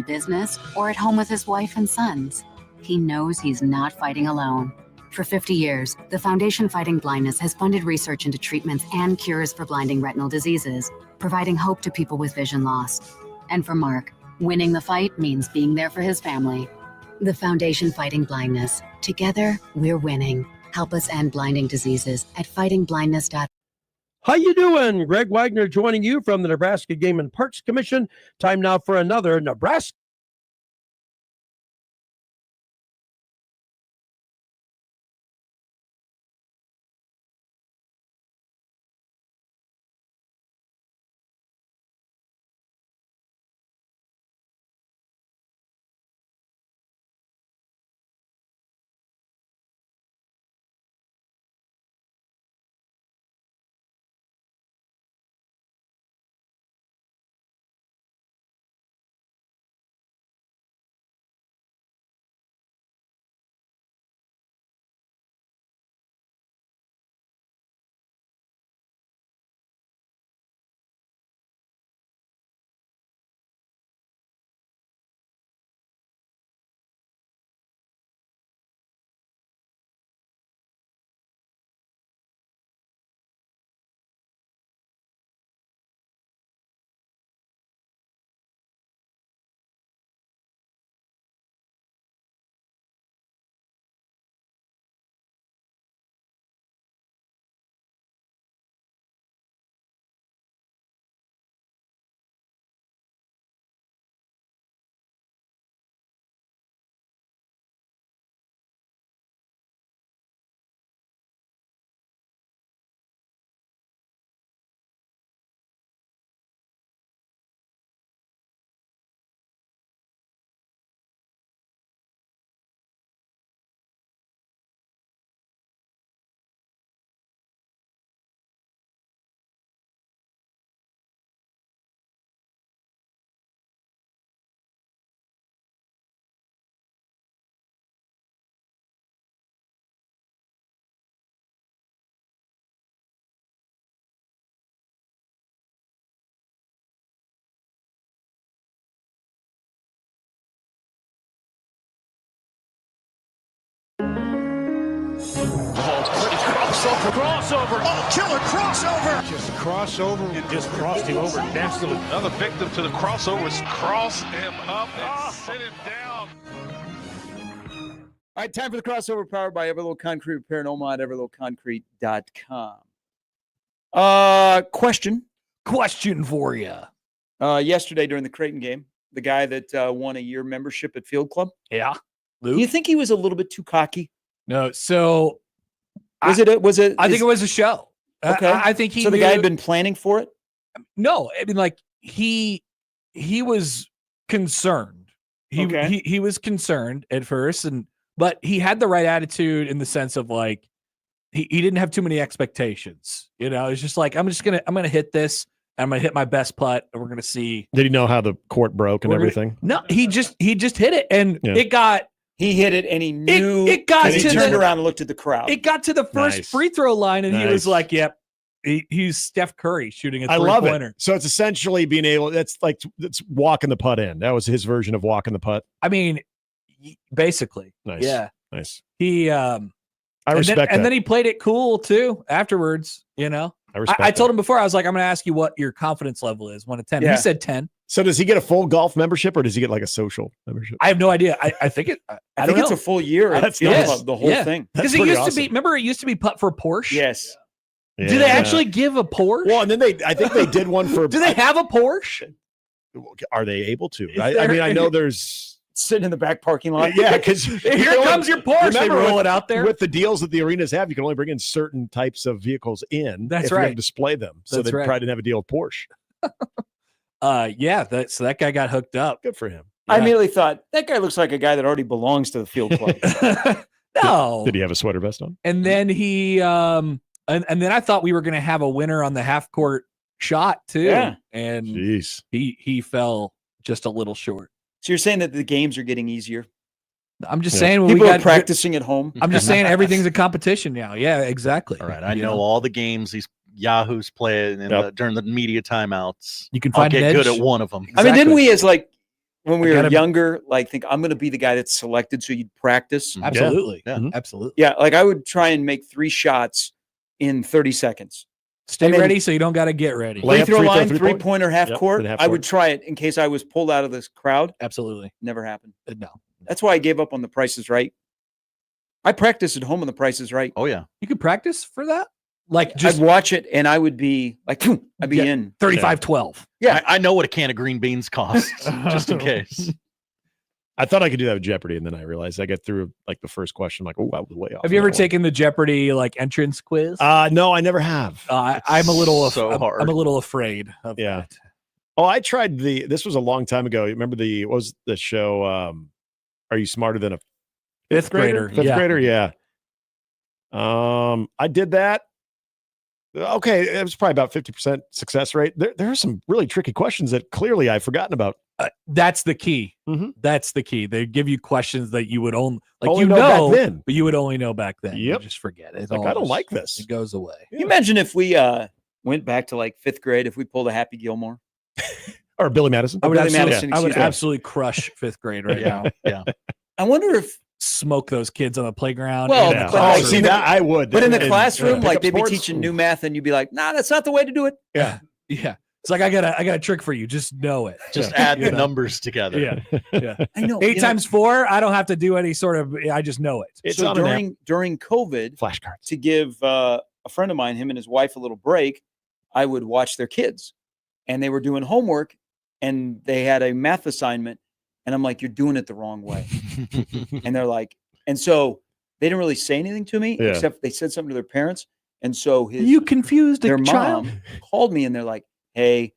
business or at home with his wife and sons. He knows he's not fighting alone. For 50 years, the Foundation Fighting Blindness has funded research into treatments and cures for blinding retinal diseases, providing hope to people with vision loss. And for Mark, winning the fight means being there for his family. The Foundation Fighting Blindness. Together, we're winning. Help us end blinding diseases at fightingblindness.org. How you doing? Greg Wagner joining you from the Nebraska Game and Parks Commission. Time now for another Nebraska. Crossover. Oh, killer crossover. Just crossover. It just crossed him over nastily. Another victim to the crossovers. Cross him up and sit him down. All right, time for the crossover powered by Everlow Concrete Repair in Omaha at everlowconcrete.com. Question for you. Yesterday during the Creighton game, the guy that won a year membership at Field Club. Yeah. Luke? Do you think he was a little bit too cocky? No. So I think it was a show. Okay. I think the guy had been planning for it. No, I mean, like he was concerned. He was concerned at first, but he had the right attitude in the sense of like he didn't have too many expectations. You know, it's just like I'm gonna hit this. And I'm gonna hit my best putt, and we're gonna see. Did he know how the court broke and everything? No, he just hit it, and it got. He hit it, and he knew. It got and he turned around and looked at the crowd. It got to the first free throw line, and he was like, "Yep, he's Steph Curry shooting a three-pointer." It. So it's essentially being able. That's walking the putt in. That was his version of walking the putt. I mean, basically, nice. Yeah, nice. He. I respect that. And then he played it cool too afterwards. You know, I told him before. I was like, "I'm going to ask you what your confidence level is, 1 to 10." Yeah. He said 10. So does he get a full golf membership or does he get like a social membership? I have no idea. I think it's a full year. That's the whole thing. Because it used to be. Remember, it used to be putt for Porsche. Yes. Yeah. Do they actually give a Porsche? Well, and then I think they did one for. Do they have a Porsche? Are they able to? I mean, I know there's sitting in the back parking lot. Yeah, because here comes your Porsche. They roll it out there. With the deals that the arenas have, you can only bring in certain types of vehicles in. That's if right. You're going to display them. So they probably didn't have a deal with Porsche. So that guy got hooked up. Good for him. Yeah. I immediately thought that guy looks like a guy that already belongs to the Field Club. No. Did he have a sweater vest on? And then he and then I thought we were going to have a winner on the half court shot too. Yeah. And jeez, he fell just a little short. So you're saying that the games are getting easier? I'm just saying people are practicing at home. I'm just saying everything's a competition now. Yeah, exactly. All right, I know all the games these Yahoos play during the media timeouts. You can find get good at one of them. Exactly. I mean, didn't we when we were younger, like think I'm going to be the guy that's selected, so you'd practice. Absolutely. Yeah. Absolutely. Yeah, like I would try and make 3 shots in 30 seconds. Stay ready so you don't got to get ready. Free throw line, 3-pointer, half court. half I court. would try it in case I was pulled out of this crowd. Absolutely. Never happened. No. That's why I gave up on The Price is Right. I practiced at home on The Price is Right. Oh yeah. You could practice for that? Like just I'd watch it and I would be like, I'd be in 35-12. Yeah. I know what a can of green beans costs, just in case. I thought I could do that with Jeopardy, and then I realized I get through like the first question. I'm like, oh, I was way off. Have you ever taken the Jeopardy like entrance quiz? No, I never have. I'm a little hard. I'm a little afraid of that. Oh, I tried this was a long time ago. You remember what was the show? Are You Smarter Than a Fifth grader? Fifth grader, yeah. I did that. Okay, it was probably about 50% success rate. There are some really tricky questions that clearly I've forgotten about. That's the key. Mhm. That's the key. They give you questions that you would only know back then. but you would only know back then. You Yep. just forget it. It's like, I don't like this. It goes away. Can you imagine if we went back to like 5th grade, if we pulled a Happy Gilmore? Or Billy Madison. I would Billy absolutely, Madison, I would excuse me. absolutely crush 5th grade right now. Yeah. I wonder if, Smoke those kids on the playground. Well, in the but classroom. see that I would. but in the And- classroom, pick like up they'd be sports. teaching new math and you'd be like, nah, that's not the way to do it. Yeah. Yeah. It's like I got a trick for you. Just know it. Just add You the know? numbers together. Yeah. I know. 8 times 4, I don't have to do any sort of I just know it. It's So on an app. during COVID, Flashcards. to give a friend of mine, him and his wife, a little break, I would watch their kids. And they were doing homework and they had a math assignment. And I'm like, you're doing it the wrong way. And they're like, and so they didn't really say anything to me, Yeah. except they said something to their parents. And so You confused their a child. mom called me and they're like, hey,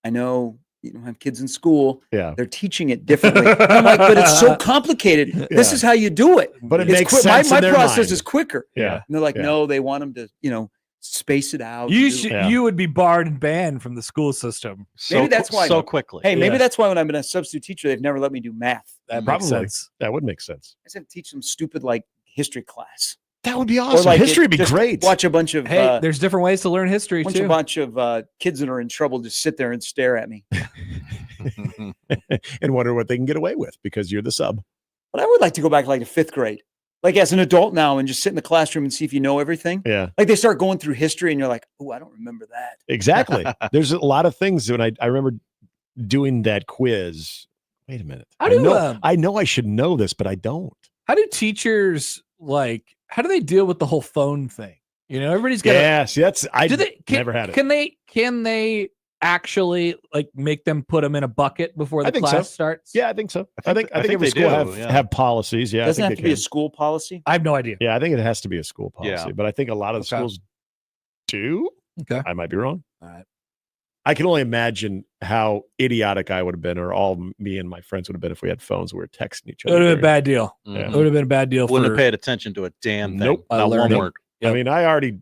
I know you don't have kids in school. Yeah. They're teaching it differently. And I'm like, but it's so complicated. This Yeah. is how you do it. But it It's makes quick. sense My in their process mind. is quicker. Yeah. And they're like, Yeah. no, they want them to, space it out. You and do- should. Yeah. You would be barred and banned from the school system. Maybe that's why- so quickly. Hey, maybe Yeah. that's why when I've been a substitute teacher, they've never let me do math. That Probably. makes sense. That would make sense. I just have to teach them stupid like history class. That would be Or awesome. like History would be just great. Watch a bunch of Hey, there's different ways to learn history too. bunch of kids that are in trouble just sit there and stare at me. And wonder what they can get away with because you're the sub. But I would like to go back like to 5th grade, like as an adult now, and just sit in the classroom and see if you know everything. Yeah. Like they start going through history, and you're like, oh, I don't remember that. Exactly. There's a lot of things when I remember doing that quiz. Wait a minute. How do, I know I should know this, but I don't. How do teachers how do they deal with the whole phone thing? Everybody's got. Yeah, see, I never had it. Can they actually like make them put them in a bucket before I the think class so. starts? Yeah, I think so. I think I think every they school do, have policies. Yeah, Doesn't I have think to they be a can. school policy. I have no idea. Yeah, I think it has to be a school policy, Yeah. but I think a lot of the Okay. schools do. Okay. I might be wrong. All right. I can only imagine how idiotic I would have been, or all me and my friends would have been if we had phones. We were texting each It other. would have been a during- bad deal. Mhm. It would have been a bad deal Wouldn't for have paid attention to a damn thing. Nope. I Not learned one it. word. I mean, I already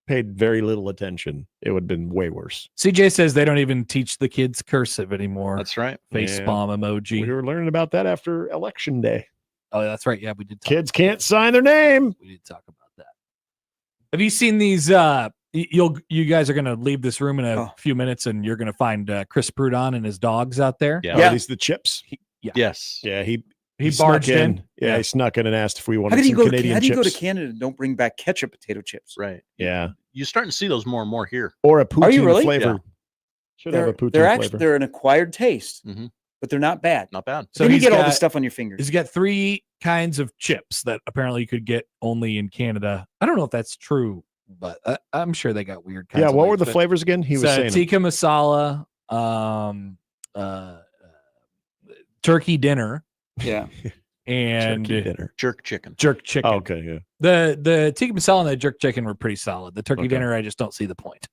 paid very little attention. It would have been way worse. CJ says they don't even teach the kids cursive anymore. That's right. Face Yeah. palm emoji. We were learning about that after election day. Oh, that's right. Yeah, we did. Kids can't sign their name. We did talk about that. Have you seen these? You guys are going to leave this room in a few minutes, and you're going to find Chris Prudon and his dogs out there. Yeah. Yeah. Are these the chips? Yes. Yeah, he He barged snuck in. Yeah, he snuck in and asked if we How wanted did he some go to Canadian How do you go to chips. Canada and don't bring back ketchup potato chips? Right. Yeah, You're starting to see those more and more here. or a poutine Are you really? flavor. Yeah. Should have a poutine They're flavor. they're an acquired taste, Mhm. but they're not bad. Not bad. So Then you he's get all got- this stuff on your fingers. He's got 3 kinds of chips that apparently you could get only in Canada. I don't know if that's true, but I'm sure they got weird kinds. Yeah, of what like were the that. flavors again? He was So saying. tikka masala, turkey dinner, Yeah. and Turkey dinner. Jerk chicken. jerk chicken. Oh, okay, yeah. The tikka masala and the jerk chicken were pretty solid. The turkey Okay. dinner, I just don't see the point.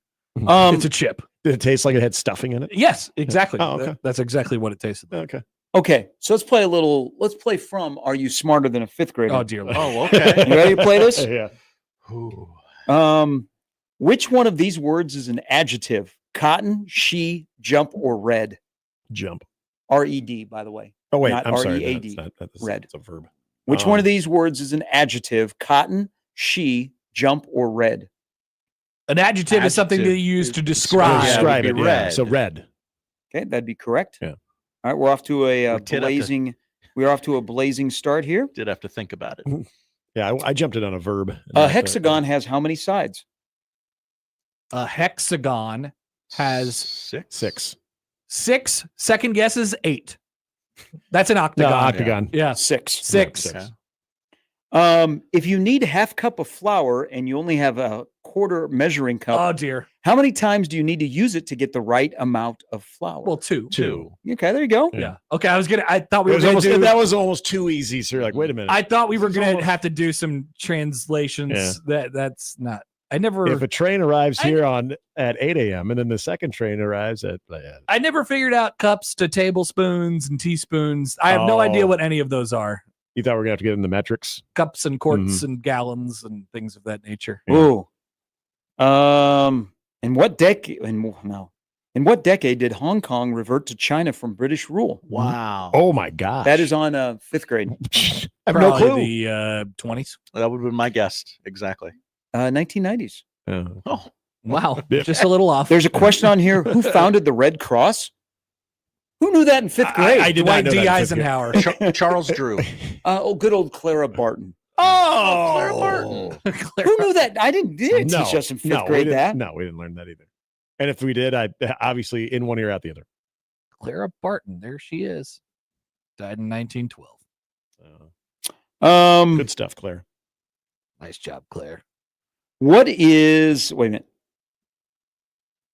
Um, It's a chip. Did it taste like it had stuffing in it? Yes, exactly. Oh, okay. That's exactly what it tasted like. Okay. okay, so let's play from Are You Smarter Than a 5th Grader? Oh dear Lord. Oh, okay. You ready to play this? Yeah. Which one of these words is an adjective? Cotton, she, jump, or red? Jump. R-E-D, by the way. Oh wait, Not I'm sorry. R-E-A-D. That's Red. It's a verb. Which one of these words is an adjective? Cotton, she, jump, or red? An adjective is something that Adjective you use is to describe. Yeah, Describe it it. would be Yeah. red. So red. Okay, that'd be correct. Yeah. All right, we're off to a We did have to- blazing. We're off to a blazing start here. Did have to think about it. Yeah, I jumped it on a verb. A hexagon has how many sides? A hexagon has Six. 6. Second guess is 8. That's an octagon. No, octagon. Yeah. Six. 6. Okay. If you need half cup of flour and you only have a quarter measuring cup, Oh dear. how many times do you need to use it to get the right amount of flour? Well, 2. Two. Okay, there you go. Yeah. Okay. I thought we It were was going almost, to do. that was almost too easy. So you're like, wait a minute. I thought we were It's going to almost- have to do some translations. That's not. I never. if a train arrives here at 8 a.m. and then the second train arrives at I never figured out cups to tablespoons and teaspoons. I have no idea Oh. what any of those are. you thought we were gonna have to get in the metrics. Cups and quarts and gallons and things of that nature. Ooh. In what decade? In what decade did Hong Kong revert to China from British rule? Wow. Oh my gosh. That is on 5th grade, I have no Probably clue. the 20s. That would have been my guess. Exactly. 1990s. Oh, Wow. Yeah. Just a little off. There's a question on here: who founded the Red Cross? Who knew that in 5th grade? I did not Dwight know D. that in fifth grade. Eisenhower. Charles Drew. Good old Clara Barton. Oh, Clara Barton. Who knew that? I didn't. They didn't No, teach us in 5th no, we grade didn't- that. No, we didn't learn that either. And if we did, I obviously in one ear out the other. Clara Barton. There she is. Died in 1912. Good stuff, Claire. Nice job, Claire. What is? Wait a minute.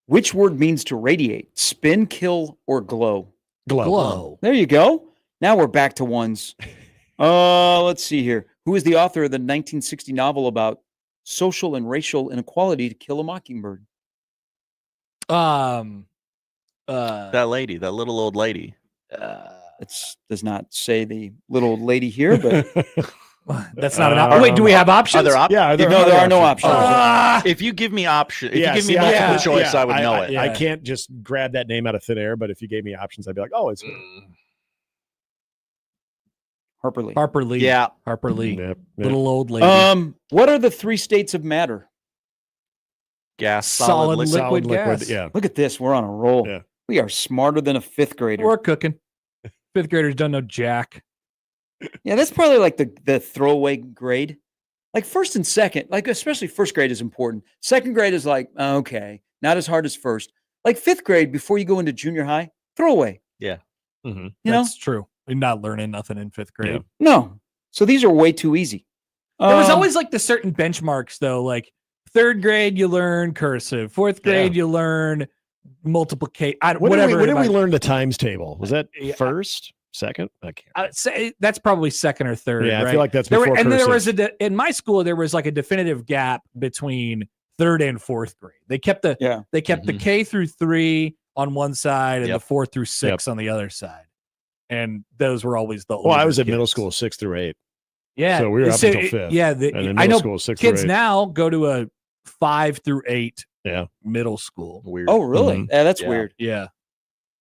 Which word means to radiate? Spin, kill, or glow? Glow. There you go. Now we're back to ones. Let's see here. Who is the author of the 1960 novel about social and racial inequality, To Kill a Mockingbird? That lady, that little old lady. It does not say the little old lady here, but that's not an option. Wait, do we have options? Other options? Yeah, no, there are no options. If you give me options, if Yeah, you give me see, multiple yeah, choice, yeah, I would know it. Yeah. I can't just grab that name out of thin air, but if you gave me options, I'd be like, oh, it's Harper Lee. Harper Lee. Yeah. Harper Lee. Yep, yep. Little old lady. What are the 3 states of matter? Gas, Solid, solid, liquid, liquid. gas. Yeah. Look at this. We're on a roll. Yeah. We are smarter than a 5th grader. We're cooking. 5th graders don't know jack. Yeah, that's probably like the throwaway grade. Like 1st and 2nd, like especially 1st grade is important. 2nd grade is like, okay, not as hard as 1st. Like 5th grade, before you go into junior high, throwaway. Mm-hmm. You know? That's true. You're not learning nothing in 5th grade. Yeah. No. So these are way too easy. There was always like the certain benchmarks though, like 3rd grade you learn cursive, 4th grade you learn multiplication. When Whatever. did we learn the times table? Was that Yeah. first, second? I can't. I'd say that's probably 2nd or 3rd. Yeah, right? I feel like that's there before were, and there cursive. was in my school there was like a definitive gap between 3rd and 4th grade. They kept the Mm-hmm. K through 3 on one side and Yep. the 4 through 6 on the other side, and those were always the. Well, I older was at middle kids. school 6 through 8. Yeah, So we were up so until it- 5th. Yeah, And in I middle know school, 6 through kids 8. now go to a 5 through 8. Yeah. Middle school. Weird. Oh, really? Mhm. Yeah, that's Yeah. weird. Yeah,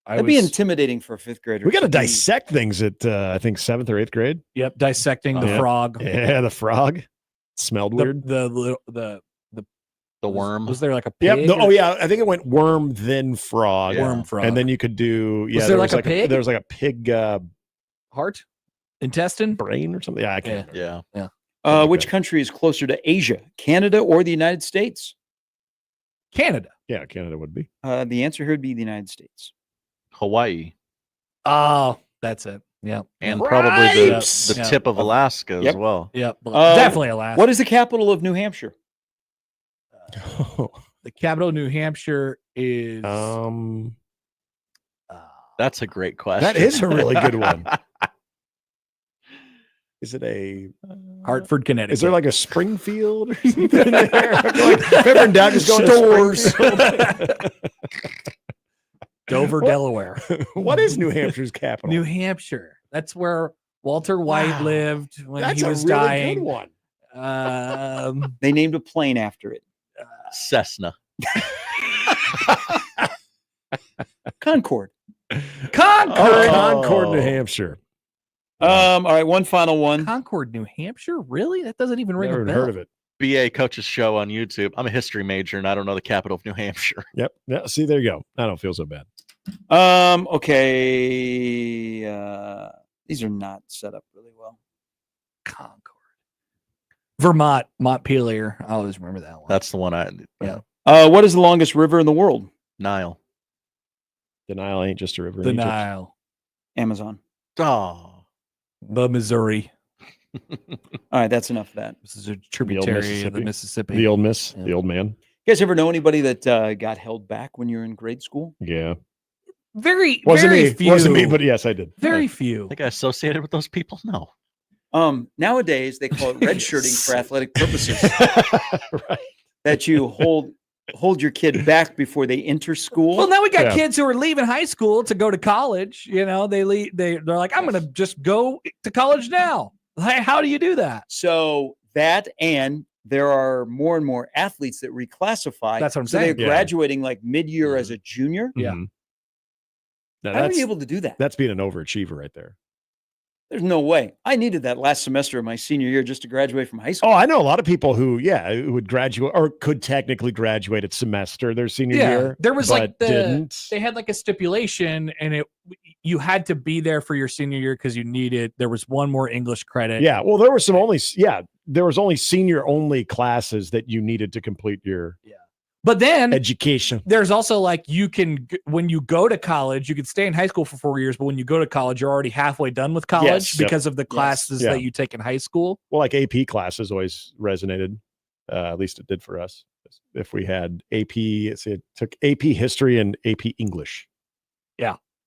That'd be intimidating for a 5th grader. We got to to be- dissect things at, I think, 7th or 8th grade. Yep, dissecting the Yeah. frog. Yeah, the frog. Smelled weird. The The worm. Was there like a Yep. pig? No, or- oh, yeah. I think it went worm, then frog. Yeah. Worm frog. And then you could do. Yeah, there like a pig? There was like a pig heart, intestine. brain or something. Yeah, I can't. remember. Yeah. Which Okay. country is closer to Asia, Canada or the United States? Canada. Yeah, Canada would be. The answer here would be the United States. Hawaii. Oh, that's it. Yeah, And probably Cripes! the tip of Alaska Yep. as well. yeah, definitely Alaska. What is the capital of New Hampshire? the capital of New Hampshire is? That's a great question. that is a really good one. Is it a Hartford, Connecticut. Is there like a Springfield or something in there? I feel like if ever in doubt, just go to Stores. Springfield. Dover, What? Delaware? What is New Hampshire's capital? New Hampshire. That's where Walter White Wow. lived when That's he a was really dying. good one. They named a plane after it. Cessna. Concord. Concord. Oh, Concord, New Hampshire. All right, one final one. Concord, New Hampshire. Really? That doesn't even ring Never a even bell. heard of it. BA coaches show on YouTube. I'm a history major and I don't know the capital of New Hampshire. Yep. Yeah. See, there you go. I don't feel so bad. Okay. These are not set up really well. Concord. Vermont, Montpelier. I always remember that one. That's the one I. Yeah. What is the longest river in the world? Nile. The Nile ain't just a river. The in Egypt. Nile. Amazon. Oh. The Missouri. All right, that's enough of that. This is a tributary of the Mississippi. The old miss. Yeah. The old man. You guys ever know anybody that got held back when you were in grade school? Yeah. Very Wasn't few. me, but yes, I did. Very I few. think I associated with those people. No. Nowadays they call it redshirting for athletic purposes. Right. That you hold your kid back before they enter school. Well, now we got Yeah. kids who are leaving high school to go to college. You know, they're like, I'm going to just go to college now. Like, how do you do that? So that, and there are more and more athletes that reclassify. That's what I'm so saying. they're graduating like mid-year as a junior. Yeah. Mhm. Now, How are that's, you able to do that? that's being an overachiever right there. There's no way. I needed that last semester of my senior year just to graduate from high school. Oh, I know a lot of people who would graduate or could technically graduate at semester their senior year. There was like but didn't. they had like a stipulation, and you had to be there for your senior year because there was one more English credit. Yeah. Well, there was only senior only classes that you needed to complete your But then education. there's also like when you go to college, you could stay in high school for 4 years, but when you go to college, you're already halfway done with college Yes. because of the classes Yeah. that you take in high school. Well, like AP classes always resonated. At least it did for us. If we had AP, it took AP history and AP English.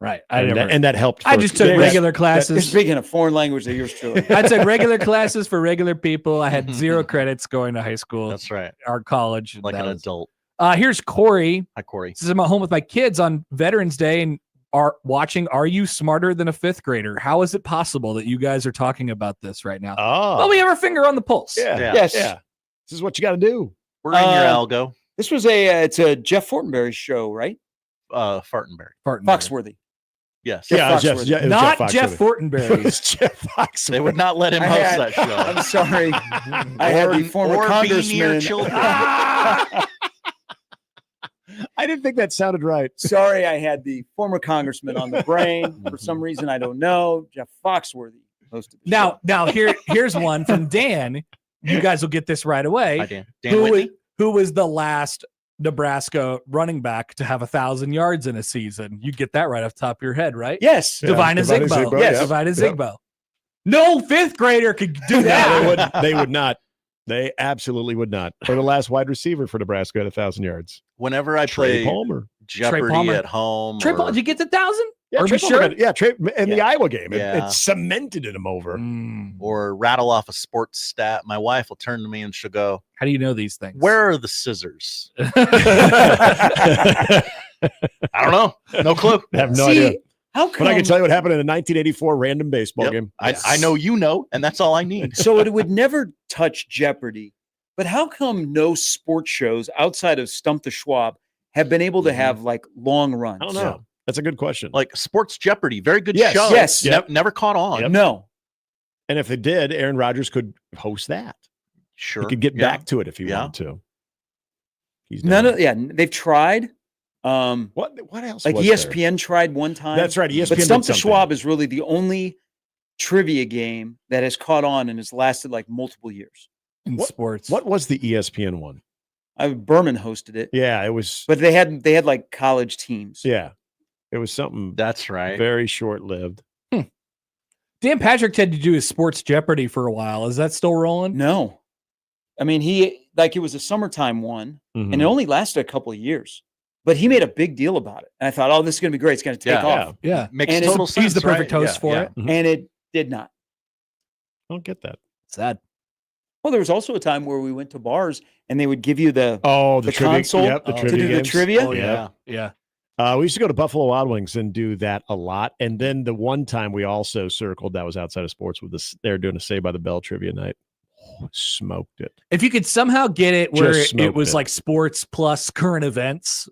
Right. And that helped. I for- just took that- regular You're classes. speaking a foreign language that yours truly. I took regular classes for regular people. I had 0 credits going to high school That's right. or college. Like That an was- adult. Here's Corey. Hi, Corey. This is I'm at home with my kids on Veterans Day and are watching Are You Smarter Than a Fifth Grader? How is it possible that you guys are talking about this right now? Oh, Well, we have our finger on the pulse. yeah. Yes. Yeah. This is what you got to do. We're in your algo. This was it's a Jeff Fortenberry show, right? Fartenberg. Foxworthy. Yes. Jeff Yeah, it was Foxworthy. it was Not Foxworthy. Jeff It Fortenberry. was Jeff Foxworthy. They would not let him I host had- that show. I'm sorry. I had the former or be near congressman. children. I didn't think that sounded right. Sorry, I had the former congressman on the brain. For some reason, I don't know. Jeff Foxworthy hosted the show. Now here's one from Dan. You guys will get this right away. Hi, Dan. Dan Whitney. Who was the last Nebraska running back to have 1,000 yards in a season? You get that right off the top of your head, right? Yes. Yeah, Divine Divine Azigbo. Azigbo, Yes, yep, Divine yep. Azigbo. No fifth grader could do No, that. they would not. They absolutely would not. Or the last wide receiver for Nebraska at 1,000 yards. Whenever I Trey play Palmer. Jeopardy Palmer. at home. Trey or- Paul, did you get the 1,000? Yeah, Are Trey we Palmer sure? got- yeah, Trey in the Yeah. Iowa game. Yeah. It cemented in him over. or rattle off a sports stat, my wife will turn to me and she'll go, How do you know these things? "Where are the scissors?" I don't know. No clue. I have no See, idea. how come? But I can tell you what happened in a 1984 random baseball Yep. game. I know you know, and that's all I need. So it would never touch Jeopardy. But how come no sports shows outside of Stump the Schwab have been able to have like long runs? I don't know. That's a good question. Like Sports Jeopardy, very good Yes, show. yes. Yep. Never caught on. No. And if they did, Aaron Rodgers could host that. Sure. He could get Yeah. back to it if he Yeah. wanted to. He's None done of they've tried. what else? Like was ESPN tried one time. That's right. ESPN But did Stump the something. Schwab is really the only trivia game that has caught on and has lasted like multiple years. in What- sports? What was the ESPN one? Berman hosted it, Yeah, it was. but they had like college teams. Yeah, it was something That's right. very short lived. Dan Patrick had to do his sports Jeopardy for a while. Is that still rolling? No, I mean it was a summertime one, Mm-hmm. and it only lasted a couple of years. But he made a big deal about it, and I thought, oh, this is going to be great. It's going to take Yeah. off, Yeah. Makes And total it's- sense. He's the perfect right? host Yeah, for yeah. it. and it did not. I don't get that. Sad. Well, there was also a time where we went to bars and they would give you the Oh, The trivia, console Yep, the to trivia do the games. trivia? Oh, Yeah. Yeah. We used to go to Buffalo Wild Wings and do that a lot. And then the one time we also circled that was outside of sports with this. They're doing a Say by the Bell trivia night. Oh, smoked it. If you could somehow get it where Just it smoked was it. like sports plus current events,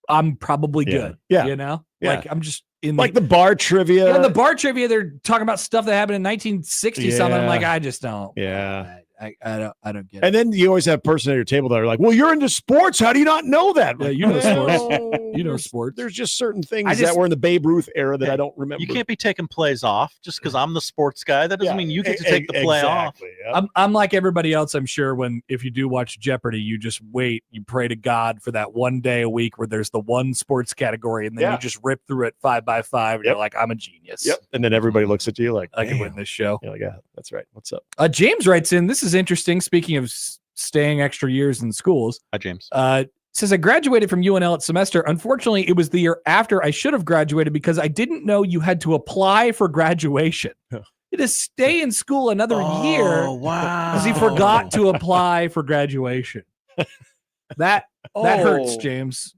I'm probably Yeah. good. Yeah. You know? Yeah. Like I'm just in Like the bar trivia. the bar trivia, they're talking about stuff that happened in 1960 something. I'm Yeah. like, I just don't. Yeah. I don't get it. And then you always have a person at your table that are like, well, you're into sports. How do you not know that? Yeah, Like, you know sports. well, You know sports. There's just certain things that were in the Babe Ruth era that I don't remember. You can't be taking plays off just because I'm the sports guy. That doesn't mean you get to take the play off. Yep. I'm like everybody else, I'm sure, if you do watch Jeopardy, you just wait, you pray to God for that one day a week where there's the one sports category, and then you just rip through it 5 by 5, and you're like, I'm a genius. Yep. And then everybody looks at you like, I can win this show. You're like, yeah, that's right. What's up? James writes in, this is interesting. Speaking of staying extra years in schools. Hi, James. Says, I graduated from UNL at semester. Unfortunately, it was the year after I should have graduated because I didn't know you had to apply for graduation. You had to stay in school another year. Wow. Because he forgot to apply for graduation. That hurts, James.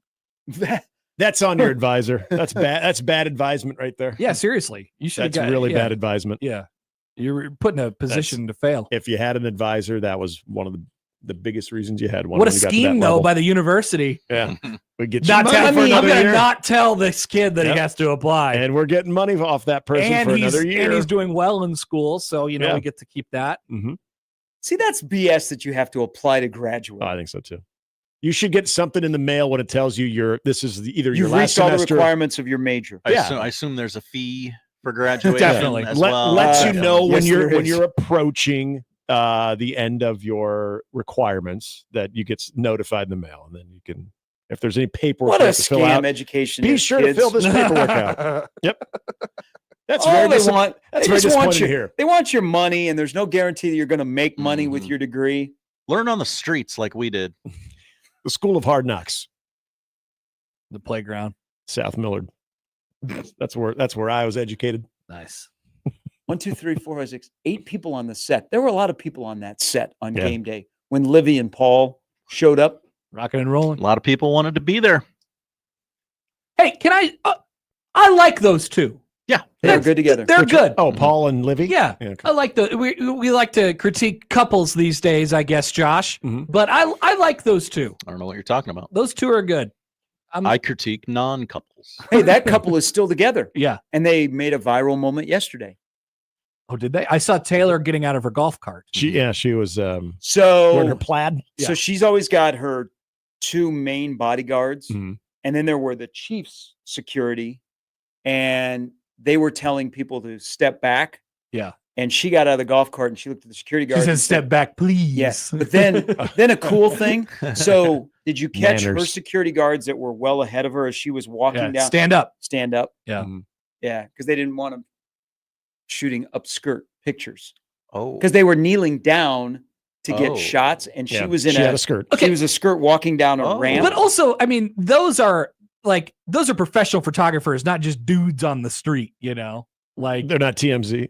That's on your advisor. That's bad. That's bad advisement right there. Yeah, seriously. You should. That's really bad advisement. Yeah. You're put in a position to fail. If you had an advisor, that was one of the biggest reasons you had one. What a scheme, though, by the university. Yeah. We get I'm going to year. not tell this kid that he has to apply. And we're getting money off that person for another year. And he's doing well in school, so, we get to keep that. Mm-hmm. See, that's BS that you have to apply to graduate. Oh, I think so, too. You should get something in the mail when it tells you this is either your You've last reached all the semester. Requirements of your major. I assume there's a fee for graduation. Definitely. as well. Lets you know when yes, you're approaching the end of your requirements that you get notified in the mail, and then you can, if there's any paperwork What you a have to fill scam out, education be is, sure kids. to fill this paperwork out. Yep. That's All very they want. That's They very just want disappointing to hear. They want your money, and there's no guarantee that you're going to make money with your degree. Learn on the streets like we did. The School of Hard Knocks, The playground. South Millard. That's where I was educated. Nice. 1, 2, 3, 4, 5, 6, 8 people on the set. There were a lot of people on that set on game day when Livy and Paul showed up. Rocking and rolling. A lot of people wanted to be there. Hey, can I like those two. Yeah. They're good together. They're good. Oh, Paul and Livy? Yeah. Okay. I like we like to critique couples these days, I guess, Josh. Mhm. But I like those two. I don't know what you're talking about. Those two are good. I critique non-couples. Hey, that couple is still together. Yeah. And they made a viral moment yesterday. Oh, did they? I saw Taylor getting out of her golf cart. She was wearing her So, plaid. so she's always got her 2 main bodyguards. Mhm. And then there were the Chiefs security. And they were telling people to step back. Yeah. And she got out of the golf cart and she looked at the security guard. She said, and "Step back, please." Yes. But then a cool thing. So did you catch her Manners. security guards that were well ahead of her as she was walking Yeah, down? stand up. Stand up. Yeah. Mhm. Yeah. Because they didn't want them shooting upskirt pictures. Oh. Because they were kneeling down to get Oh. shots. And she Yeah, was in she had a skirt. She was a skirt walking down a ramp. But also, I mean, those are professional photographers, not just dudes on the street, Like They're not TMZ.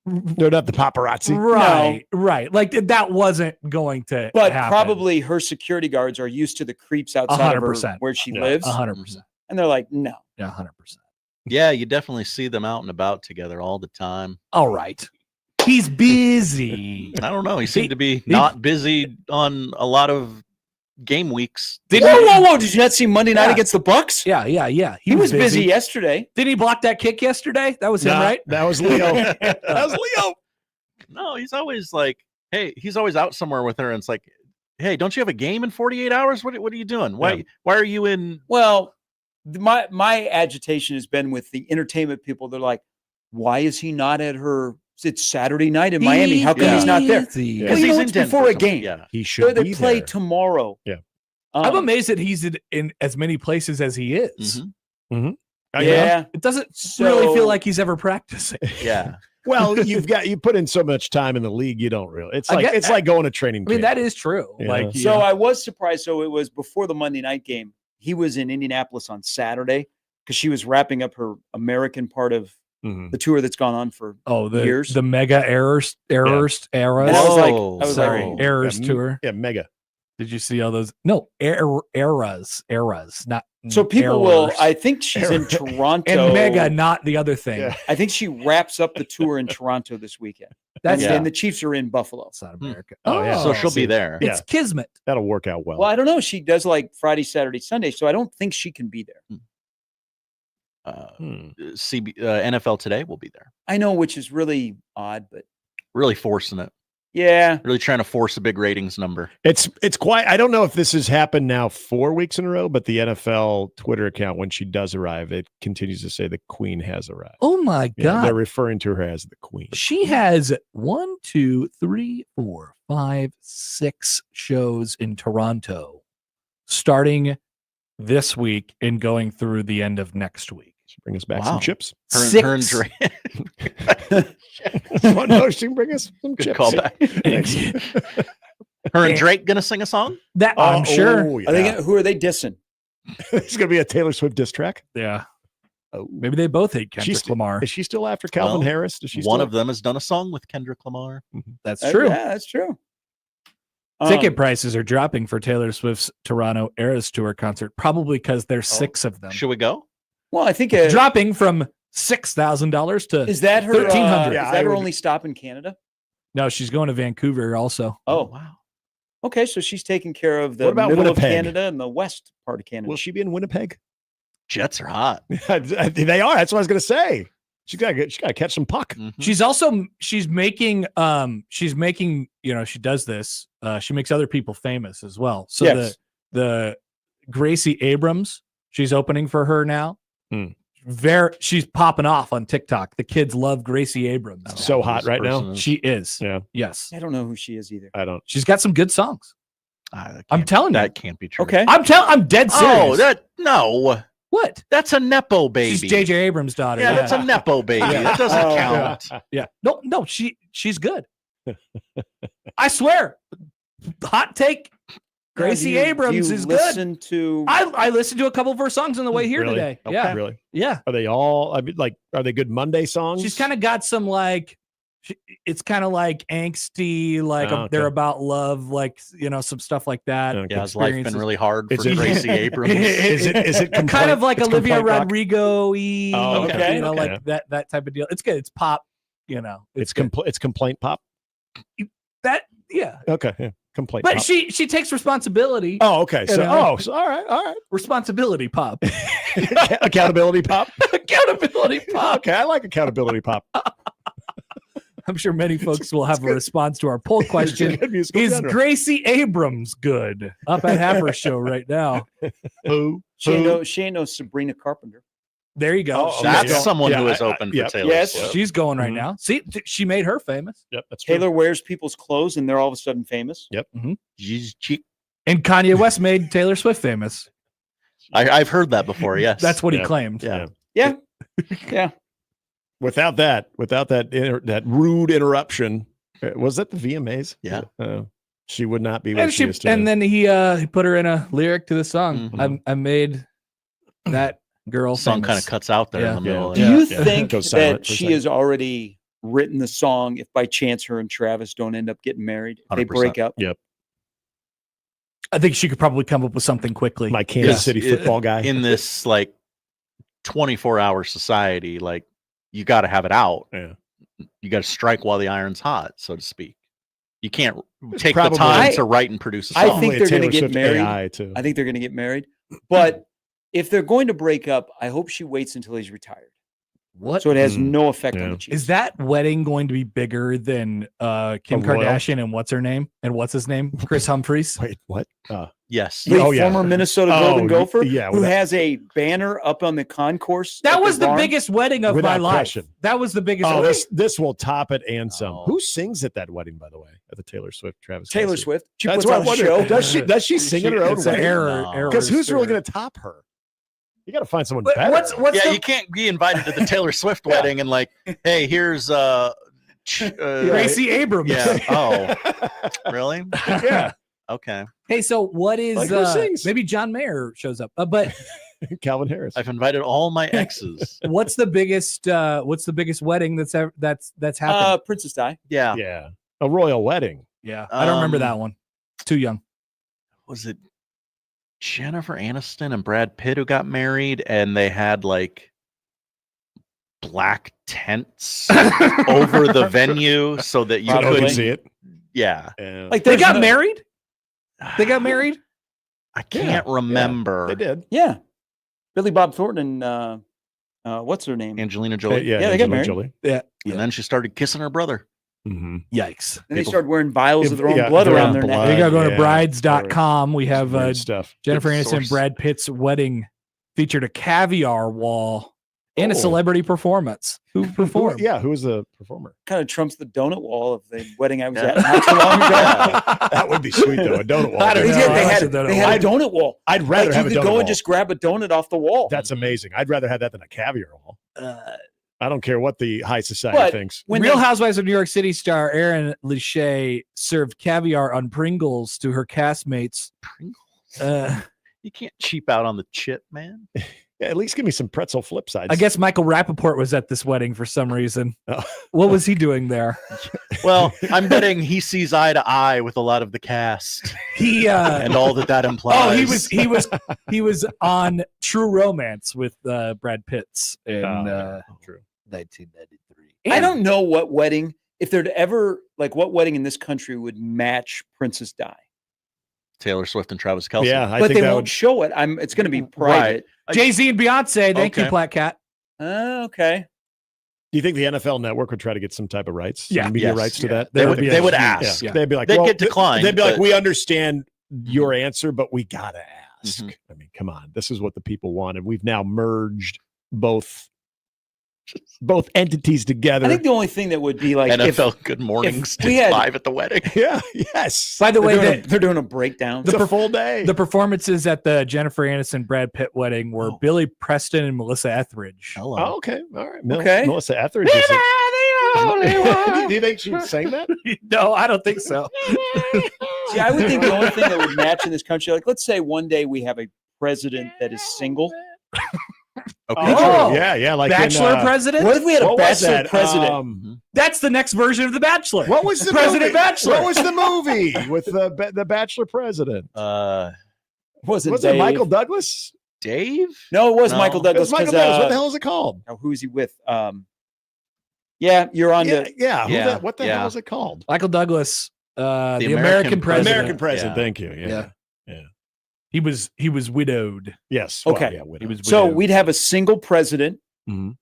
They're not the paparazzi. right. Like that wasn't going to But happen. probably her security guards are used to the creeps outside of her 100%. where she Yeah. lives. 100%. And they're like, no. Yeah, 100%. Yeah, you definitely see them out and about together all the time. All right. He's busy. I don't know. He seemed to be not busy on a lot of game weeks. Whoa. Did you not see Monday night Yeah. against the Bucks? Yeah. He was busy yesterday. Did he block that kick yesterday? That was him, right? That was Leo. That was Leo. No, he's always like, hey, he's always out somewhere with her, and it's like, hey, don't you have a game in 48 hours? What are you doing? Why are you in? Well, my agitation has been with the entertainment people. They're like, why is he not at her? It's Saturday night in Miami. How come he's not there? Easy. Yeah. Well, He's you know, in it's Denver before a or something. game. Yeah. He should They be play there. tomorrow. Yeah. I'm amazed that he's in as many places as he is. Mhm. Yeah. It doesn't really feel So- like he's ever practicing. Yeah. Well, you put in so much time in the league, you don't really. It's I like get that. like going to training I mean, camp. that is true. Yeah. Like, So I was surprised. So it was before the Monday night game. He was in Indianapolis on Saturday because she was wrapping up her American part of Mhm. the tour that's gone on for years. the mega eras. And I was like, Sorry. Errors Yeah, tour. Yeah, mega. Did you see all those? No, eras, not. so people will. errors. I think she's in Toronto. and mega, not the other thing. Yeah. I think she wraps up the tour in Toronto this weekend. That's And the Chiefs are in Buffalo. It's not America. Oh, yeah. So she'll be there. It's Kismet. That'll work out well. Well, I don't know. She does like Friday, Saturday, Sunday, so I don't think she can be there. NFL Today will be there. I know, which is really odd, but Really forcing it. Yeah. Really trying to force a big ratings number. It's quite. I don't know if this has happened now 4 weeks in a row, but the NFL Twitter account, when she does arrive, it continues to say the Queen has arrived. Oh my God. They're referring to her as the Queen. She has 1, 2, 3, 4, 5, 6 shows in Toronto starting this week and going through the end of next week. She bring us back some chips. Her and Drake. Oh, no, she can bring us some Good chips. callback. Her and Drake gonna sing a song? That I'm sure. Oh, yeah. Who are they dissing? It's going to be a Taylor Swift diss track. Yeah. Oh. Maybe they both hate Kendrick Lamar. Is she still after Calvin Harris? Does she One of them has done a song with Kendrick Lamar. That's true. Yeah, that's true. Ticket prices are dropping for Taylor Swift's Toronto Eras Tour concert, probably because there's 6 of them. Should we go? Well, I think dropping from $6,000 to is that her $1,300. Is that her only stop in Canada? No, she's going to Vancouver also. Oh, wow. Okay, so she's taking care of the What about middle Winnipeg? of Canada and the west part of Canada. Will she be in Winnipeg? Jets are hot. They are. That's what I was going to say. She got to catch some puck. Mm-hmm. She's making she does this. She makes other people famous as well. So Yes. the Gracie Abrams, she's opening for her now. She's popping off on TikTok. The kids love Gracie Abrams. So hot right now. She is. Yeah. Yes. I don't know who she is either. I don't. She's got some good songs. I'm telling you. That can't be true. Okay. I'm dead serious. Oh, no. What? That's a Nepo baby. She's JJ Abrams' daughter. Yeah, that's a Nepo baby. That doesn't count. Yeah. No, she's good. I swear. Hot take. Gracie Abrams is good. Listen to I listened to a couple of her songs on the way here Really? today. Okay. Yeah. Really? Yeah. Are they all? I mean, like, are they good Monday songs? She's kind of got some it's kind of like angsty, like Oh, okay. they're about love, like some stuff like that. Okay. Yeah, has life been Experiences. really hard for Is it- Gracie Abrams? Is it Kind of like it's Olivia complaint rock? Rodrigo-y, Oh, okay. Okay. like that type of deal. It's good. It's pop. It's good. it's complaint pop. Yeah. Okay. Yeah. Complaint But pop. she takes responsibility. Oh, okay. So, know? so all right. Responsibility pop. Accountability pop. Accountability pop. Okay, I like accountability pop. I'm sure many folks will have a response to our poll question. Good musical Is genre. Gracie Abrams good? Up at Happer show right now. Who? she ain't no Sabrina Carpenter. There you go. Oh, She's That's going- someone yeah, who is I- open for yeah. Taylor Yes. Swift. She's going right Mhm. now. See, she made her famous. Yep, that's true. Taylor wears people's clothes and they're all of a sudden famous. She's cheap. And Kanye West made Taylor Swift famous. I've heard that before. Yes. That's what he Yeah. claimed. Yeah. Yeah. Yeah. Without that that rude interruption, was that the VMAs? Yeah. She would not be. Where And she is today. and then he put her in a lyric to the song. Mhm. I made that girl Song famous. kind of cuts out there Yeah. in the middle. Do Yeah. you Yeah. think Goes silent that for a she second. has already written the song if by chance her and Travis don't end up getting married? If they 100%. break up. Yep. I think she could probably come up with something quickly. My Kansas Yes. City football guy. In this 24-hour society, you got to have it out. Yeah. You got to strike while the iron's hot, so to speak. You can't take probably- the time I- to write and produce a I song. think Probably a they're gonna Taylor get Swift married. AI too. I think they're going to get married. But if they're going to break up, I hope she waits until he's retired. What So it has Mm. no effect on Yeah. the Chiefs. is that wedding going to be bigger than Kim A royal? Kardashian and what's her name? And what's his name? Chris Humphries. Wait, what? Yes. the Oh, yeah. former Minnesota Oh, Golden Gopher yeah, who with that- has a banner up on the concourse? That at was the barn? biggest wedding of my Without life. question. That was the biggest. Oh, wedding. this will top it and some. Oh. Who sings at that wedding, by the way, at the Taylor Swift Travis? Taylor Kelce? Swift. She That's puts what I on a wonder. show. Does she sing at her own It's an wedding? error. Because who's really error. going to top her? You got to find someone What- better. What's Yeah, the you can't be invited to the Taylor Swift wedding and hey, here's Gracie Abrams? Yeah. Oh, really? yeah, Okay. Hey, so what is Like who sings? maybe John Mayer shows up? But Calvin Harris. I've invited all my exes. what's the biggest wedding that's happened? Princess Di. Yeah. Yeah, a royal wedding. Yeah, I don't remember that one. Too young. Was it Jennifer Aniston and Brad Pitt who got married and they had black tents over the venue so that you Probably. couldn't see it. Yeah. Like They there's got no- married. They got married. I can't remember. They did. Yeah. Billy Bob Thornton and what's her name? Angelina Jolie. Yeah, they got Angelina married. Jolie. Yeah. And then she started kissing her brother. Yikes. Then they started wearing vials of their own blood their around own their blood. neck. You got to go to brides.com. We have Great stuff. Jennifer Good Aniston source. and Brad Pitt's wedding featured a caviar wall and a celebrity performance. Who performed? Who was the performer? Kind of trumps the donut wall of the wedding I was at not too long ago. That would be sweet though. A donut wall. I don't They know. did. I They like had, the donut they had a wall. donut wall. I'd rather Like have you a could donut go wall. and just grab a donut off the wall. That's amazing. I'd rather have that than a caviar wall. I don't care what the high society But thinks. when Real they- Housewives of New York City star Erin Lachey served caviar on Pringles to her castmates. You can't cheap out on the chip, man. Yeah, at least give me some pretzel flip sides. I guess Michael Rappaport was at this wedding for some reason. Oh. What was he doing there? Well, I'm betting he sees eye to eye with a lot of the cast He and all that implies. he was on True Romance with Brad Pitt's in true. 1993. I don't know what wedding, if there'd ever, like, what wedding in this country would match Princess Di. Taylor Swift and Travis Kelce. Yeah, I But think they that won't would. show it. It's going to be private. Jay-Z and Beyonce. Thank you, Okay. Platt Cat. Okay. Do you think the NFL Network would try to get some type of rights? Yeah. Some media Yes. rights to Yeah. that. They would be a- ask. Yeah. They'd be like, They'd well, get declined, They'd be like, but- we understand your answer, but we gotta ask. Mhm. I mean, come on, this is what the people wanted. We've now merged both entities together. I think the only thing that would be like, NFL Good Mornings we had- live at the wedding. yeah, yes. By the way, they're doing a breakdown. It's a full day. the performances at the Jennifer Aniston Brad Pitt wedding were Billy Preston and Melissa Etheridge. Hello. Oh, okay, all right. Okay. Melissa Etheridge. Is it? Do you think she'd sing that? No, I don't think so. See, I would think the only thing that would match in this country, like, let's say one day we have a president that is single. Okay. Oh. Yeah, like Bachelor president? What if we had a what was bachelor that? president? That's the next version of The Bachelor. What was the President movie? Bachelor? What was the movie with the Bachelor president? Was Was Dave? it Michael Douglas? Dave? No, it was No. Michael It Douglas. was Michael 'cause, Douglas. What the hell is it called? who is he with? Yeah, you're on Yeah, the. yeah. Yeah, What the yeah. hell is it called? Michael Douglas, the American American president. president. American president. Yeah. Thank you. Yeah. He was widowed. Yes. Okay. Well, yeah, widow. He was So widowed. we'd have a single president. Mhm.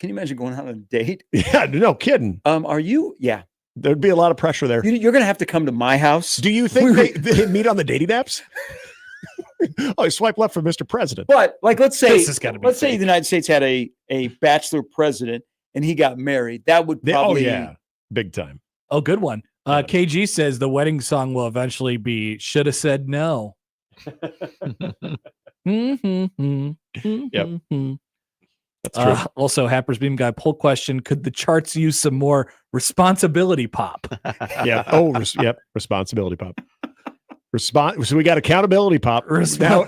Can you imagine going out on a date? Yeah. No kidding. Are you? Yeah. There'd be a lot of pressure there. You're going to have to come to my house. Do you think they meet on the dating apps? Oh, you swipe left for Mr. President. But like, let's say, This has gotta be let's say fake. the United States had a bachelor president and he got married. That would probably. Oh yeah, big time. Oh, good one. KG says the wedding song will eventually be "Should Have Said No." Yep. That's true. Also, Happer's Beam Guy poll question: could the charts use some more responsibility pop? Yeah. Oh, yep. Responsibility pop. So we got accountability pop.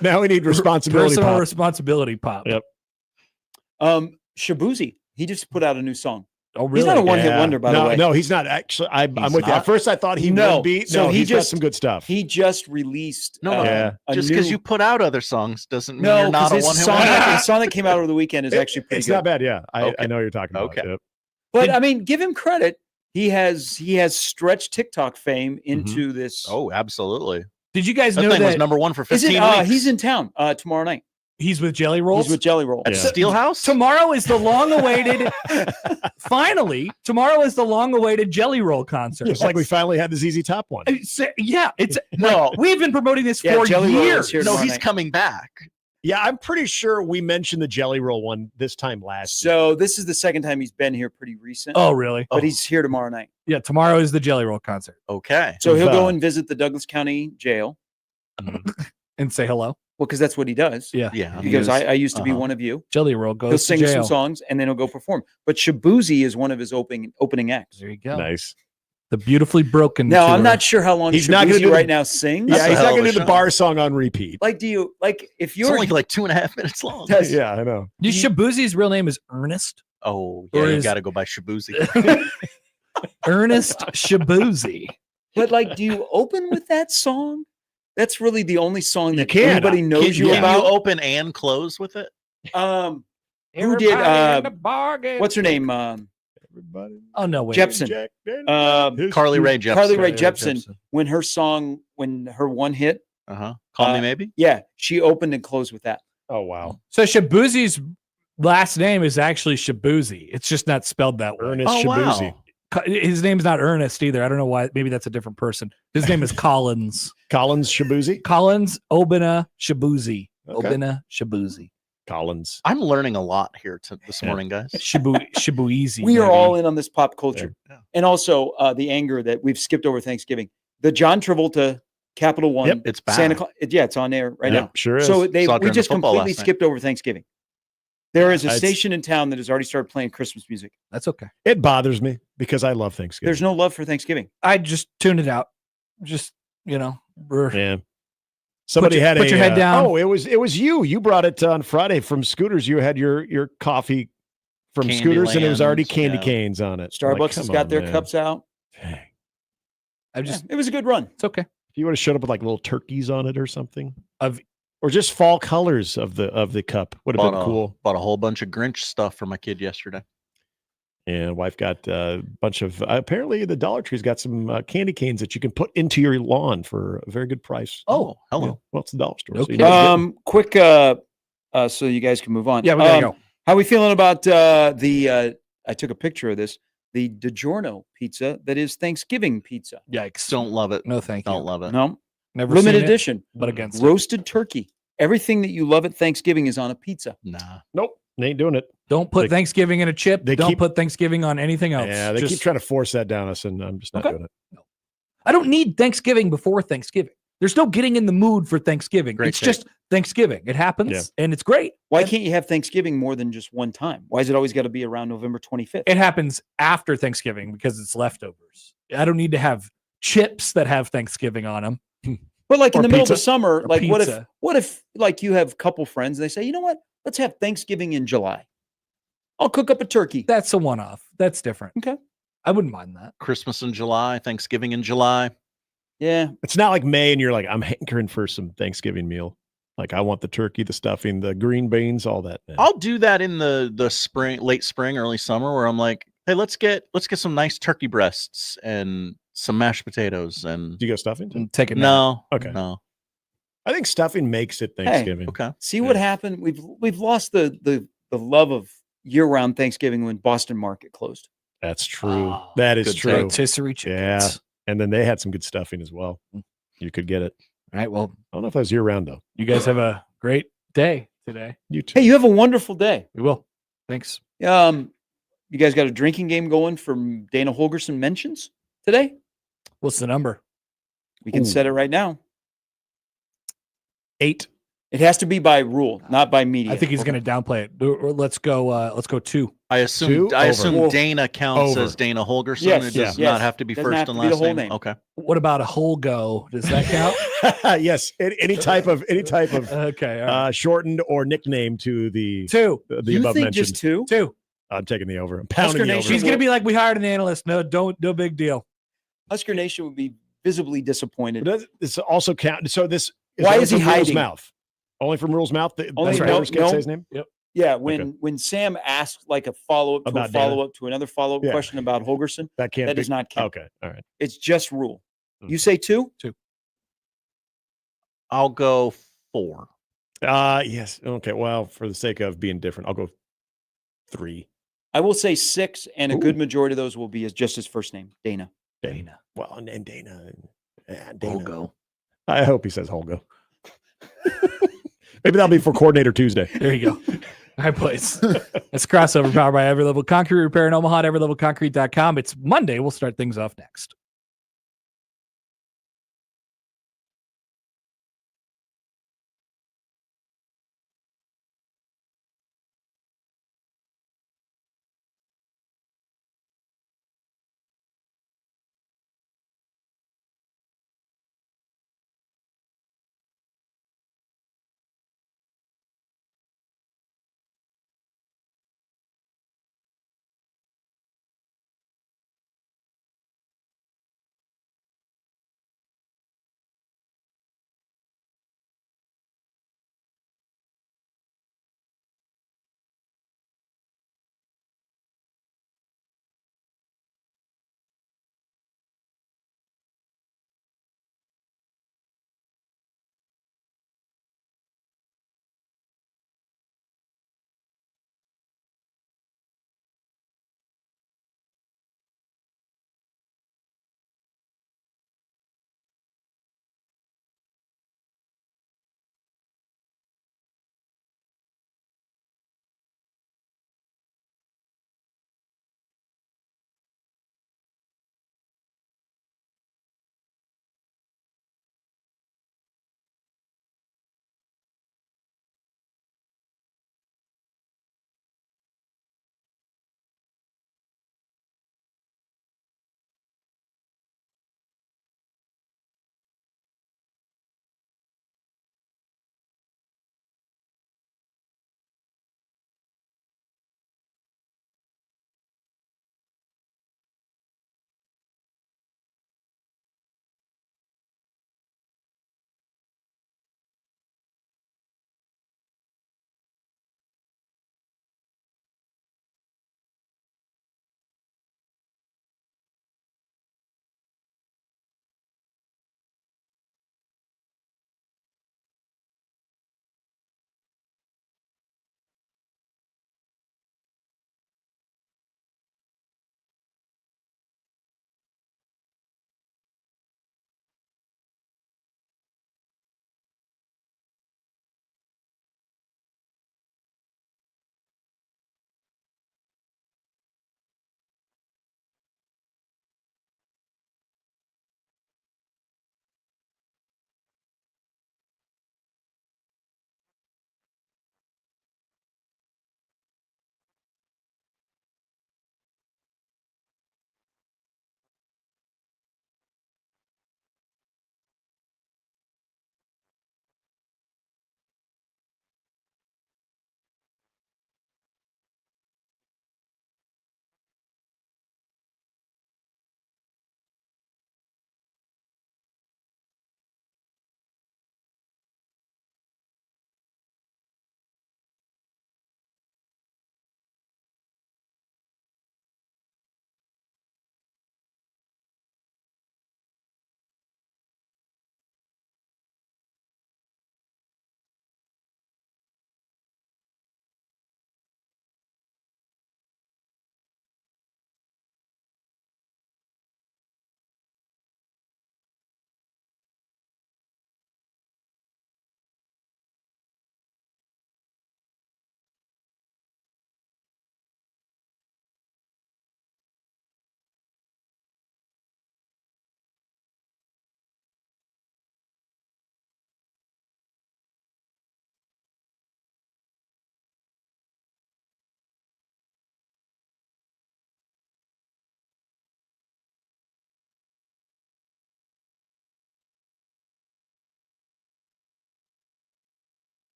Now we need responsibility Personal pop. responsibility pop. Yep. Shabuzi, he just put out a new song. Oh, really? He's not a one-hit Yeah. wonder, by the way. No, he's not. Actually, I'm He's with you. not? At first, I thought he No. would be. So No, he he's got just- some good stuff. He just released. No, Yeah. a just because new- you put out other songs doesn't mean No, you're not a because one hit song, wonder. the song that came out over the weekend is actually pretty It's good. not bad. Yeah, I Okay. know what you're talking about. Okay. Yep. But I mean, give him credit. He has stretched TikTok fame Mm-hmm. into this. Oh, absolutely. Did you guys That know thing was that number one for Is 15 it? weeks. He's in town tomorrow night. he's with Jelly Rolls? He's with Jelly Roll. At Yeah. Steelhouse? Tomorrow is the long-awaited. Finally, tomorrow is the long-awaited Jelly Roll concert. Just like we finally had the ZZ Top one. It's No. we've been promoting this Yeah, for Jelly Roll is years. here No, tomorrow he's night. coming back. Yeah, I'm pretty sure we mentioned the Jelly Roll one this time last year. So this is the second time he's been here, pretty recent. Oh, really? But he's here tomorrow night. Yeah, tomorrow is the Jelly Roll concert. Okay. So he'll go Wow. and visit the Douglas County Jail. And say hello. Well, because that's what he does. Yeah. Yeah. He goes, I used to be Uh-huh. one of you. Jelly Roll He'll goes to sing jail. some songs and then he'll go perform. But Shabuzi is one of his opening acts. There you go. Nice. The Beautifully Broken Now, tour. I'm not sure how long He's not gonna Shabuzi do right the- now sings. That's Yeah, a he's hell not of going a to do the show. bar song on repeat. Like, if It's you're only like 2.5 minutes long. Does- Yeah, I know. Shabuzi's real name is Ernest. Oh, Or yeah, you is- got to go by Shabuzi. Ernest Shabuzi. But like, do you open with that song? That's really the only song that can. everybody knows you Can you about. open and close with it? Who did? What's her name? Everybody. Oh, no, wait. Jepsen. Jack Daniels. Um, Carly Rae Jepsen. Carly Rae Yeah, Jepsen. Jepsen. When her one hit, Uh-huh. Call Me Maybe? yeah, she opened and closed with that. Oh, wow. So Shabuzi's last name is actually Shabuzi. It's just not spelled that way. Ernest Oh, Shabuzi. wow. His name's not Ernest either. I don't know why. Maybe that's a different person. His name is Collins. Collins Shabuzi? Collins Obina Shabuzi. Okay. Obina Shabuzi. Collins. I'm learning a lot here this morning, guys. Shabuizi. We are maybe. all in on this pop culture. Yeah. And also the anger that we've skipped over Thanksgiving. The John Travolta Capital One. Yep, it's back. Santa Claus. Yeah, it's on air right now. Sure is. So Saw it during we the just football completely last night. skipped over Thanksgiving. There is a It's- station in town that has already started playing Christmas music. That's okay. It bothers me because I love Thanksgiving. There's no love for Thanksgiving. I just tuned it out. Just, we're Yeah. Somebody put your head down. Oh, it was you. You brought it on Friday from Scooters. You had your coffee from Scooters, and it was already candy canes on it. Starbucks Like, has come got on, their man. cups out. Dang. It was a good run. It's okay. If you would have showed up with like little turkeys on it or something, Of or just fall colors of the cup would have been cool. Bought a whole bunch of Grinch stuff for my kid yesterday. And wife got a bunch of. Apparently, the Dollar Tree's got some candy canes that you can put into your lawn for a very good price. Oh, hello. Yeah. Well, it's the dollar store. Okay. So you know it's good. Quick, so you guys can move on. Yeah, we gotta go. How are we feeling about I took a picture of this, the DiGiorno pizza that is Thanksgiving pizza. Yikes. Don't love it. No, thank you. Don't love it. No, Never limited seen it, edition, but against roasted turkey. Everything that you love at Thanksgiving is on a pizza. Nah. Nope, they ain't doing it. Don't put They- Thanksgiving in a chip. they Don't keep- put Thanksgiving on anything else. Yeah, they keep trying to force that down us, and I'm just not Okay. doing it. I don't need Thanksgiving before Thanksgiving. There's no getting in the mood for Thanksgiving. Great It's take. just Thanksgiving. It happens, Yeah. and it's great. Why And can't you have Thanksgiving more than just one time? Why is it always got to be around November 25th? it happens after Thanksgiving because it's leftovers. I don't need to have chips that have Thanksgiving on them. But like in Or the middle of the pizza. summer, Or like pizza. what if like you have a couple friends and they say, you know what? Let's have Thanksgiving in July. I'll cook up a turkey. That's a one-off. That's different. Okay. I wouldn't mind that. Christmas in July, Thanksgiving in July. Yeah. It's not like May, and you're like, I'm hankering for some Thanksgiving meal. Like I want the turkey, the stuffing, the green beans, all that. Man. I'll do that in the spring, late spring, early summer, where I'm like, hey, let's get some nice turkey breasts and some mashed potatoes. And Do you go stuffing? And take it. no, Okay. no, I think stuffing makes it Thanksgiving. okay. See what happened? We've lost the love of year-round Thanksgiving when Boston Market closed. That's true. Oh, that is good true. Rotisserie Yeah. chickens. And then they had some good stuffing as well. You could get it. All right. Well, I don't know if that was year round though. you guys have a great day today. You too. Hey, you have a wonderful day. We will. Thanks. You guys got a drinking game going from Dana Holgorsen mentions today? What's the number? We can set it right now. 8. It has to be by rule, not by media. I think he's going to downplay it. Or let's go 2. I assume Two over. Dana counts Over. as Dana Holgorsen. Yes, It does yes. not have to be Doesn't first have to and be the last whole name. name. Okay. What about a whole go? Does that count? Yes. Any type of Okay. All right. shortened or nickname to the 2. the you above think mentioned. just 2? 2. I'm taking the over. I'm pounding Husker the Nation. over. She's going to be like, we hired an analyst. No big deal. Husker Nation would be visibly disappointed. This also count. So this Why only is he from Rhule's hiding? mouth? Only from Rhule's mouth. The Only players no- can't no. say his name. Yeah, when Sam asked like a follow-up to a About Dana. follow-up to another follow-up Yeah. question about Holgorsen, That can't. that be, does not count. Okay. All right. It's just rule. Mm. You say 2? I'll go 4. Yes. Okay. Well, for the sake of being different, I'll go 3. I will say 6, and a Ooh. good majority of those will be as just his first name, Dana. Dana. Well, and Dana. Dana. Holgo. I hope he says Holgo. Maybe that'll be for coordinator Tuesday. There you go. All right, boys. It's Crossover powered by Every Level Concrete Repair in Omaha at everylevelconcrete.com. It's Monday. We'll start things off next.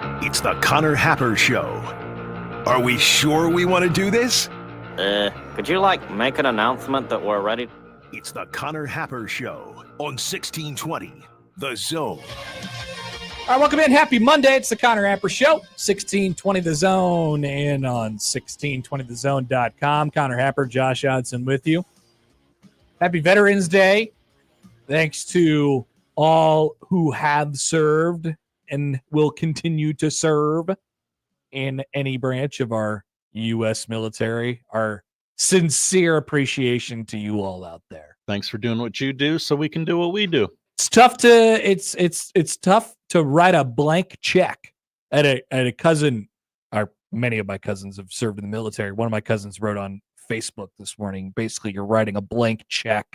It's the Connor Happer Show. Are we sure we want to do this? Could you, make an announcement that we're ready? It's the Connor Happer Show on 1620, The Zone. All right, welcome in. Happy Monday. It's the Connor Happer Show, 1620 The Zone, and on 1620thezone.com. Connor Happer, Josh Odson with you. Happy Veterans Day. Thanks to all who have served and will continue to serve in any branch of our U.S. military. Our sincere appreciation to you all out there. Thanks for doing what you do so we can do what we do. It's tough to write a blank check at a cousin. Or many of my cousins have served in the military. One of my cousins wrote on Facebook this morning, basically you're writing a blank check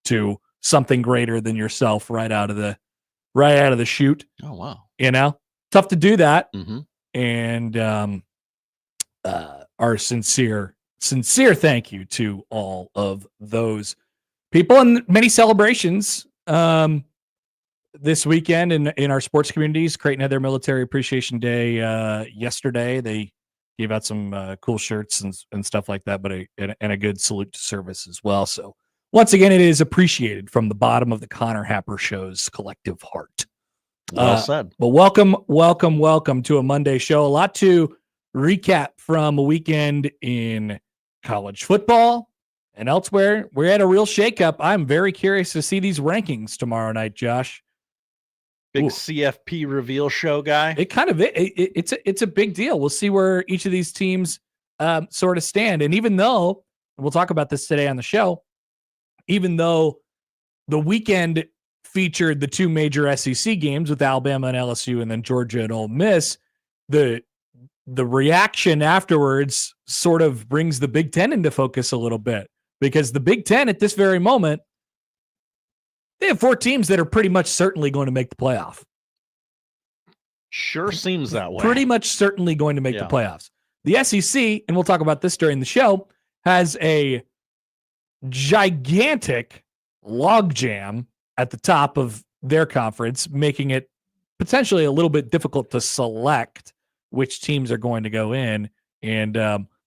to something greater than yourself right out of the chute. Oh wow. Tough to do that. Mm-hmm. And our sincere thank you to all of those people, and many celebrations this weekend in our sports communities. Creighton had their Military Appreciation Day yesterday. They gave out some cool shirts and stuff like that, but a good salute to service as well. So once again, it is appreciated from the bottom of the Connor Happer Show's collective heart. Well said. Well, welcome to a Monday show. A lot to recap from a weekend in college football and elsewhere. We're at a real shakeup. I'm very curious to see these rankings tomorrow night, Josh. Big CFP reveal show guy. It's a big deal. We'll see where each of these teams sort of stand. And even though we'll talk about this today on the show, even though the weekend featured the two major SEC games with Alabama and LSU, and then Georgia and Ole Miss, the reaction afterwards sort of brings the Big Ten into focus a little bit, because the Big Ten at this very moment, they have 4 teams that are pretty much certainly going to make the playoff. Sure seems that way. Pretty much certainly going to make the playoffs. The SEC, and we'll talk about this during the show, has a gigantic logjam at the top of their conference, making it potentially a little bit difficult to select which teams are going to go in. And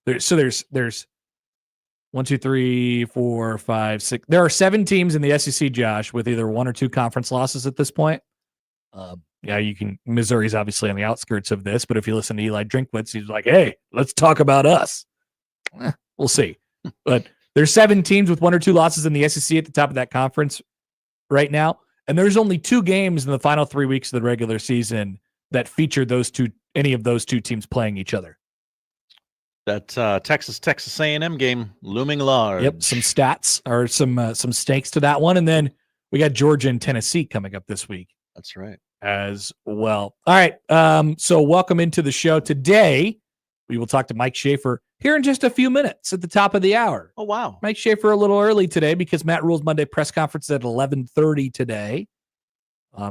there's 1, 2, 3, 4, 5, 6. There are 7 teams in the SEC, Josh, with either 1 or 2 conference losses at this point. Missouri's obviously on the outskirts of this, but if you listen to Eli Drinkwitz, he's like, hey, let's talk about us. We'll see. But there's 7 teams with 1 or 2 losses in the SEC at the top of that conference right now. And there's only 2 games in the final 3 weeks of the regular season that feature any of those two teams playing each other. That Texas A&M game looming large. Yep, some stats or some stakes to that one, and then we got Georgia and Tennessee coming up this week. That's right, as well. All right, so welcome into the show today. We will talk to Mike Schaefer here in just a few minutes at the top of the hour. Oh wow, Mike Schaefer a little early today because Matt Rhule's Monday press conference is at 11:30 today.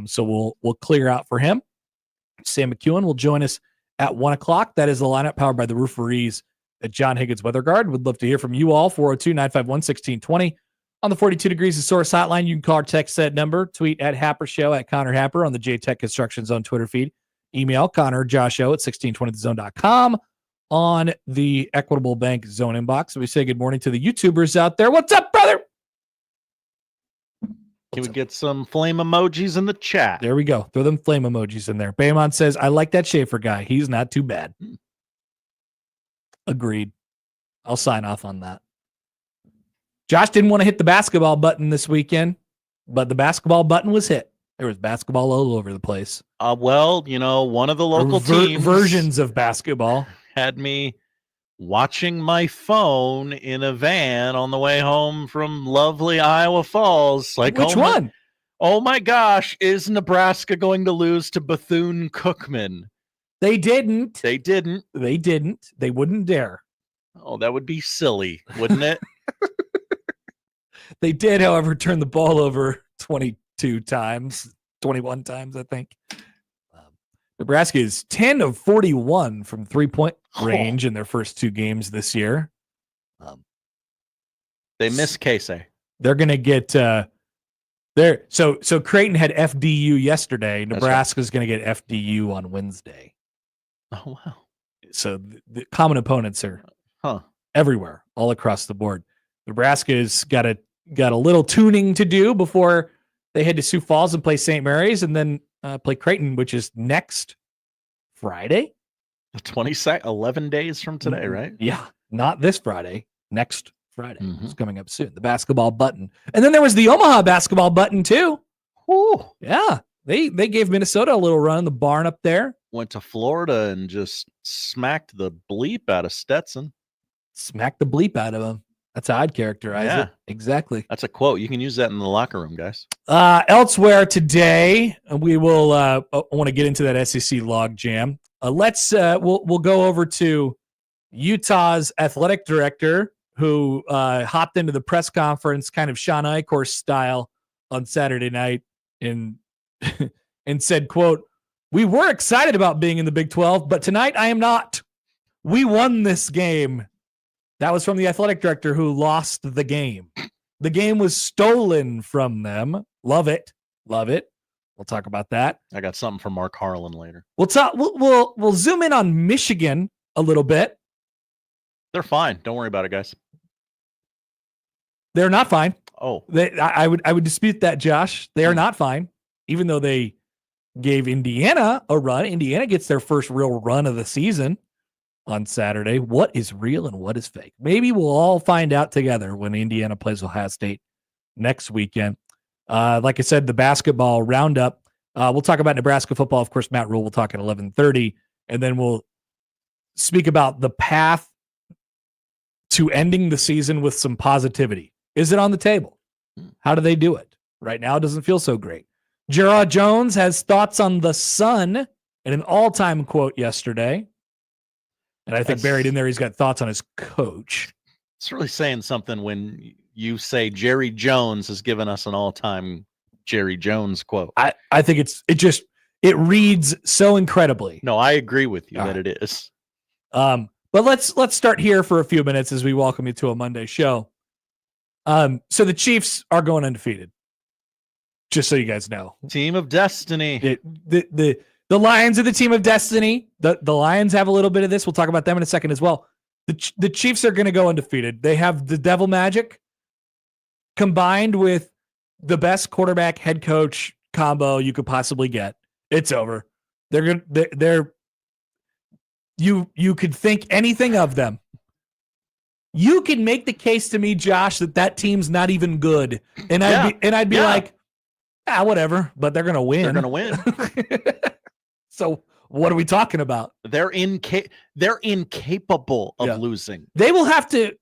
So we'll clear out for him. Sam McKewon will join us at 1:00. That is the lineup powered by the Rooferees at John Higgins Weather Guard. Would love to hear from you all. 402-951-1620 on the 42 Degrees of Source hotline. You can call or text that number. Tweet at Happer Show at Connor Happer on the JTech Construction Zone Twitter feed. Email ConnorJoshO at 1620thezone.com on the Equitable Bank Zone inbox. We say good morning to the YouTubers out there. What's up, brother? Can we get some flame emojis in the chat? There we go. Throw them flame emojis in there. Baymon says, I like that Schaefer guy. He's not too bad. Agreed. I'll sign off on that. Josh didn't want to hit the basketball button this weekend, but the basketball button was hit. There was basketball all over the place. Well, one of the local teams versions of basketball had me watching my phone in a van on the way home from lovely Iowa Falls. Like, which one? Oh my gosh, is Nebraska going to lose to Bethune-Cookman? They didn't. They didn't. They didn't. They wouldn't dare. Oh, that would be silly, wouldn't it? They did, however, turn the ball over 21 times, I think. Nebraska is 10 of 41 from 3-point range in their first 2 games this year. They miss Casey. They're going to get So Creighton had FDU yesterday. Nebraska's going to get FDU on Wednesday. Oh, wow. So the common opponents are everywhere, all across the board. Nebraska's got a little tuning to do before they head to Sioux Falls and play St. Mary's, and then play Creighton, which is next Friday. The 22nd, 11 days from today, right? Yeah, not this Friday. Next Friday. It's coming up soon. The basketball button, and then there was the Omaha basketball button too. Ooh. Yeah, they gave Minnesota a little run in the barn up there. Went to Florida and just smacked the bleep out of Stetson. Smacked the bleep out of him. That's how I'd characterize it. Exactly. That's a quote. You can use that in the locker room, guys. Elsewhere today, we will I want to get into that SEC log jam. We'll go over to Utah's athletic director, who hopped into the press conference kind of Sean Eichhorst style on Saturday night and said, quote, "We were excited about being in the Big 12, but tonight I am not. We won this game." That was from the athletic director who lost the game. The game was stolen from them. Love it. Love it. We'll talk about that. I got something from Mark Harlan later. We'll talk. We'll zoom in on Michigan a little bit. They're fine. Don't worry about it, guys. They're not fine. Oh, I would dispute that, Josh. They are not fine, even though they gave Indiana a run. Indiana gets their first real run of the season on Saturday. What is real and what is fake? Maybe we'll all find out together when Indiana plays Ohio State next weekend. Like I said, the basketball roundup. We'll talk about Nebraska football. Of course, Matt Rhule will talk at 11:30, and then we'll speak about the path to ending the season with some positivity. Is it on the table? How do they do it? Right now, it doesn't feel so great. Gerard Jones has thoughts on the Sun and an all-time quote yesterday. And I think buried in there, he's got thoughts on his coach. It's really saying something when you say Jerry Jones has given us an all-time Jerry Jones quote. I think it reads so incredibly. No, I agree with you that it is. But let's start here for a few minutes as we welcome you to a Monday show. So the Chiefs are going undefeated. Just so you guys know. Team of destiny. The Lions are the team of destiny. The Lions have a little bit of this. We'll talk about them in a second as well. The Chiefs are going to go undefeated. They have the devil magic combined with the best quarterback head coach combo you could possibly get. It's over. You could think anything of them. You can make the case to me, Josh, that team's not even good. And I'd be like, whatever, but they're going to win. They're going to win. So what are we talking about? They're incapable of losing. They will have to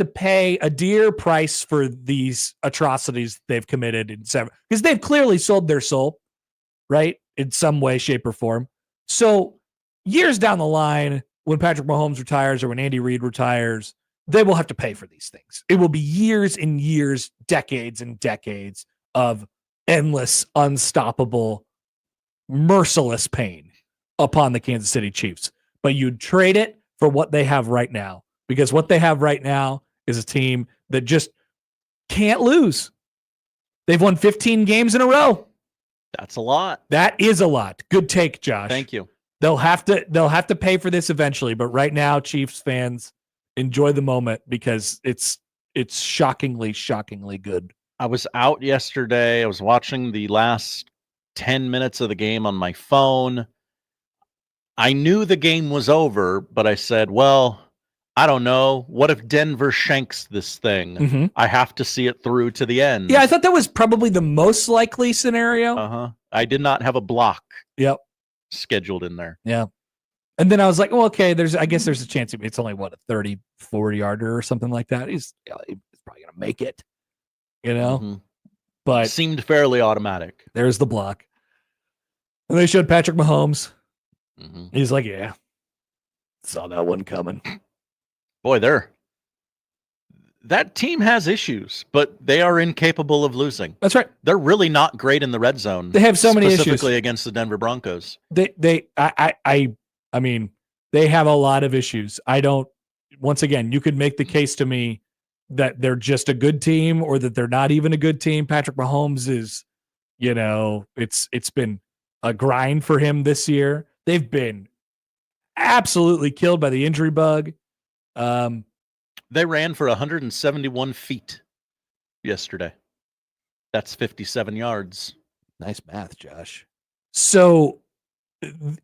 pay a dear price for these atrocities they've committed because they've clearly sold their soul, right? In some way, shape, or form. So years down the line, when Patrick Mahomes retires or when Andy Reid retires, they will have to pay for these things. It will be years and years, decades and decades of endless, unstoppable, merciless pain upon the Kansas City Chiefs. But you'd trade it for what they have right now, because what they have right now is a team that just can't lose. They've won 15 games in a row. That's a lot. That is a lot. Good take, Josh. Thank you. They'll have to pay for this eventually, but right now, Chiefs fans, enjoy the moment because it's shockingly good. I was out yesterday. I was watching the last 10 minutes of the game on my phone. I knew the game was over, but I said, well, I don't know. What if Denver shanks this thing? Mm-hmm. I have to see it through to the end. Yeah, I thought that was probably the most likely scenario. I did not have a block. Yep. Scheduled in there. Yeah. And then I was like, well, okay, I guess there's a chance it's only a 30, 40-yarder or something like that. He's probably going to make it, But seemed fairly automatic. There's the block. And they showed Patrick Mahomes. Mm-hmm. He's like, yeah, saw that one coming. Boy, that team has issues, but they are incapable of losing. That's right. They're really not great in the red zone. They have so many issues. Specifically against the Denver Broncos. I mean, they have a lot of issues. Once again, you could make the case to me that they're just a good team or that they're not even a good team. Patrick Mahomes is, it's been a grind for him this year. They've been absolutely killed by the injury bug. They ran for 171 feet yesterday. That's 57 yards. Nice math, Josh. So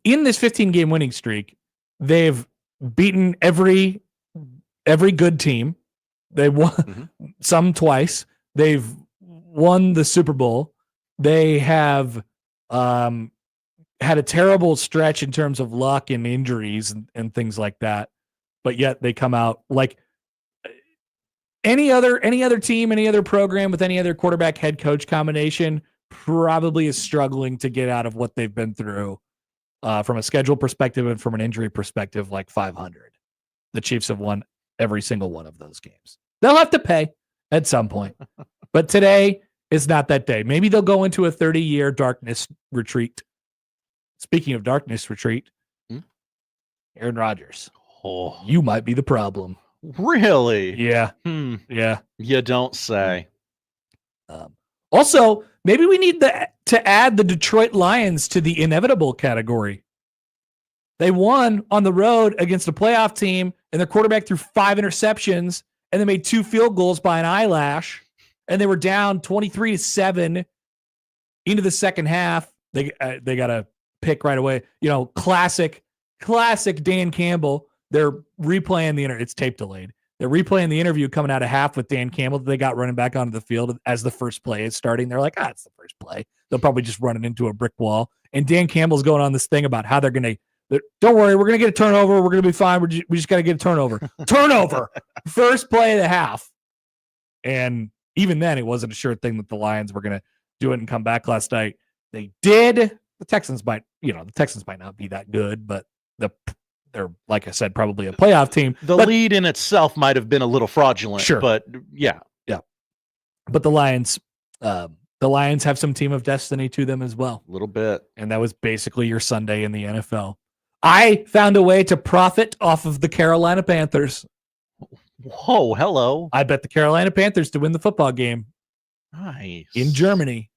in this 15-game winning streak, they've beaten every good team. They won some twice. They've won the Super Bowl. They have had a terrible stretch in terms of luck and injuries and things like that. But yet they come out like any other team, any other program with any other quarterback head coach combination probably is struggling to get out of what they've been through from a schedule perspective and from an injury perspective, like 500. The Chiefs have won every single one of those games. They'll have to pay at some point. But today is not that day. Maybe they'll go into a 30-year darkness retreat. Speaking of darkness retreat, Aaron Rodgers. Oh, you might be the problem. Really? Yeah. Yeah. You don't say. Also, maybe we need to add the Detroit Lions to the inevitable category. They won on the road against a playoff team, and their quarterback threw 5 interceptions, and they made 2 field goals by an eyelash, and they were down 23-7 into the second half. They got a pick right away. You know, classic Dan Campbell. They're replaying the it's tape delayed. They're replaying the interview coming out of half with Dan Campbell that they got running back onto the field as the first play is starting. They're like, it's the first play. They'll probably just run it into a brick wall. And Dan Campbell's going on this thing about how they're going to, don't worry, we're going to get a turnover. We're going to be fine. We just got to get a turnover. Turnover. First play of the half. And even then, it wasn't a sure thing that the Lions were going to do it and come back last night. They did. The Texans might not be that good, but they're, like I said, probably a playoff team. The lead in itself might have been a little fraudulent, sure, but yeah. But the Lions have some team of destiny to them as well. A little bit. And that was basically your Sunday in the NFL. I found a way to profit off of the Carolina Panthers. Whoa, hello. I bet the Carolina Panthers to win the football game. Nice. In Germany.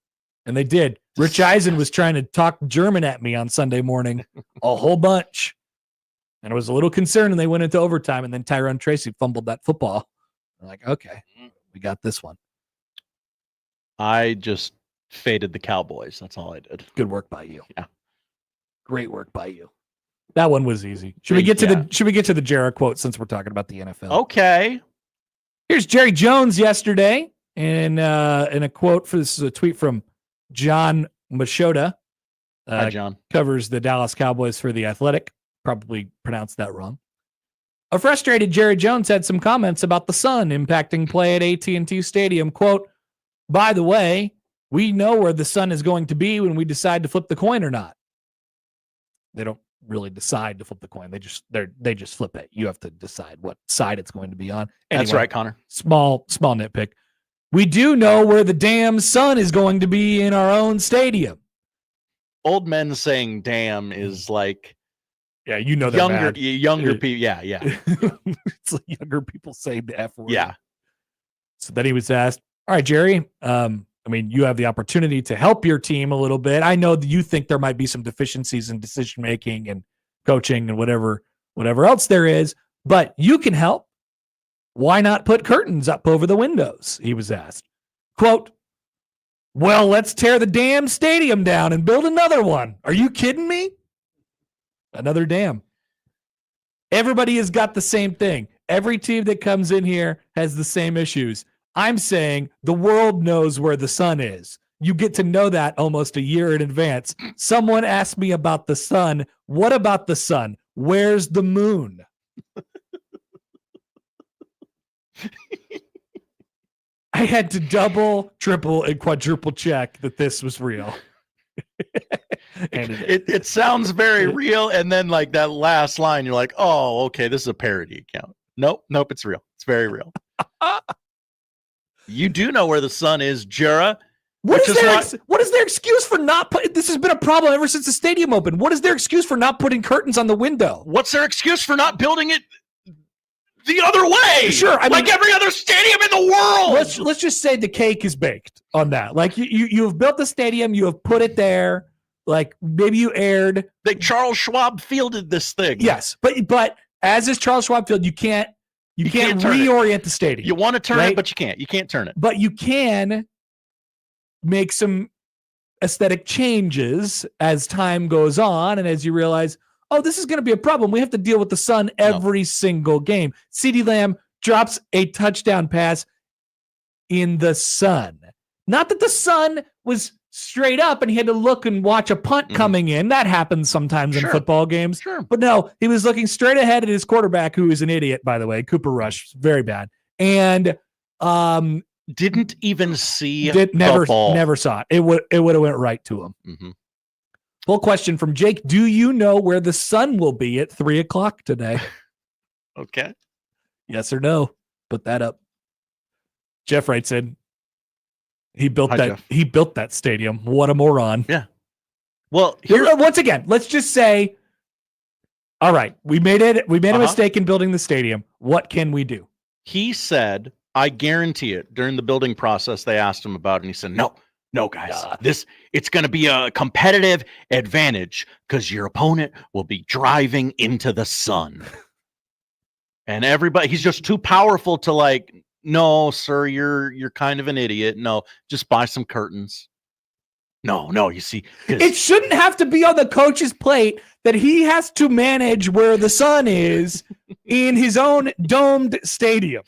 And they did. Rich Eisen was trying to talk German at me on Sunday morning. A whole bunch. And I was a little concerned, and they went into overtime, and then Tyrone Tracy fumbled that football. I'm like, okay, we got this one. I just faded the Cowboys. That's all I did. Good work by you. Yeah. Great work by you. That one was easy. Should we get to the Jarrah quote since we're talking about the NFL? Okay. Here's Jerry Jones yesterday in a quote. This is a tweet from John Machota. Hi, John. Covers the Dallas Cowboys for The Athletic. Probably pronounced that wrong. A frustrated Jerry Jones had some comments about the sun impacting play at AT&T Stadium. Quote, by the way, we know where the sun is going to be when we decide to flip the coin or not. They don't really decide to flip the coin. They just flip it. You have to decide what side it's going to be on. Anyway, that's right, Connor. Small nitpick. We do know where the damn sun is going to be in our own stadium. Old men saying damn is like, yeah, you know, younger people. Yeah. It's like younger people say the F word. Yeah. So then he was asked, all right, Jerry, you have the opportunity to help your team a little bit. I know that you think there might be some deficiencies in decision-making and coaching and whatever else there is, but you can help. Why not put curtains up over the windows? He was asked. Quote, well, let's tear the damn stadium down and build another one. Are you kidding me? Another dam. Everybody has got the same thing. Every team that comes in here has the same issues. I'm saying the world knows where the sun is. You get to know that almost a year in advance. Someone asked me about the sun. What about the sun? Where's the moon? I had to double, triple, and quadruple check that this was real. And it sounds very real, and then like that last line, you're like, oh, okay, this is a parody account. Nope, it's real. It's very real. You do know where the sun is, Jarrah. What is their excuse for not putting? This has been a problem ever since the stadium opened. What is their excuse for not putting curtains on the window? What's their excuse for not building it the other way? Sure, like every other stadium in the world. Let's just say the cake is baked on that. Like you have built the stadium, you have put it there. Like maybe you aired. Like Charles Schwab fielded this thing. Yes, but as is Charles Schwab Field, you can't reorient the stadium. You want to turn right? it, but you can't. You can't turn it. But you can make some aesthetic changes as time goes on, and as you realize, oh, this is going to be a problem. We have to deal with the sun every single game. CeeDee Lamb drops a touchdown pass in the sun. Not that the sun was straight up and he had to look and watch a punt coming in. That happens sometimes in football games. Sure. But no, he was looking straight ahead at his quarterback, who is an idiot, by the way. Cooper Rush, very bad. And didn't even see never the ball. Never saw it. It would have went right to him. Mm-hmm. Full question from Jake. Do you know where the sun will be at 3:00 today? Okay. Yes or no? Put that up. Jeff writes in. He built that stadium. What a moron. Yeah. Well, once again, let's just say, all right, we made a mistake in building the stadium. What can we do? He said, I guarantee it. During the building process, they asked him about it, and he said, no, guys, it's going to be a competitive advantage because your opponent will be driving into the sun. And everybody, he's just too powerful to like, no, sir, you're kind of an idiot. No, just buy some curtains. No, you see. It shouldn't have to be on the coach's plate that he has to manage where the sun is in his own domed stadium.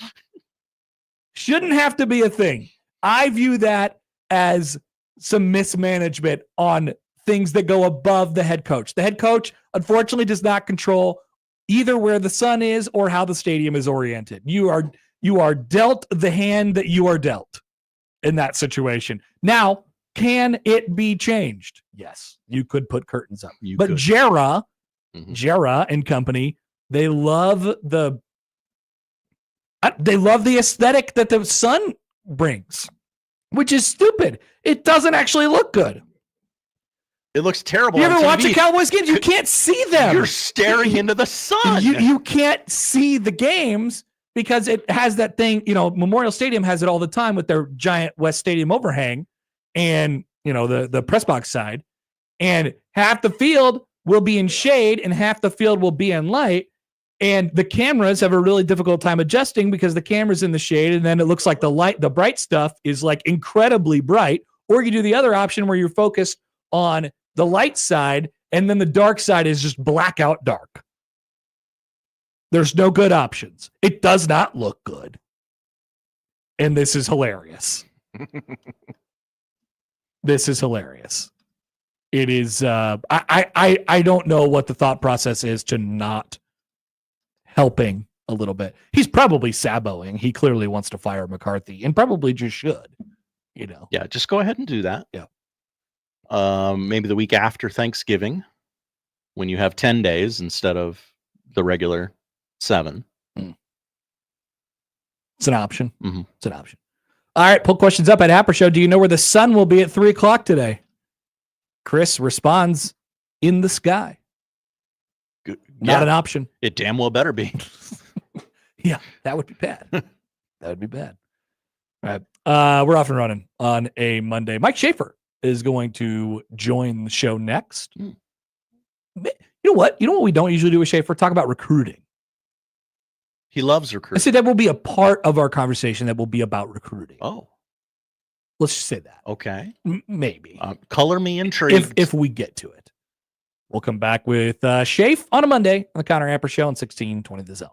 Shouldn't have to be a thing. I view that as some mismanagement on things that go above the head coach. The head coach, unfortunately, does not control either where the sun is or how the stadium is oriented. You are dealt the hand that you are dealt in that situation. Now, can it be changed? Yes, you could put curtains up. But Jera and company, they love the aesthetic that the sun brings, which is stupid. It doesn't actually look good. It looks terrible. You ever on watch TV. a Cowboys game? You can't see them. You're staring into the sun. You can't see the games because it has that thing. Memorial Stadium has it all the time with their giant West Stadium overhang and, the press box side. And half the field will be in shade and half the field will be in light. And the cameras have a really difficult time adjusting because the camera's in the shade and then it looks like the bright stuff is like incredibly bright. Or you do the other option where you're focused on the light side and then the dark side is just blackout dark. There's no good options. It does not look good. And this is hilarious. This is hilarious. It is, I don't know what the thought process is to not helping a little bit. He's probably saboing. He clearly wants to fire McCarthy and probably just should, Yeah, just go ahead and do that. Yeah. Maybe the week after Thanksgiving when you have 10 days instead of the regular 7. It's an option. Mm-hmm. It's an option. All right, pull questions up at Happer Show. Do you know where the sun will be at 3:00 today? Chris responds, in the sky. Not an option. It damn well better be. Yeah, that would be bad. That would be bad. All right. We're off and running on a Monday. Mike Schaefer is going to join the show next. You know what? You know what we don't usually do with Schaefer? Talk about recruiting. He loves I recruiting. said that will be a part of our conversation that will be about recruiting. Oh. Let's just say that. Okay. Maybe. Color me intrigued. If we get to it. We'll come back with Schaefer on a Monday on the Connor Happer Show on 1620 The Zone.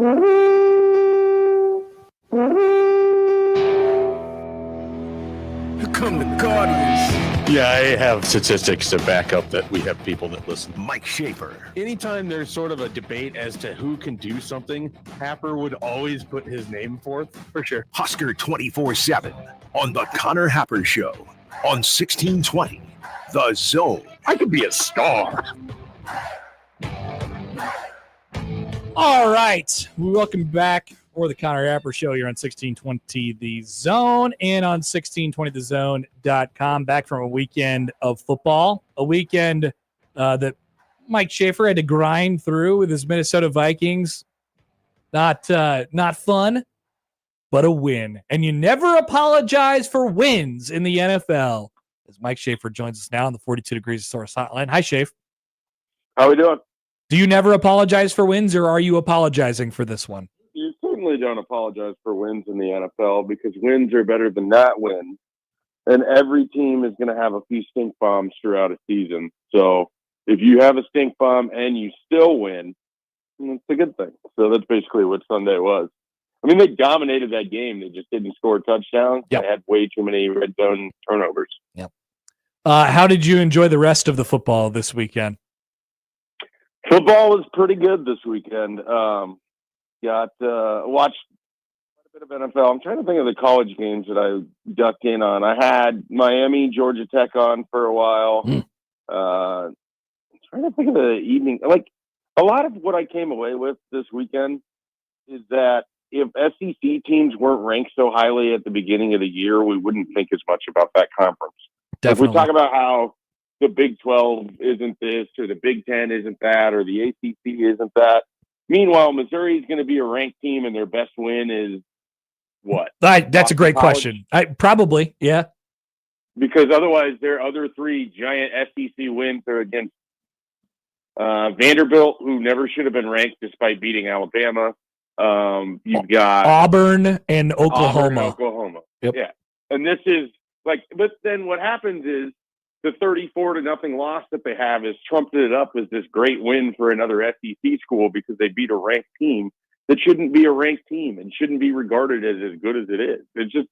Come the Guardians. Yeah, I have statistics to back up that we have people that listen. Mike Schaefer. Anytime there's sort of a debate as to who can do something, Happer would always put his name forth, for sure. Husker 24/7 on the Connor Happer Show on 1620 The Zone. I could be a star. All right. Welcome back for the Connor Happer Show here on 1620 The Zone and on 1620thezone.com. Back from a weekend of football, a weekend that Mike Schaefer had to grind through with his Minnesota Vikings. Not fun, but a win. And you never apologize for wins in the NFL. As Mike Schaefer joins us now on the 42 Degrees of Source hotline. Hi, Schaefer. How we doing? Do you never apologize for wins, or are you apologizing for this one? You certainly don't apologize for wins in the NFL because wins are better than not wins. And every team is going to have a few stink bombs throughout a season. So if you have a stink bomb and you still win, it's a good thing. So that's basically what Sunday was. I mean, they dominated that game. They just didn't score touchdowns. Yep. They had way too many red zone turnovers. Yep. How did you enjoy the rest of the football this weekend? Football was pretty good this weekend. Watched quite a bit of NFL. I'm trying to think of the college games that I ducked in on. I had Miami, Georgia Tech on for a while. I'm trying to think of the evening. Like, a lot of what I came away with this weekend is that if SEC teams weren't ranked so highly at the beginning of the year, we wouldn't think as much about that conference. Definitely. If we talk about how the Big 12 isn't this, or the Big 10 isn't that, or the ACC isn't that. Meanwhile, Missouri is going to be a ranked team, and their best win is what? That's a great question. Probably, yeah. Because otherwise, their other three giant SEC wins are against Vanderbilt, who never should have been ranked despite beating Alabama. You've got Auburn and Oklahoma. Yep. Yeah. And this is like, but then what happens is, the 34-0 loss that they have is trumpeted up as this great win for another SEC school because they beat a ranked team that shouldn't be a ranked team and shouldn't be regarded as good as it is. It's just,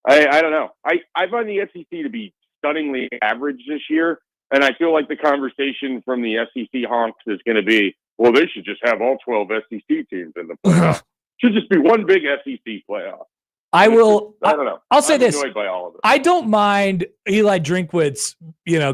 I don't know. I find the SEC to be stunningly average this year, and I feel like the conversation from the SEC honks is going to be, well, they should just have all 12 SEC teams in the playoff. Should just be one big SEC playoff. I don't know. I'll say I'm this. annoyed by all of it. I don't mind Eli Drinkwitz,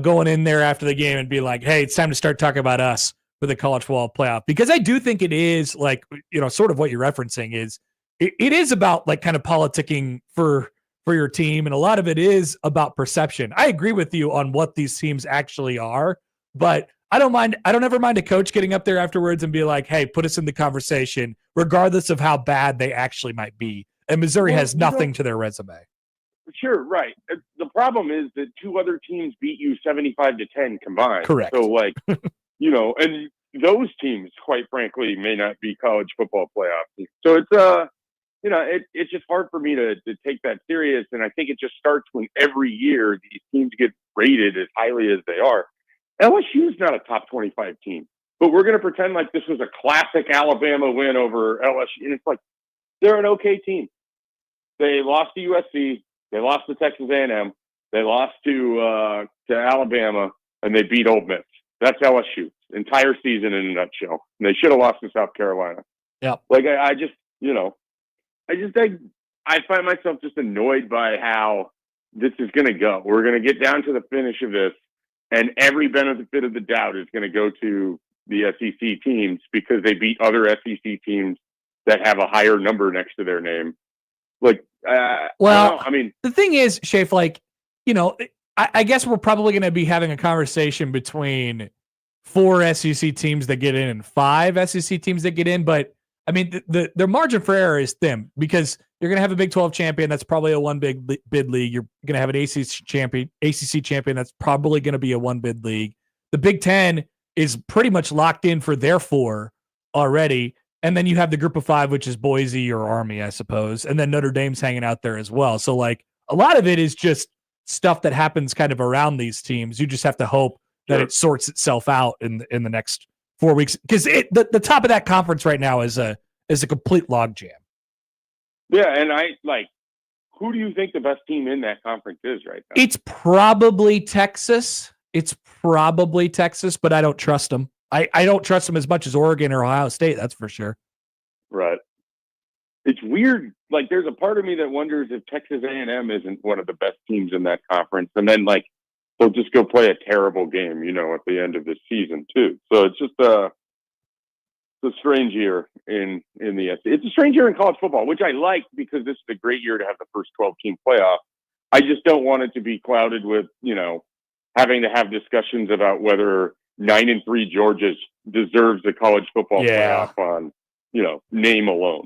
going in there after the game and be like, hey, it's time to start talking about us for the college football playoff. Because I do think it is like, sort of what you're referencing is it is about like kind of politicking for your team. And a lot of it is about perception. I agree with you on what these teams actually are, but I don't ever mind a coach getting up there afterwards and be like, hey, put us in the conversation, regardless of how bad they actually might be. And Missouri has nothing to their resume. Sure, right. The problem is that two other teams beat you 75-10 combined. Correct. So, and those teams, quite frankly, may not be college football playoffs. So it's just hard for me to take that serious. And I think it just starts when every year these teams get rated as highly as they are. LSU is not a top 25 team, but we're going to pretend like this was a classic Alabama win over LSU. And it's like, they're an okay team. They lost to USC. They lost to Texas A&M. They lost to Alabama, and they beat Ole Miss. That's LSU. Entire season in a nutshell. And they should have lost to South Carolina. Yeah. Like I find myself just annoyed by how this is going to go. We're going to get down to the finish of this, and every benefit of the doubt is going to go to the SEC teams because they beat other SEC teams that have a higher number next to their name. The thing is, Schaefer, I guess we're probably going to be having a conversation between 4 SEC teams that get in and 5 SEC teams that get in. But I mean, the margin for error is thin because you're going to have a Big 12 champion. That's probably a one bid league. You're going to have an ACC champion. That's probably going to be a one bid league. The Big 10 is pretty much locked in for their 4 already. And then you have the group of 5, which is Boise or Army, I suppose. And then Notre Dame's hanging out there as well. So a lot of it is just stuff that happens kind of around these teams. You just have to hope that it sorts itself out in the next 4 weeks. Because the top of that conference right now is a is a complete logjam. Yeah, and who do you think the best team in that conference is right now? It's probably Texas. But I don't trust them. I don't trust them as much as Oregon or Ohio State, that's for sure. Right. It's weird. Like, there's a part of me that wonders if Texas A&M isn't one of the best teams in that conference, and then they'll just go play a terrible game, at the end of the season too. So it's just a strange year in the SEC. It's a strange year in college football, which I like because this is a great year to have the first 12-team playoff. I just don't want it to be clouded with, having to have discussions about whether 9-3 Georgia deserves the college football playoff on, name alone.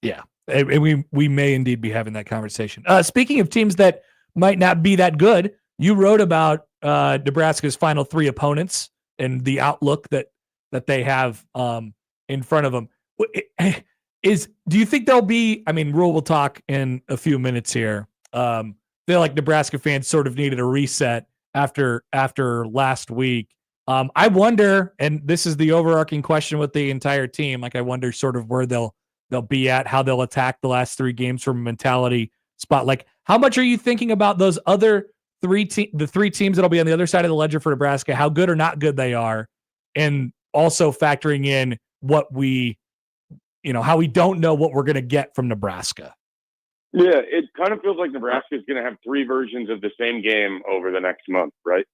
Yeah. And we may indeed be having that conversation. Speaking of teams that might not be that good, you wrote about Nebraska's final 3 opponents and the outlook that they have in front of them. Do you think there'll be, Rhule will talk in a few minutes here. Feel like Nebraska fans sort of needed a reset after last week. I wonder, and this is the overarching question with the entire team, I wonder sort of where they'll be at, how they'll attack the last 3 games from a mentality spot. How much are you thinking about those other the 3 teams that'll be on the other side of the ledger for Nebraska, how good or not good they are, and also factoring in what how we don't know what we're going to get from Nebraska? Yeah, it kind of feels like Nebraska is going to have 3 versions of the same game over the next month, right?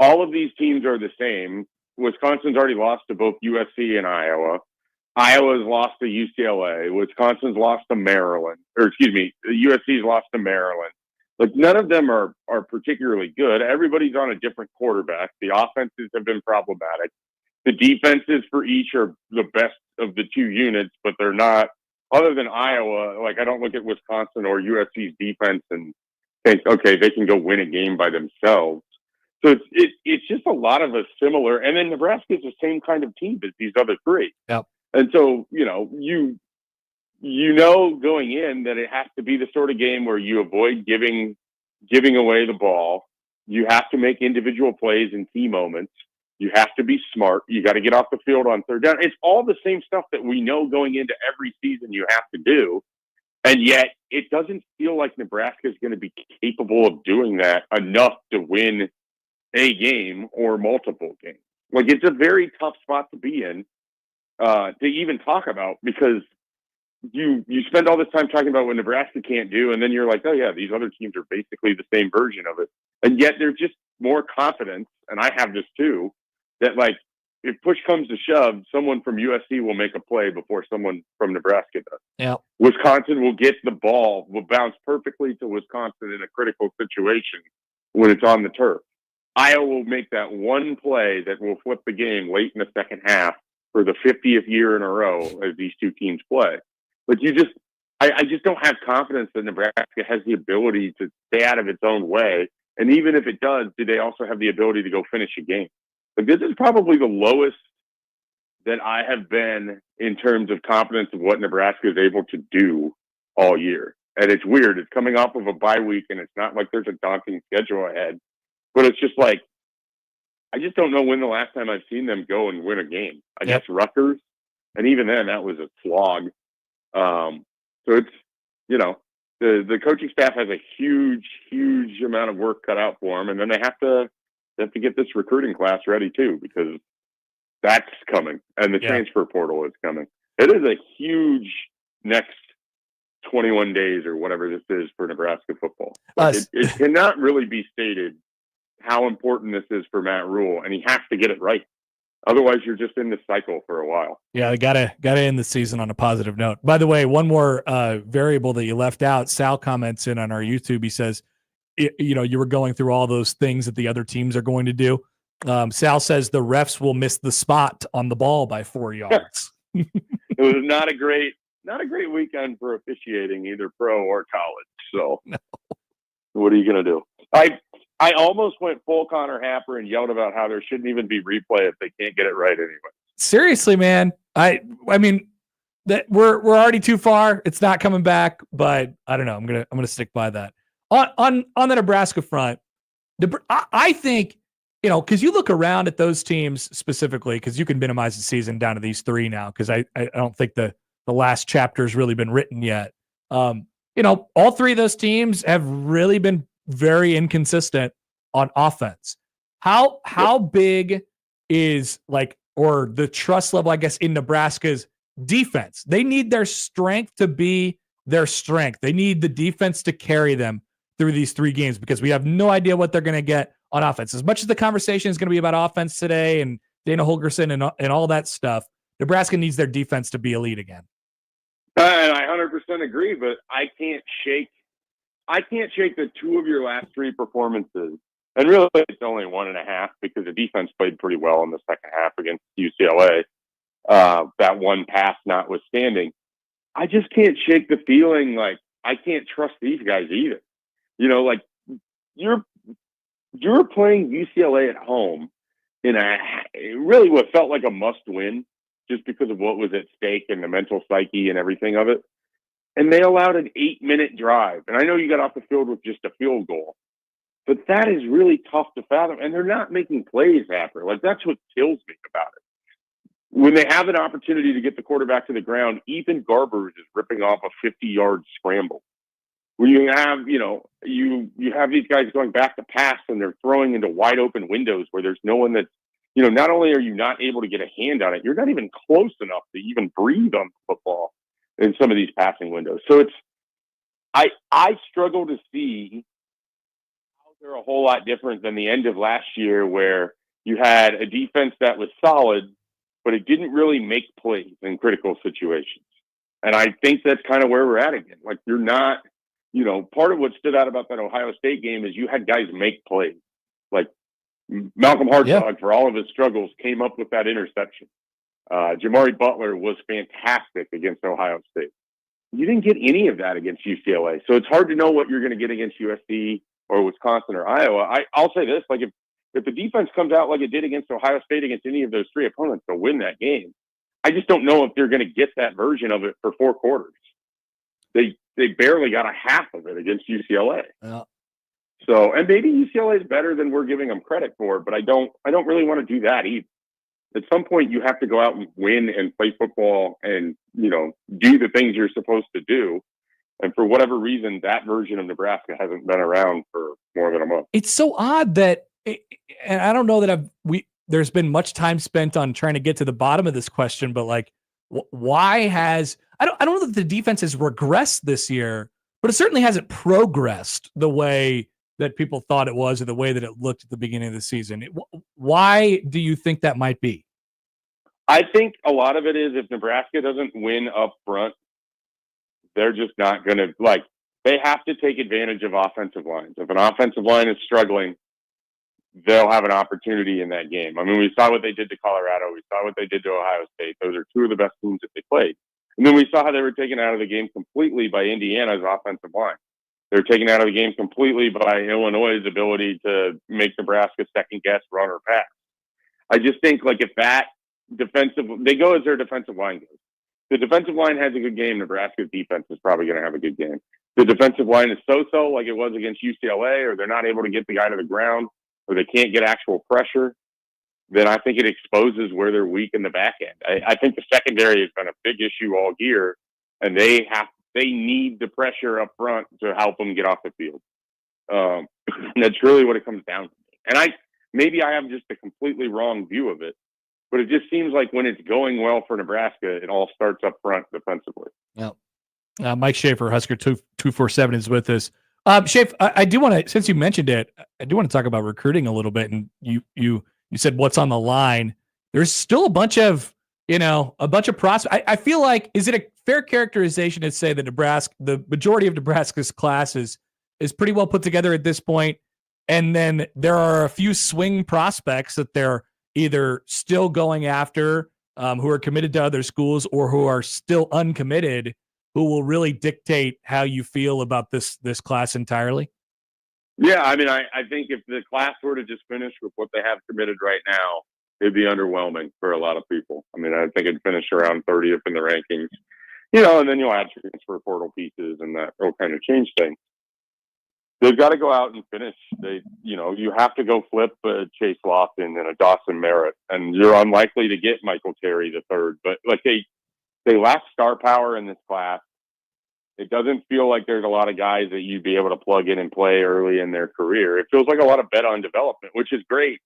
All of these teams are the same. Wisconsin's already lost to both USC and Iowa. Iowa's lost to UCLA. Wisconsin's lost to Maryland. USC's lost to Maryland. None of them are particularly good. Everybody's on a different quarterback. The offenses have been problematic. The defenses for each are the best of the 2 units, but they're not. Other than Iowa, I don't look at Wisconsin or USC's defense and think, okay, they can go win a game by themselves. So it's just a lot of a similar. And then Nebraska is the same kind of team as these other 3. Yep. And so, you going in that it has to be the sort of game where you avoid giving away the ball. You have to make individual plays in key moments. You have to be smart. You got to get off the field on 3rd down. It's all the same stuff that we know going into every season you have to do. And yet it doesn't feel like Nebraska is going to be capable of doing that enough to win a game or multiple games. It's a very tough spot to be in, to even talk about, because you spend all this time talking about what Nebraska can't do, and then you're like, oh yeah, these other teams are basically the same version of it. And yet there's just more confidence, and I have this too, that if push comes to shove, someone from USC will make a play before someone from Nebraska does. Yeah. Wisconsin will get the ball, will bounce perfectly to Wisconsin in a critical situation when it's on the turf. Iowa will make that one play that will flip the game late in the second half for the 50th year in a row as these 2 teams play. But I just don't have confidence that Nebraska has the ability to stay out of its own way. And even if it does, do they also have the ability to go finish a game? This is probably the lowest that I have been in terms of confidence of what Nebraska is able to do all year. And it's weird. It's coming off of a bye week, and it's not like there's a daunting schedule ahead. But it's just I just don't know when the last time I've seen them go and win a game. I guess Rutgers, and even then that was a slog. So it's, the coaching staff has a huge amount of work cut out for them, and then they have to get this recruiting class ready too, because that's coming, and the transfer portal is coming. It is a huge next 21 days or whatever this is for Nebraska football. It cannot really be stated how important this is for Matt Rhule, and he has to get it right. Otherwise, you're just in this cycle for a while. Yeah, gotta end the season on a positive note. By the way, one more variable that you left out. Sal comments in on our YouTube. He says, you were going through all those things that the other teams are going to do. Sal says the refs will miss the spot on the ball by 4 yards. It was not a great weekend for officiating, either pro or college. So, What are you going to do? I almost went full Connor Happer and yelled about how there shouldn't even be replay if they can't get it right anyway. Seriously, man. I mean that we're already too far. It's not coming back, but I don't know. I'm gonna stick by that. On the Nebraska front, I think because you look around at those teams specifically, because you can minimize the season down to these three now, because I don't think the last chapter has really been written yet. All three of those teams have really been very inconsistent on offense. How big is or the trust level, I guess, in Nebraska's defense? They need their strength to be their strength. They need the defense to carry them through these three games, because we have no idea what they're going to get on offense. As much as the conversation is going to be about offense today and Dana Holgorsen and all that stuff, Nebraska needs their defense to be elite again. And I 100% agree, but I can't shake the two of your last three performances. And really, it's only 1.5 because the defense played pretty well in the second half against UCLA. That one pass notwithstanding, I just can't shake the feeling like I can't trust these guys either. You're playing UCLA at home in really what felt like a must-win, just because of what was at stake and the mental psyche and everything of it. And they allowed an 8-minute drive. And I know you got off the field with just a field goal, but that is really tough to fathom. And they're not making plays after. That's what kills me about it. When they have an opportunity to get the quarterback to the ground, Ethan Garbers is ripping off a 50-yard scramble. When you have, you have these guys going back to pass and they're throwing into wide open windows where there's no one that's, not only are you not able to get a hand on it, you're not even close enough to even breathe on the football in some of these passing windows. So I struggle to see how they're a whole lot different than the end of last year, where you had a defense that was solid, but it didn't really make plays in critical situations. And I think that's kind of where we're at again. You're not, part of what stood out about that Ohio State game is you had guys make plays. Malcolm Hartzog, for all of his struggles, came up with that interception. Jamari Butler was fantastic against Ohio State. You didn't get any of that against UCLA. So it's hard to know what you're going to get against USC or Wisconsin or Iowa. I'll say this, if the defense comes out like it did against Ohio State against any of those three opponents, they'll win that game. I just don't know if they're going to get that version of it for 4 quarters. They barely got a half of it against UCLA. Yeah. So, and maybe UCLA is better than we're giving them credit for, but I don't really want to do that either. At some point, you have to go out and win and play football and, do the things you're supposed to do. And for whatever reason, that version of Nebraska hasn't been around for more than a month. It's so odd that, and I don't know that there's been much time spent on trying to get to the bottom of this question, but why has, I don't know that the defense has regressed this year, but it certainly hasn't progressed the way that people thought it was, or the way that it looked at the beginning of the season. Why do you think that might be? I think a lot of it is, if Nebraska doesn't win up front, they're just not going to, they have to take advantage of offensive lines. If an offensive line is struggling, they'll have an opportunity in that game. I mean, we saw what they did to Colorado. We saw what they did to Ohio State. Those are two of the best teams that they played. And then we saw how they were taken out of the game completely by Indiana's offensive line. They were taken out of the game completely by Illinois' ability to make Nebraska second-guess run or pass. I just think, if that they go as their defensive line goes. The defensive line has a good game. Nebraska's defense is probably going to have a good game. The defensive line is so-so, like it was against UCLA, or they're not able to get the guy to the ground, or they can't get actual pressure, then I think it exposes where they're weak in the back end. I think the secondary has been a big issue all year, and they need the pressure up front to help them get off the field. That's really what it comes down to. And maybe I have just a completely wrong view of it, but it just seems like when it's going well for Nebraska, it all starts up front defensively. Yeah. Mike Schaefer, Husker 247 is with us. Schaefer, I do want to, since you mentioned it, I do want to talk about recruiting a little bit. And you said what's on the line. There's still a bunch of prospects. I feel like, is it a fair characterization to say that the majority of Nebraska's class is pretty well put together at this point, and then there are a few swing prospects that they're either still going after, who are committed to other schools, or who are still uncommitted, who will really dictate how you feel about this class entirely? Yeah, I mean, I think if the class were to just finish with what they have committed right now, it'd be underwhelming for a lot of people. I mean, I think it'd finish around 30th in the rankings, and then you'll add transfer portal pieces, and that will kind of change things. they've got to go out and finish. You have to go flip Chase Lawson and a Dawson Merritt, and you're unlikely to get Michael Terry the third. But like they lack star power in this class. It doesn't feel like there's a lot of guys that you'd be able to plug in and play early in their career. It feels like a lot of bet on development, which is great.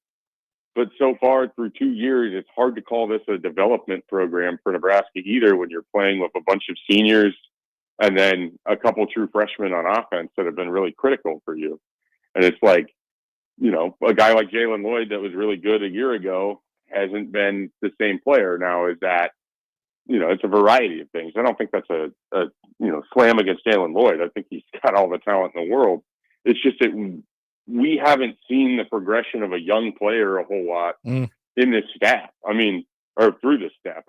But so far through 2 years, it's hard to call this a development program for Nebraska either when you're playing with a bunch of seniors and then a couple true freshmen on offense that have been really critical for you. And it's like, a guy like Jalen Lloyd that was really good a year ago hasn't been the same player now. Is that, it's a variety of things. I don't think that's a slam against Jalen Lloyd. I think he's got all the talent in the world. It's just that we haven't seen the progression of a young player a whole lot in this staff. Or through this staff.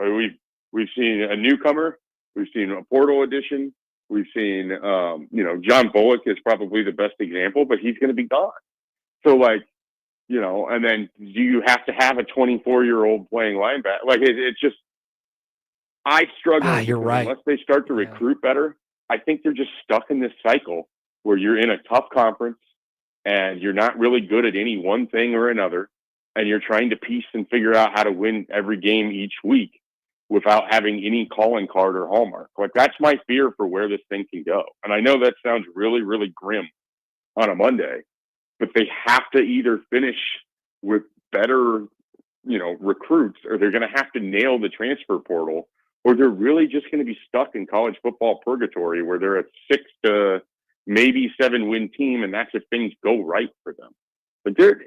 We've seen a newcomer. We've seen a portal addition. We've seen, John Bullock is probably the best example, but he's going to be gone. So and then do you have to have a 24-year-old playing linebacker? Like it's just, I struggle. You're right. Unless they start to recruit better, I think they're just stuck in this cycle where you're in a tough conference and you're not really good at any one thing or another. And you're trying to piece and figure out how to win every game each week without having any calling card or hallmark. Like that's my fear for where this thing can go. And I know that sounds really, really grim on a Monday, but they have to either finish with better, recruits, or they're going to have to nail the transfer portal, or they're really just going to be stuck in college football purgatory where they're a 6 to maybe 7 win team. And that's if things go right for them. But they're,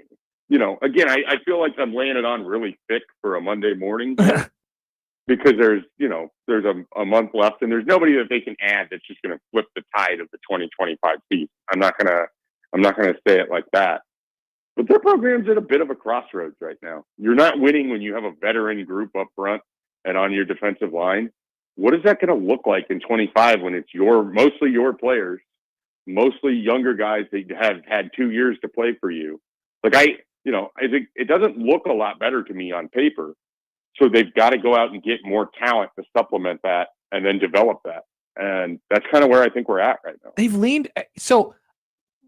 again, I feel like I'm laying it on really thick for a Monday morning because there's a month left and there's nobody that they can add that's just going to flip the tide of the 2025 season. I'm not going to say it like that, but their program's at a bit of a crossroads right now. You're not winning when you have a veteran group up front and on your defensive line. What is that going to look like in 25 when it's mostly your players, mostly younger guys that have had 2 years to play for you? Like I think it doesn't look a lot better to me on paper. So they've got to go out and get more talent to supplement that and then develop that. And that's kind of where I think we're at right now. They've leaned. So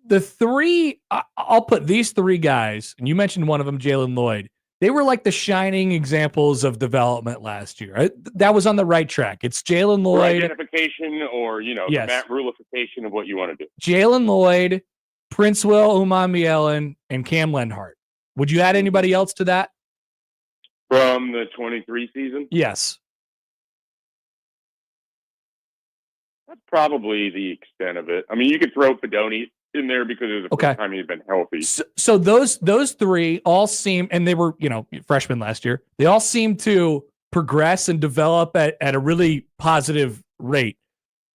the three, I'll put these three guys, and you mentioned one of them, Jalen Lloyd. They were like the shining examples of development last year. That was on the right track. It's Jalen Lloyd. For identification or, yes. The Matt Rhuleification of what you want to do. Jalen Lloyd, Prince Will Umamielen, and Cam Lenhart. Would you add anybody else to that? From the 23 season? Yes. That's probably the extent of it. I mean, you could throw Fedoni in there because it was the first time he'd been healthy. So those three all seem, and they were, freshmen last year, they all seem to progress and develop at a really positive rate.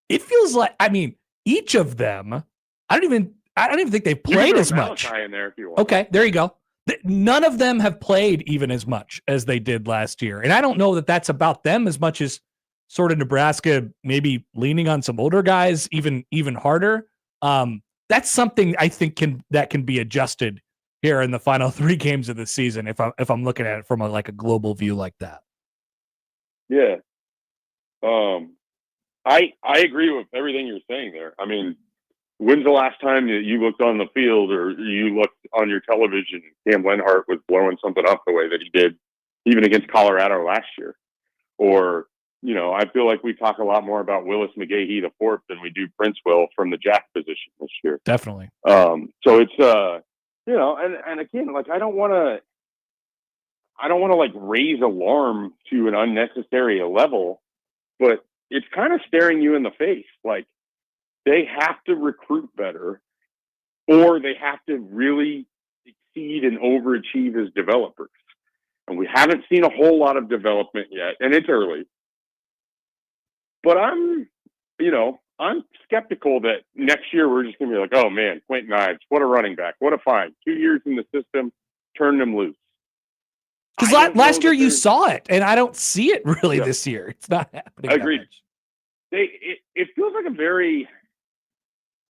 It feels like, each of them, I don't even think they've played as much. In there if you want. Okay, there you go. None of them have played even as much as they did last year. And I don't know that that's about them as much as sort of Nebraska maybe leaning on some older guys even harder. That's something I think that can be adjusted here in the final 3 games of the season if I'm looking at it from a global view like that. Yeah. I agree with everything you're saying there. I mean, when's the last time that you looked on the field or you looked on your television and Cam Lenhart was blowing something up the way that he did even against Colorado last year? Or, I feel like we talk a lot more about Willis McGahee the fourth than we do Prince Will from the jack position this year. Definitely. So it's, and again, I don't want to raise alarm to an unnecessary level, but it's kind of staring you in the face. Like, they have to recruit better, or they have to really exceed and overachieve as developers. And we haven't seen a whole lot of development yet, and it's early. But I'm skeptical that next year we're just going to be like, oh man, Quentin Ives, what a running back, what a find. 2 years in the system, turn them loose. Because last year you saw it, and I don't see it really this year. It's not happening. Agreed. It feels like a very,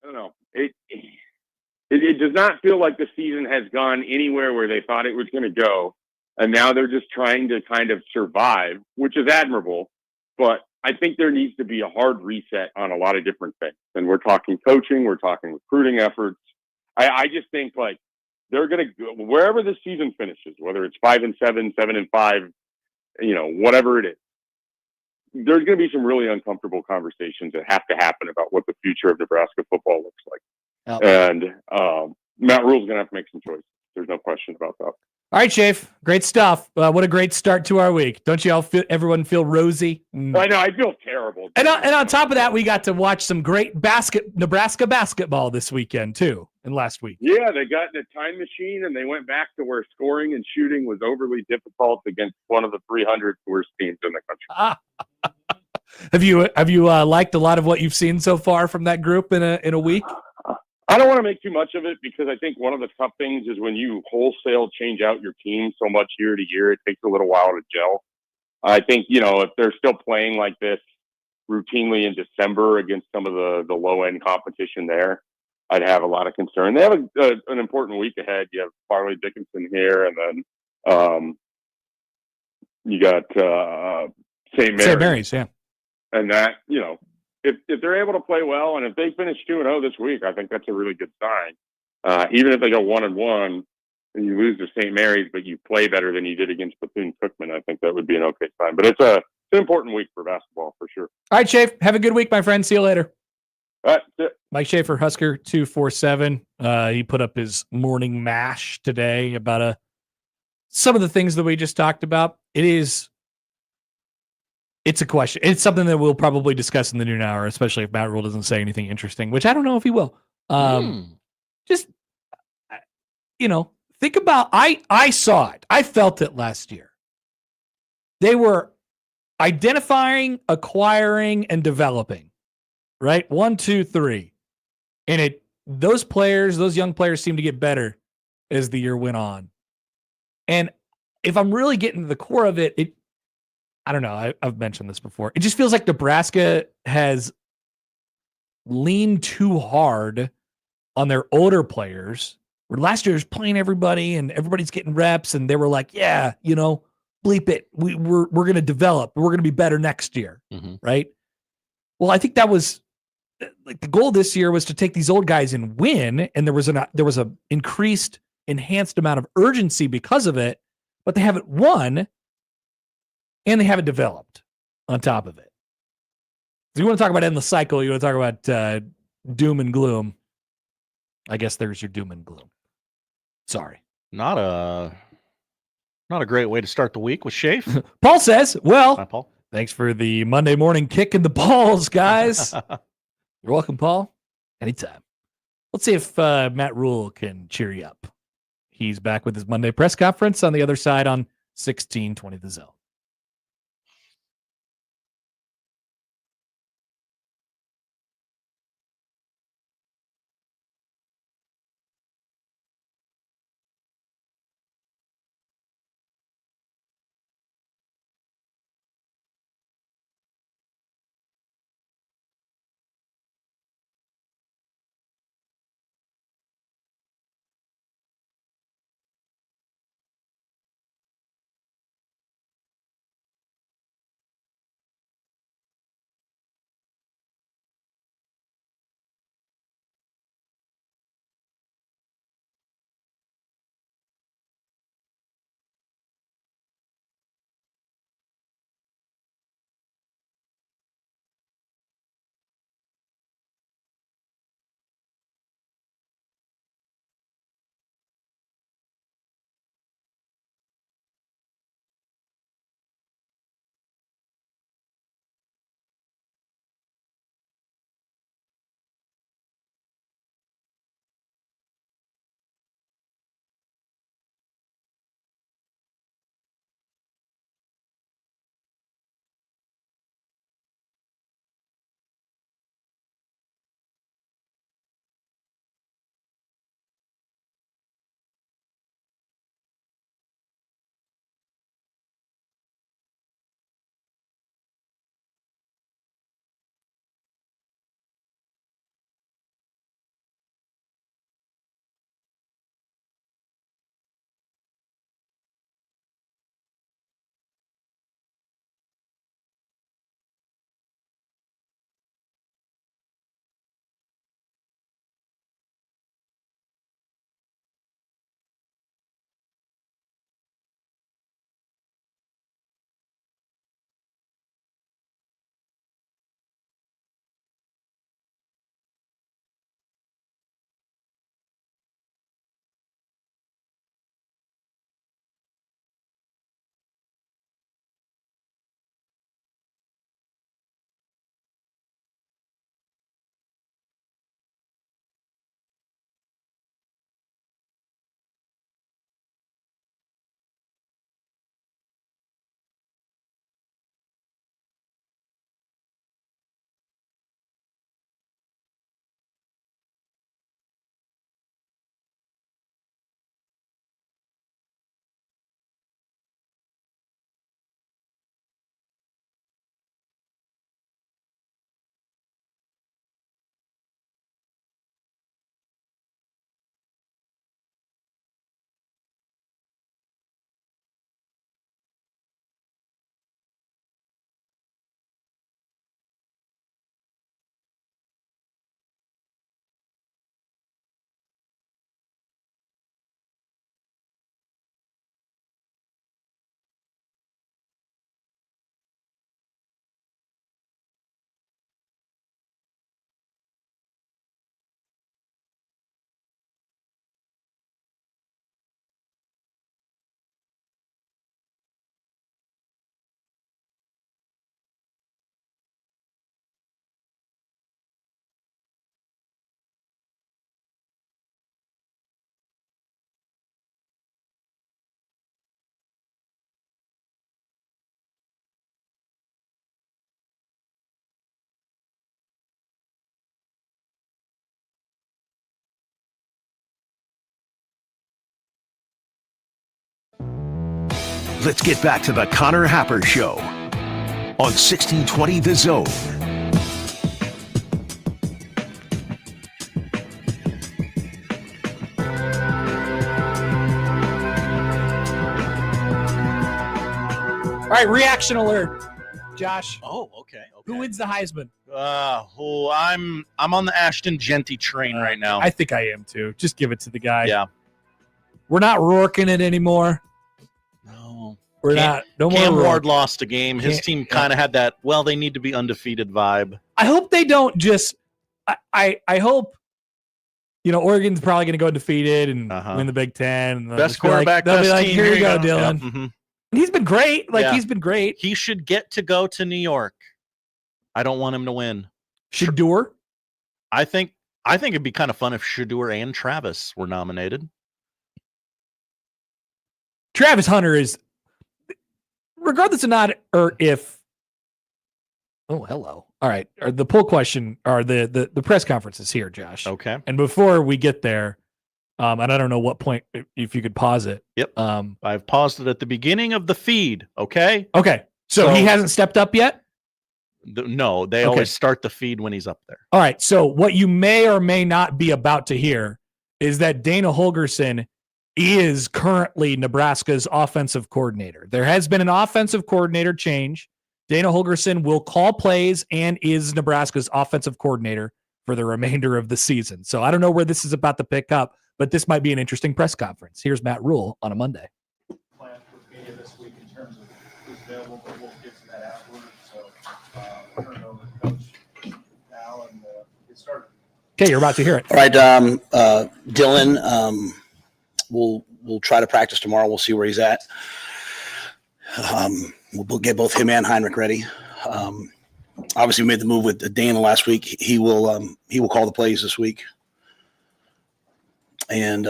I don't know. It does not feel like the season has gone anywhere where they thought it was going to go, and now they're just trying to kind of survive, which is admirable. But I think there needs to be a hard reset on a lot of different things. And we're talking coaching, we're talking recruiting efforts, I just think like they're going to go wherever the season finishes, whether it's 5-7, 7-5, whatever it is. There's going to be some really uncomfortable conversations that have to happen about what the future of Nebraska football looks like. Oh. And Matt Rhule's going to have to make some choices. There's no question about that. All right, Schaefer. Great stuff. What a great start to our week. Don't you all everyone feel rosy? I know. I feel terrible. And on top of that, we got to watch some great Nebraska basketball this weekend, too, and last week. Yeah, they got in a time machine, and they went back to where scoring and shooting was overly difficult against one of the 300 worst teams in the country. Have you liked a lot of what you've seen so far from that group in a week? I don't want to make too much of it because I think one of the tough things is when you wholesale change out your team so much year to year, it takes a little while to gel. I think, if they're still playing like this routinely in December against some of the low-end competition there, I'd have a lot of concern. They have an important week ahead. You have Farley Dickinson here, and then you got St. Mary's. St. Mary's, yeah. And that, if they're able to play well, and if they finish 2-0 this week, I think that's a really good sign. Even if they go 1-1 and you lose to St. Mary's, but you play better than you did against Bethune-Cookman, I think that would be an okay sign. But it's an important week for basketball for sure. All right, Schaefer. Have a good week, my friend. See you later. All right. That's it. Mike Schaefer, Husker 247. He put up his morning mash today about some of the things that we just talked about. It's a question. It's something that we'll probably discuss in the noon hour, especially if Matt Rhule doesn't say anything interesting, which I don't know if he will. Just, think about, I saw it. I felt it last year. They were identifying, acquiring, and developing, right? 1, 2, 3. And those young players seem to get better as the year went on. And if I'm really getting to the core of it, I don't know. I've mentioned this before. It just feels like Nebraska has leaned too hard on their older players. Where last year was playing everybody and everybody's getting reps, and they were like, "Yeah, bleep it. We're going to develop. We're going to be better next year, right?" Well, I think that was like the goal this year was to take these old guys and win, and there was a increased, enhanced amount of urgency because of it. But they haven't won. And they haven't developed on top of it. So you want to talk about ending the cycle, you want to talk about doom and gloom. I guess there's your doom and gloom. Sorry. Not a great way to start the week with Schaefer. Paul says, well, hi, Paul. Thanks for the Monday morning kick in the balls, guys. You're welcome, Paul. Anytime. Let's see if Matt Rhule can cheer you up. He's back with his Monday press conference on the other side on 1620 The Zone. Let's get back to the Connor Happer Show on 1620 The Zone. All right, reaction alert, Josh. Oh, okay. Who wins the Heisman? I'm on the Ashton Genty train right now. I think I am too. Just give it to the guy. Yeah. We're not rourking it anymore. No. We're not. No more. Cam rourke. Ward lost a game. His team kind of had that, well, they need to be undefeated vibe. I hope they don't just I hope, Oregon's probably going to go undefeated and win the Big Ten. And Best quarterback, they'll be best like, team. here you go, Dylan. Yeah. Mm-hmm. And he's been great. He's been great. He should get to go to New York. I don't want him to win. Shador? I think it'd be kind of fun if Shador and Travis were nominated. Travis Hunter is, regardless of not or if. Oh, hello. All right. The poll question or the press conference is here, Josh. Okay. And before we get there, and I don't know what point, if you could pause it. Yep. I've paused it at the beginning of the feed. Okay. Okay. So he hasn't stepped up yet? No, they always start the feed when he's up there. All right. So what you may or may not be about to hear is that Dana Holgorsen is currently Nebraska's offensive coordinator. There has been an offensive coordinator change. Dana Holgorsen will call plays and is Nebraska's offensive coordinator for the remainder of the season. So I don't know where this is about to pick up, but this might be an interesting press conference. Here's Matt Rhule on a Monday. Plan with media this week in terms of who's available, but we'll get to that afterwards. So I'll turn it over to Coach now and get started. Okay, you're about to hear it. All right, Dylan, we'll try to practice tomorrow. We'll see where he's at. We'll get both him and Heinrich ready. Obviously, we made the move with Dana last week. He will call the plays this week and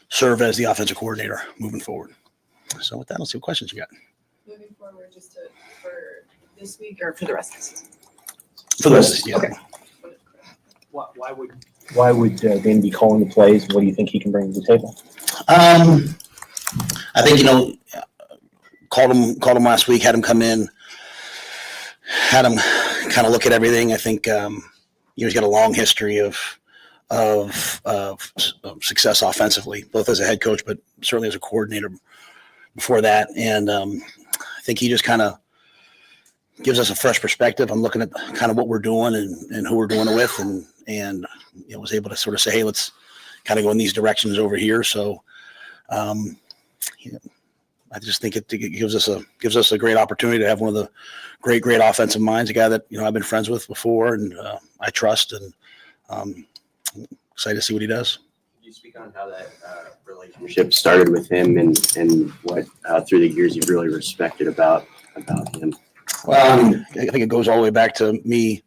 serve as the offensive coordinator moving forward. So with that, let's see what questions you got. Moving forward, for this week or for the rest of the season? For the rest of the season, okay. Why would Dana be calling the plays? What do you think he can bring to the table? I think called him last week, had him come in, had him kind of look at everything. I think he's got a long history of success offensively, both as a head coach, but certainly as a coordinator before that. And I think he just kind of gives us a fresh perspective on looking at kind of what we're doing and who we're doing it with, and was able to sort of say, hey, let's kind of go in these directions over here. So I just think it gives us a great opportunity to have one of the great offensive minds, a guy that I've been friends with before and I trust, and excited to see what he does. Can you speak on how that relationship started with him and what through the years you've really respected about him? Well, I think it goes all the way back to me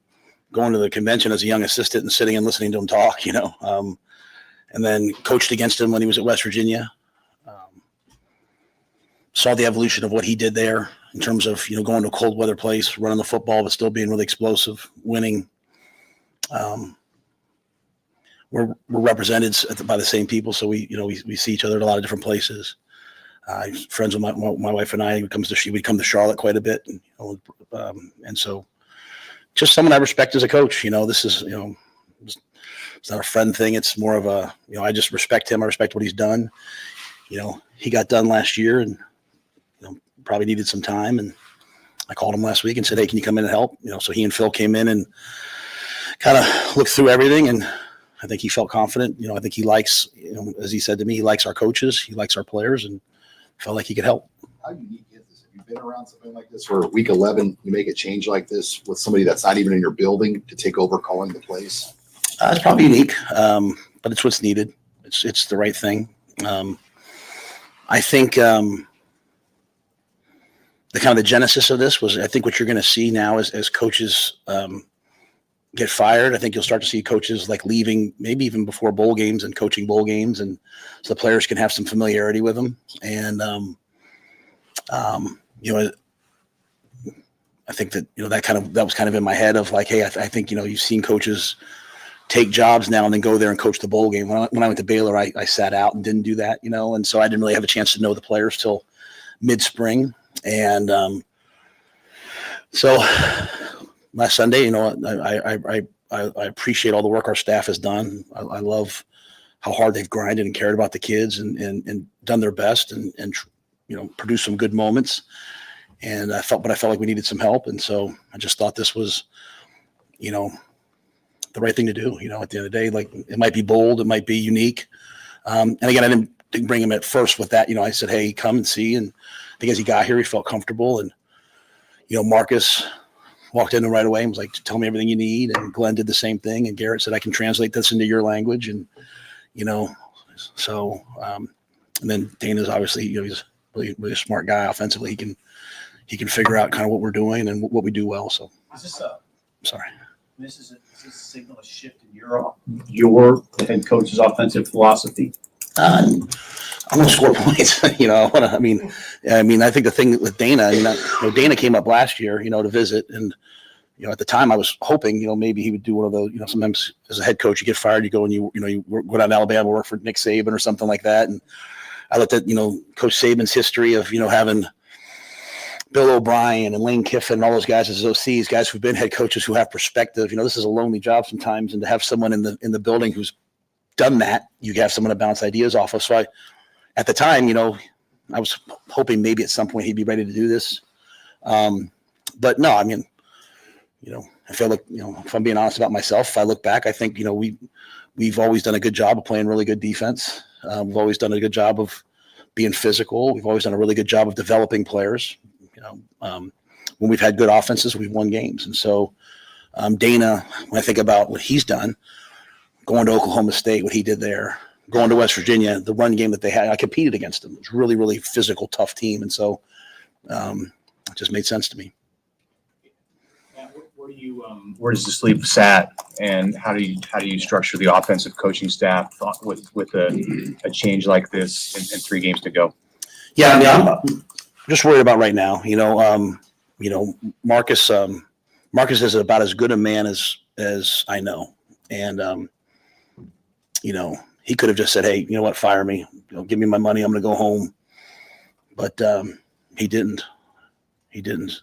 going to the convention as a young assistant and sitting and listening to him talk, and then coached against him when he was at West Virginia. Saw the evolution of what he did there in terms of, going to a cold weather place, running the football, but still being really explosive, winning. We're represented by the same people. So we see each other at a lot of different places. Friends with my wife and I, we come to Charlotte quite a bit. And so just someone I respect as a coach. This is, it's not a friend thing. It's more of a, I just respect him. I respect what he's done. He got done last year and, probably needed some time. And I called him last week and said, hey, can you come in and help? So he and Phil came in and kind of looked through everything. And I think he felt confident. I think he likes, as he said to me, he likes our coaches. He likes our players and felt like he could help. How unique is this? Have you been around something like this where week 11, you make a change like this with somebody that's not even in your building to take over calling the plays? It's probably unique, but it's what's needed. It's the right thing. I think the kind of the genesis of this was, I think what you're going to see now as coaches get fired. I think you'll start to see coaches leaving maybe even before bowl games and coaching bowl games, and so the players can have some familiarity with them. And I think that that was kind of in my head of hey, I think you've seen coaches take jobs now and then go there and coach the bowl game. When I went to Baylor, I sat out and didn't do that, and so I didn't really have a chance to know the players till mid-spring. And so last Sunday, I appreciate all the work our staff has done. I love how hard they've grinded and cared about the kids and done their best and produced some good moments. And I felt like we needed some help. And so I just thought this was, the right thing to do. At the end of the day, like, it might be bold, it might be unique. And again, I didn't bring him at first with that. I said, hey, come and see. And I think as he got here, he felt comfortable. And, Marcus walked in right away and was like, tell me everything you need. And Glenn did the same thing. And Garrett said, I can translate this into your language. And, so, and then Dana's obviously, he's really, really smart guy offensively. He can figure out kind of what we're doing and what we do well. So Is this Sorry. Does this signal a shift in your head coach's offensive philosophy? I'm gonna score points. I think the thing with Dana, Dana came up last year, to visit, and at the time I was hoping, maybe he would do one of those. Sometimes as a head coach, you get fired, you go and you go down to Alabama, work for Nick Saban or something like that. And I looked at Coach Saban's history of having Bill O'Brien and Lane Kiffin and all those guys as OCs, guys who've been head coaches who have perspective. This is a lonely job sometimes, and to have someone in the building who's done that, you have someone to bounce ideas off of. So at the time, I was hoping maybe at some point he'd be ready to do this. But no, I feel like, if I'm being honest about myself, if I look back, I think, we've always done a good job of playing really good defense. We've always done a good job of being physical. We've always done a really good job of developing players. When we've had good offenses, we've won games. And so Dana, when I think about what he's done, going to Oklahoma State, what he did there, going to West Virginia, the run game that they had, I competed against them. It was really, really physical, tough team. And so it just made sense to me. Where does this leave Sat, and how do you structure the offensive coaching staff with a change like this and 3 games to go? Yeah, I'm just worried about right now. Marcus is about as good a man as I know, and he could have just said, "Hey, you know what? Fire me. Give me my money. I'm going to go home." But he didn't. He didn't.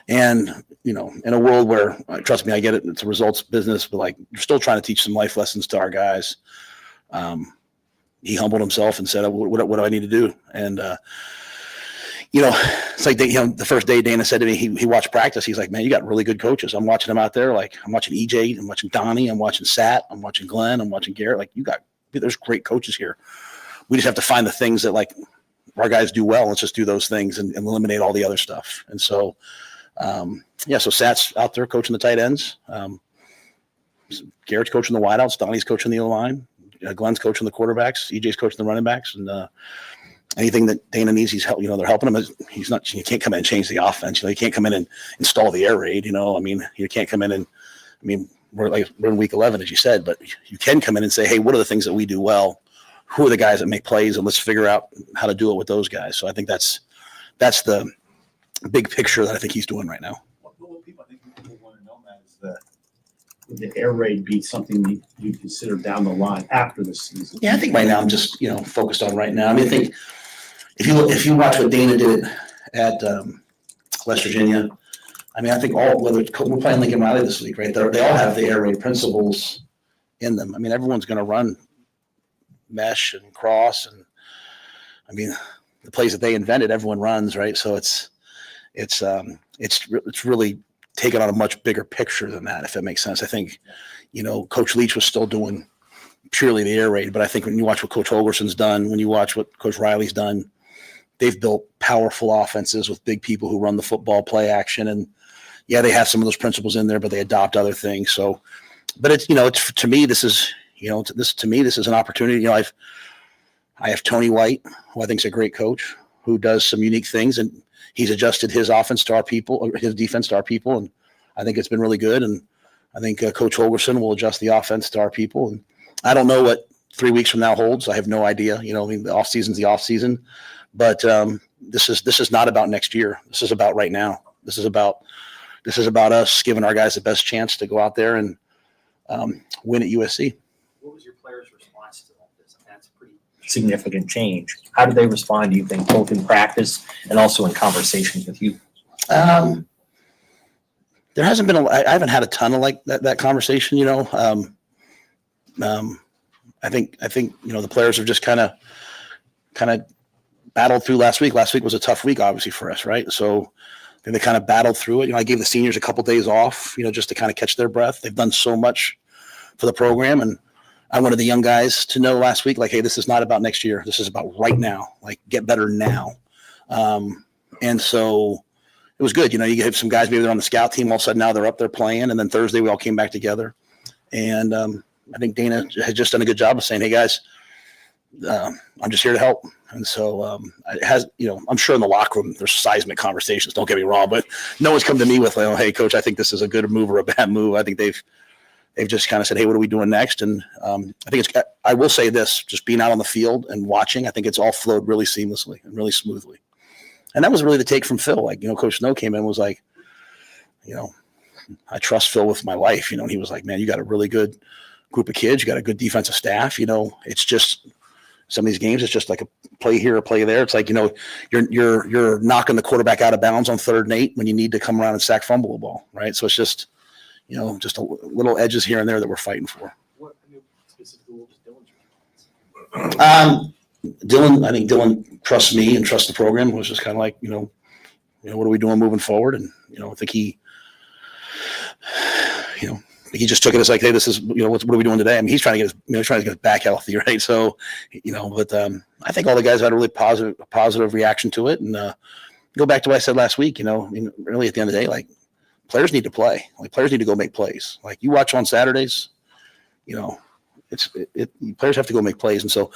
And in a world where, trust me, I get it. It's a results business, but like, you're still trying to teach some life lessons to our guys. He humbled himself and said, "What do I need to do?" And it's like the first day Dana said to me, he watched practice. He's like, "Man, you got really good coaches. I'm watching them out there. Like, I'm watching EJ, I'm watching Donnie, I'm watching Sat, I'm watching Glenn, I'm watching Garrett. Like, there's great coaches here. We just have to find the things that like our guys do well. Let's just do those things and eliminate all the other stuff." And so, so Sat's out there coaching the tight ends. Garrett's coaching the wideouts. Donnie's coaching the O-line. Glenn's coaching the quarterbacks. EJ's coaching the running backs. And anything that Dana needs, he's help. They're helping him. You can't come in and change the offense. You can't come in and install the air raid. You can't come in and. We're in week 11, as you said, but you can come in and say, "Hey, what are the things that we do well? Who are the guys that make plays, and let's figure out how to do it with those guys." So I think that's the big picture that I think he's doing right now. What people want to know, Matt, is the air raid be something you consider down the line after the season? Yeah, I think right now I'm just focused on right now. I think if you watch what Dana did at West Virginia, I think we're playing Lincoln Riley this week, right? They all have the air raid principles in them. Everyone's going to run mesh and cross, and the plays that they invented, everyone runs, right? So it's really taken on a much bigger picture than that, if that makes sense. I think, Coach Leach was still doing purely the air raid, but I think when you watch what Coach Holgorsen's done, when you watch what Coach Riley's done, they've built powerful offenses with big people who run the football, play action, and yeah, they have some of those principles in there, but they adopt other things. So, but it's to me, this is an opportunity. I have Tony White, who I think is a great coach, who does some unique things, and he's adjusted his offense to our people, or his defense to our people, and I think it's been really good. And I think Coach Holgorsen will adjust the offense to our people. And I don't know what 3 weeks from now holds. I have no idea. The off season's the off season, but this is not about next year. This is about right now. This is about us giving our guys the best chance to go out there and win at USC. What was your players' response to all this? That's pretty significant change. How do they respond, do you think, both in practice and also in conversations with you? There hasn't been I haven't had a ton of like that conversation, you know. I think you know the players have just kind of battled through last week. Last week was a tough week, obviously, for us, right? So they kind of battled through it. You know, I gave the seniors a couple days off, you know, just to kind of catch their breath. They've done so much for the program, and I wanted the young guys to know last week, like, hey, this is not about next year. This is about right now. Like, get better now. And so it was good. You know, you have some guys, maybe they're on the scout team. All of a sudden now they're up there playing. And then Thursday we all came back together. And I think Dana had just done a good job of saying, hey, guys, I'm just here to help. And so it has, you know, I'm sure in the locker room there's seismic conversations. Don't get me wrong, but no one's come to me with, like, oh, hey, coach, I think this is a good move or a bad move. I think they've just kind of said, hey, what are we doing next? And I think I will say this, just being out on the field and watching, I think it's all flowed really seamlessly and really smoothly. And that was really the take from Phil. Like, you know, Coach Snow came in and was like, you know, I trust Phil with my life, you know, and he was like, man, you got a really good group of kids. You got a good defensive staff. You know, it's just some of these games, it's just like a play here, a play there. It's like, you know, you're knocking the quarterback out of bounds on 3rd and 8 when you need to come around and sack fumble a ball, right? So it's just, you know, just a little edges here and there that we're fighting for. What specifically was Dylan? I think Dylan trusts me and trusts the program. It was just kind of like, you know, what are we doing moving forward? And, you know, I think he just took it as like, hey, this is, you know, what are we doing today? I mean, he's trying to get his back healthy, right? So, you know, but I think all the guys had a really positive reaction to it. And go back to what I said last week, you know, I mean, really at the end of the day, like, players need to play. Like, players need to go make plays. Like, you watch on Saturdays, you know, players have to go make plays. And so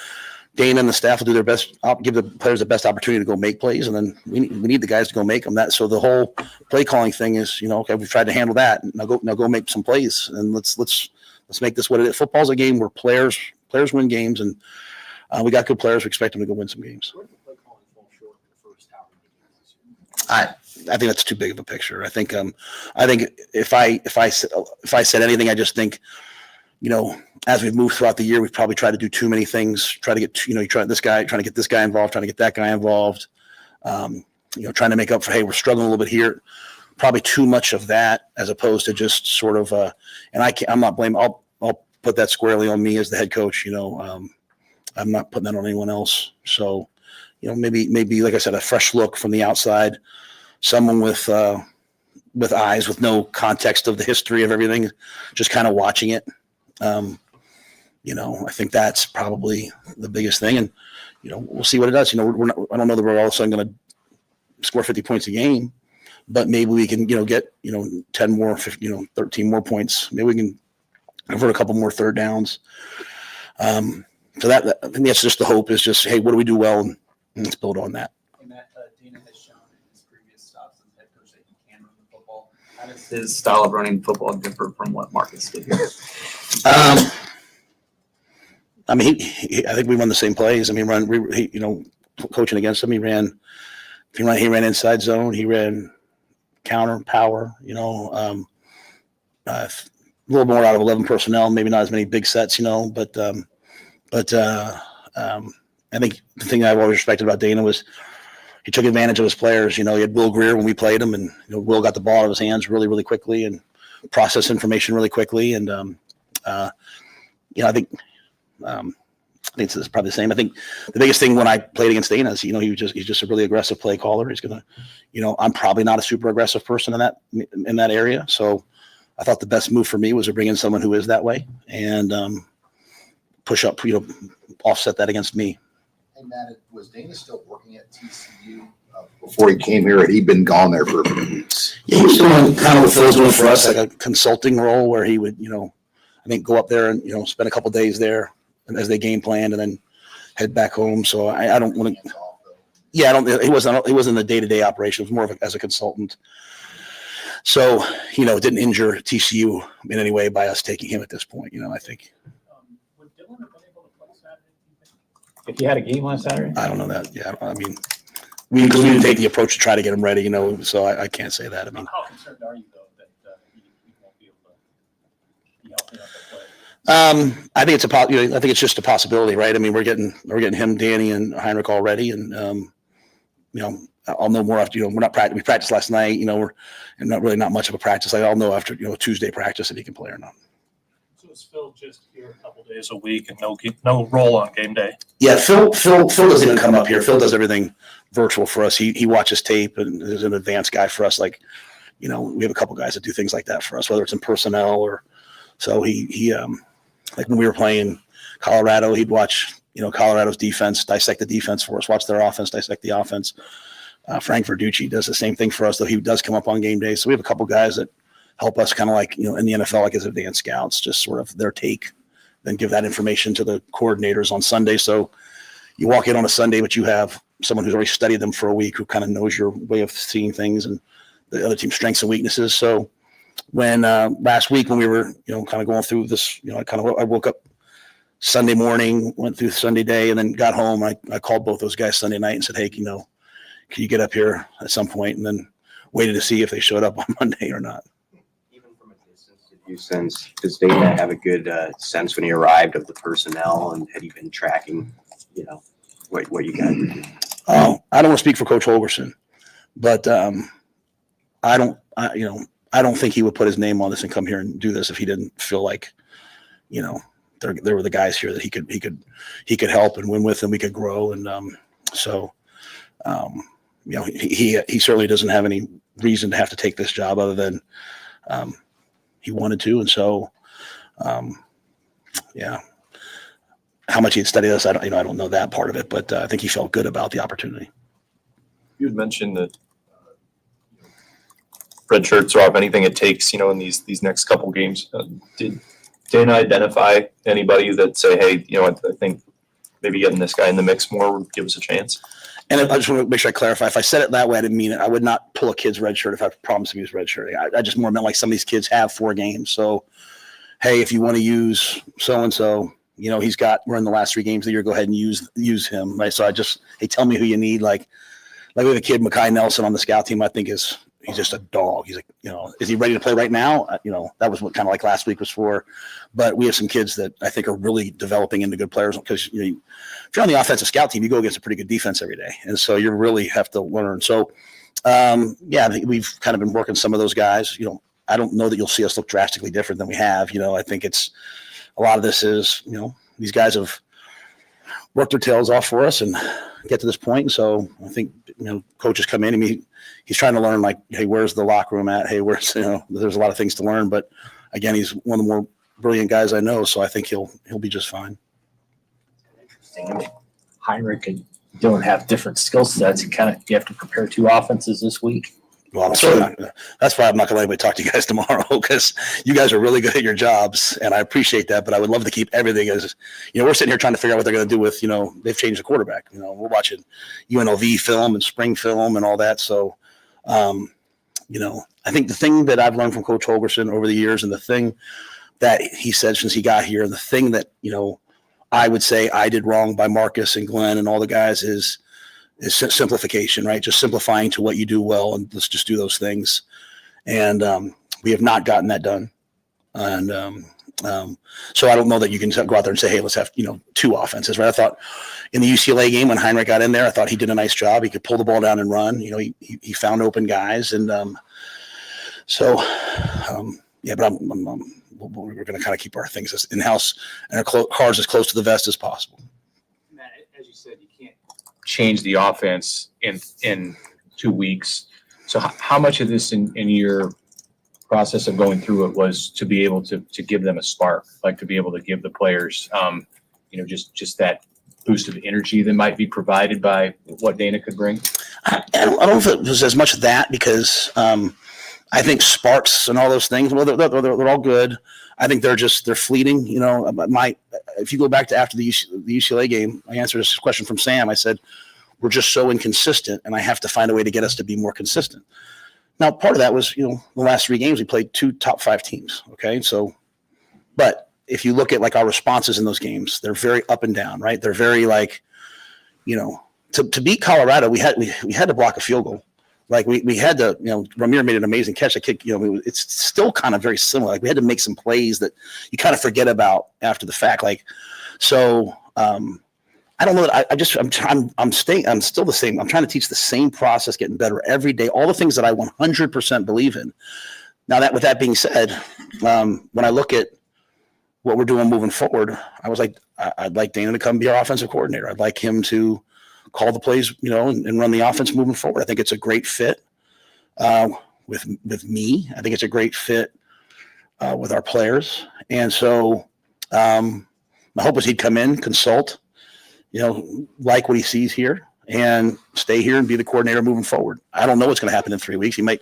Dana and the staff will do their best, give the players the best opportunity to go make plays. And then we need the guys to go make them. That. So the whole play calling thing is, you know, okay, we've tried to handle that. Now go make some plays, and let's make this what it is. Football's a game where players win games, and we got good players. We expect them to go win some games. I think that's too big of a picture. I think if I said anything, I just think, you know, as we've moved throughout the year, we've probably tried to do too many things. Try to get, you know, trying to get this guy involved, trying to get that guy involved. You know, trying to make up for, hey, we're struggling a little bit here. Probably too much of that, as opposed to just sort of. And I'm not blaming. I'll put that squarely on me as the head coach. You know, I'm not putting that on anyone else. So, you know, maybe like I said, a fresh look from the outside, someone with eyes, with no context of the history of everything, just kind of watching it. You know, I think that's probably the biggest thing, and you know, we'll see what it does. You know, I don't know that we're all of a sudden going to score 50 points a game, but maybe we can, you know, get, you know, 10 more, 15, you know, 13 more points. Maybe we can convert a couple more 3rd downs. So that I think that's just the hope, is just, hey, what do we do well, and let's build on that. And Matt, Dana has shown in his previous stops as head coach that he can run the football. How does his style of running football differ from what Marcus did here? I mean, I think we run the same plays. I mean, you know, coaching against him, he ran inside zone. He ran counter power. You know, a little more out of 11 personnel. Maybe not as many big sets. You know, but I think the thing I've always respected about Dana was he took advantage of his players. You know, he had Will Greer when we played him, and you know, Will got the ball out of his hands really, really quickly and processed information really quickly. And you know, I think it's probably the same. I think the biggest thing when I played against Dana is, you know, he's just a really aggressive play caller. He's gonna, you know, I'm probably not a super aggressive person in that area. So I thought the best move for me was to bring in someone who is that way and push up, you know, offset that against me. Hey, Matt, was Dana still working at TCU before he came here? Had he been gone there for a few weeks? Yeah, he was doing kind of what Phil's doing for us, like a consulting role where he would, you know, I think go up there and, you know, spend a couple days there as they game planned and then head back home. So I don't want to. Yeah, he wasn't in the day-to-day operation. It was more of as a consultant. So, you know, it didn't injure TCU in any way by us taking him at this point. You know, I think. Would Dylan have been able to play Saturday if you had a game on Saturday? I don't know that. Yeah, I mean, we didn't take the approach to try to get him ready. You know, so I can't say that. I mean, how concerned are you though that he won't be able to be healthy enough to play? I think it's I think it's just a possibility, right? I mean, we're getting him, Danny, and Heinrich already, and I'll know more after. We're not we practiced last night. We're not much of a practice. I'll know after Tuesday practice if he can play or not. So is Phil just here a couple days a week and no role on game day? Yeah, Phil doesn't even come up here. Phil does everything virtual for us. He watches tape and is an advanced guy for us. Like, we have a couple guys that do things like that for us, whether it's in personnel or so. He like when we were playing Colorado, he'd watch Colorado's defense, dissect the defense for us, watch their offense, dissect the offense. Frank Verducci does the same thing for us, though he does come up on game day. So we have a couple guys that help us kind of like, in the NFL, like as advanced scouts, just sort of their take, then give that information to the coordinators on Sunday. So you walk in on a Sunday, but you have someone who's already studied them for a week who kind of knows your way of seeing things and the other team's strengths and weaknesses. So when last week when we were, kind of going through this, I woke up Sunday morning, went through Sunday day, and then got home. I called both those guys Sunday night and said, hey, can you get up here at some point? And then waited to see if they showed up on Monday or not. Even from a distance, did you sense, does Dana have a good sense when he arrived of the personnel, and had he been tracking, what you guys were doing? I don't want to speak for Coach Holgorsen, but I don't think he would put his name on this and come here and do this if he didn't feel like, there were the guys here that he could help and win with, and we could grow. And he certainly doesn't have any reason to have to take this job other than he wanted to. And so, how much he had studied us, I don't know that part of it, but I think he felt good about the opportunity. You had mentioned that red shirts are off anything it takes, in these next couple games. Did Dana identify anybody that say, hey, I think maybe getting this guy in the mix more would give us a chance? And I just want to make sure I clarify. If I said it that way, I didn't mean it. I would not pull a kid's red shirt if I promised him he was red shirting. I just more meant like some of these kids have 4 games. So, hey, if you want to use so-and-so, we're in the last 3 games of the year, go ahead and use him. Right. So hey, tell me who you need. Like we have a kid, Makai Nelson, on the scout team. I think he's just a dog. He's like, is he ready to play right now? That was what kind of like last week was for. But we have some kids that I think are really developing into good players because, if you're on the offensive scout team, you go against a pretty good defense every day. And so you really have to learn. So, I think we've kind of been working some of those guys. I don't know that you'll see us look drastically different than we have. I think it's a lot of this is, these guys have worked their tails off for us and get to this point. And so I think, coaches come in and he's trying to learn, like, hey, where's the locker room at? Hey, there's a lot of things to learn, but again, he's one of the more brilliant guys I know. So I think he'll be just fine. Interesting. I mean, Heinrich and Dylan have different skill sets. You have to prepare 2 offenses this week. Well, that's why I'm not going to let anybody talk to you guys tomorrow, because you guys are really good at your jobs, and I appreciate that. But I would love to keep everything as, we're sitting here trying to figure out what they're going to do with, they've changed the quarterback. We're watching UNLV film and spring film and all that. So, I think the thing that I've learned from Coach Holgorsen over the years, and the thing that he said since he got here, and the thing that, I would say I did wrong by Marcus and Glenn and all the guys is simplification, right? Just simplifying to what you do well, and let's just do those things. And we have not gotten that done. And so I don't know that you can go out there and say, hey, let's have 2 offenses, right? I thought in the UCLA game when Heinrich got in there, I thought he did a nice job. He could pull the ball down and run. He found open guys, and but we're going to kind of keep our things in house and our cards as close to the vest as possible. Matt, as you said, you can't change the offense in 2 weeks. So how much of this in your process of going through it was to be able to give them a spark, like to be able to give the players, just that boost of energy that might be provided by what Dana could bring? I don't know if it was as much that, because I think sparks and all those things, well, they're all good. I think they're fleeting. If you go back to after the UCLA game, I answered this question from Sam. I said, we're just so inconsistent, and I have to find a way to get us to be more consistent. Now, part of that was, the last 3 games we played 2 top 5 teams. Okay. So, but if you look at like our responses in those games, they're very up and down, right? They're very like, to beat Colorado, we had to block a field goal. Like we had to, Ramir made an amazing catch. I kick, it's still kind of very similar. Like we had to make some plays that you kind of forget about after the fact. Like, so I don't know that I'm still the same. I'm trying to teach the same process, getting better every day, all the things that I 100% believe in. Now with that being said, when I look at what we're doing moving forward, I was like, I'd like Dana to come be our offensive coordinator. I'd like him to call the plays, and run the offense moving forward. I think it's a great fit with me. I think it's a great fit with our players. And so my hope is he'd come in, consult, like what he sees here, and stay here and be the coordinator moving forward. I don't know what's going to happen in 3 weeks. He might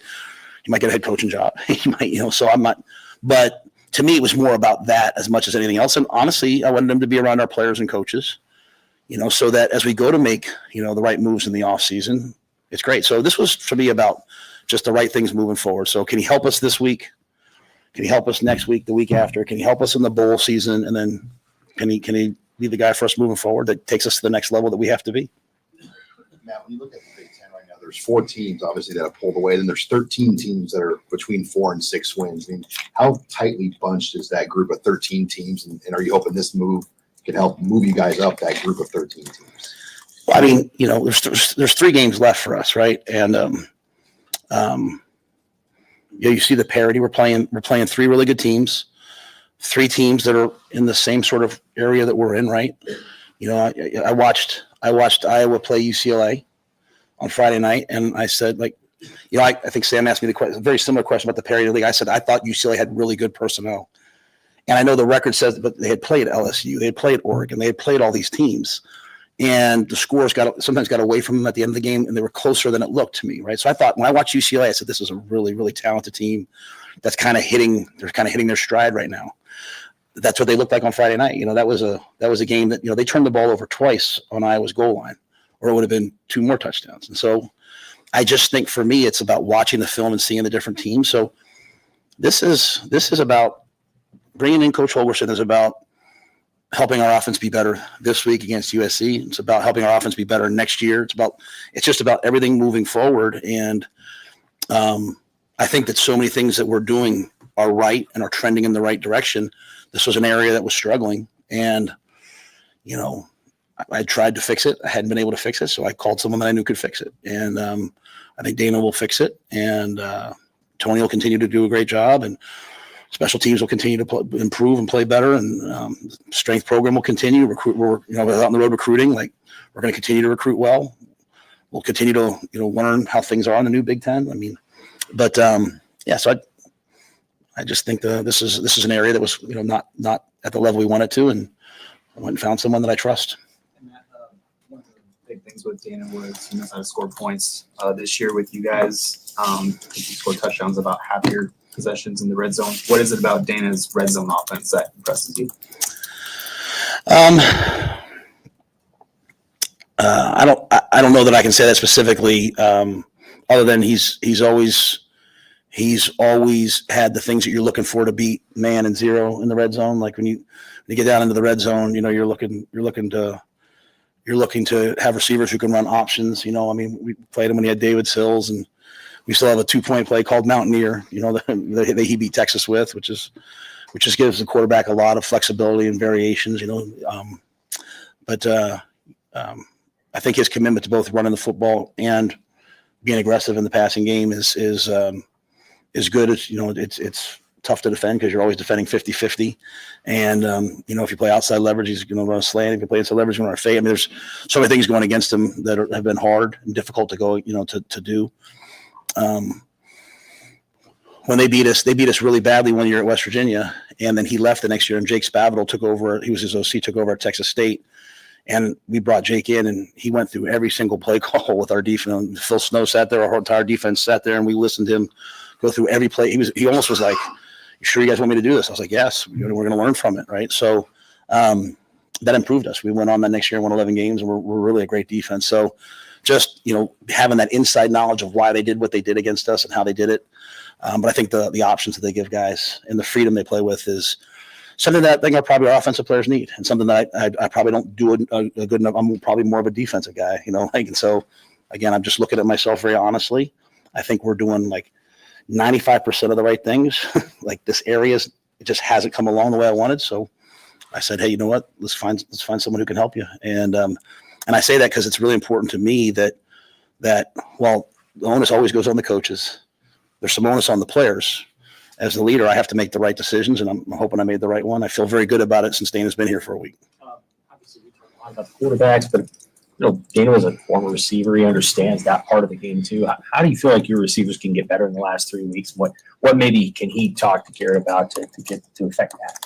get a head coaching job. He might, so I'm not. But to me, it was more about that as much as anything else. And honestly, I wanted him to be around our players and coaches, so that as we go to make, the right moves in the off season, it's great. So this was for me about just the right things moving forward. So can he help us this week? Can he help us next week, the week after? Can he help us in the bowl season? And then can he be the guy for us moving forward that takes us to the next level that we have to be? Matt, when you look at the Big Ten right now, there's 4 teams obviously that have pulled away. Then there's 13 teams that are between 4 and 6 wins. I mean, how tightly bunched is that group of 13 teams? And are you hoping this move can help move you guys up that group of 13 teams? Well, I mean, there's 3 games left for us, right? And you see the parity. We're playing 3 really good teams, 3 teams that are in the same sort of area that we're in, right? I watched Iowa play UCLA on Friday night, and I said, I think Sam asked me a very similar question about the parity of the league. I said I thought UCLA had really good personnel. And I know the record says, but they had played LSU, they had played Oregon, they had played all these teams, and the scores sometimes got away from them at the end of the game, and they were closer than it looked to me, right? So I thought when I watched UCLA, I said this is a really, really talented team that's kind of hitting their stride right now. That's what they looked like on Friday night. That was a game that they turned the ball over twice on Iowa's goal line, or it would have been 2 more touchdowns. And so I just think for me, it's about watching the film and seeing the different teams. So this is about bringing in Coach Holgorsen is about helping our offense be better this week against USC. It's about helping our offense be better next year. It's just about everything moving forward. And I think that so many things that we're doing are right and are trending in the right direction. This was an area that was struggling, and I tried to fix it. I hadn't been able to fix it, so I called someone that I knew could fix it. And I think Dana will fix it, and Tony will continue to do a great job, and special teams will continue to improve and play better, and strength program will continue. We're out on the road recruiting. We're going to continue to recruit well. We'll continue to learn how things are in the new Big Ten. I mean, but so I just think this is an area that was not at the level we wanted to, and I went and found someone that I trust. And Matt, one of the big things with Dana was he knows how to score points. This year with you guys, he scored touchdowns about half your possessions in the red zone. What is it about Dana's red zone offense that impresses you? I don't know that I can say that specifically, other than he's always had the things that you're looking for to beat man and zero in the red zone. Like when you get down into the red zone, you're looking to have receivers who can run options. We played him when he had David Sills, and we still have a 2-point play called Mountaineer, that he beat Texas with, which just gives the quarterback a lot of flexibility and variations, But I think his commitment to both running the football and being aggressive in the passing game is good. It's tough to defend because you're always defending 50-50. And, if you play outside leverage, he's going to run a slant. If you play inside leverage, he's going to run a fade. I mean, there's so many things going against him that have been hard and difficult to go, to do. When they beat us really badly one year at West Virginia, and then he left the next year, and Jake Spavital took over. He was his OC, took over at Texas State. And we brought Jake in, and he went through every single play call with our defense. Phil Snow sat there, our entire defense sat there, and we listened to him go through every play. He almost was like, "You sure you guys want me to do this?" I was like, "Yes, we're going to learn from it." Right. So that improved us. We went on that next year and won 11 games, and we're really a great defense. So just, having that inside knowledge of why they did what they did against us and how they did it. But I think the options that they give guys and the freedom they play with is something that I think probably our offensive players need, and something that I probably don't do a good enough. I'm probably more of a defensive guy, and so again, I'm just looking at myself very honestly, I think we're doing like 95% of the right things. Like this area it just hasn't come along the way I wanted. So I said, hey, you know what? Let's find someone who can help you. And I say that because it's really important to me that while the onus always goes on the coaches, there's some onus on the players. As the leader, I have to make the right decisions, and I'm hoping I made the right one. I feel very good about it since Dana's been here for a week. Obviously, we talk a lot about the quarterbacks, but Dana was a former receiver. He understands that part of the game too. How do you feel like your receivers can get better in the last 3 weeks? What maybe can he talk to Garrett about to get to affect that?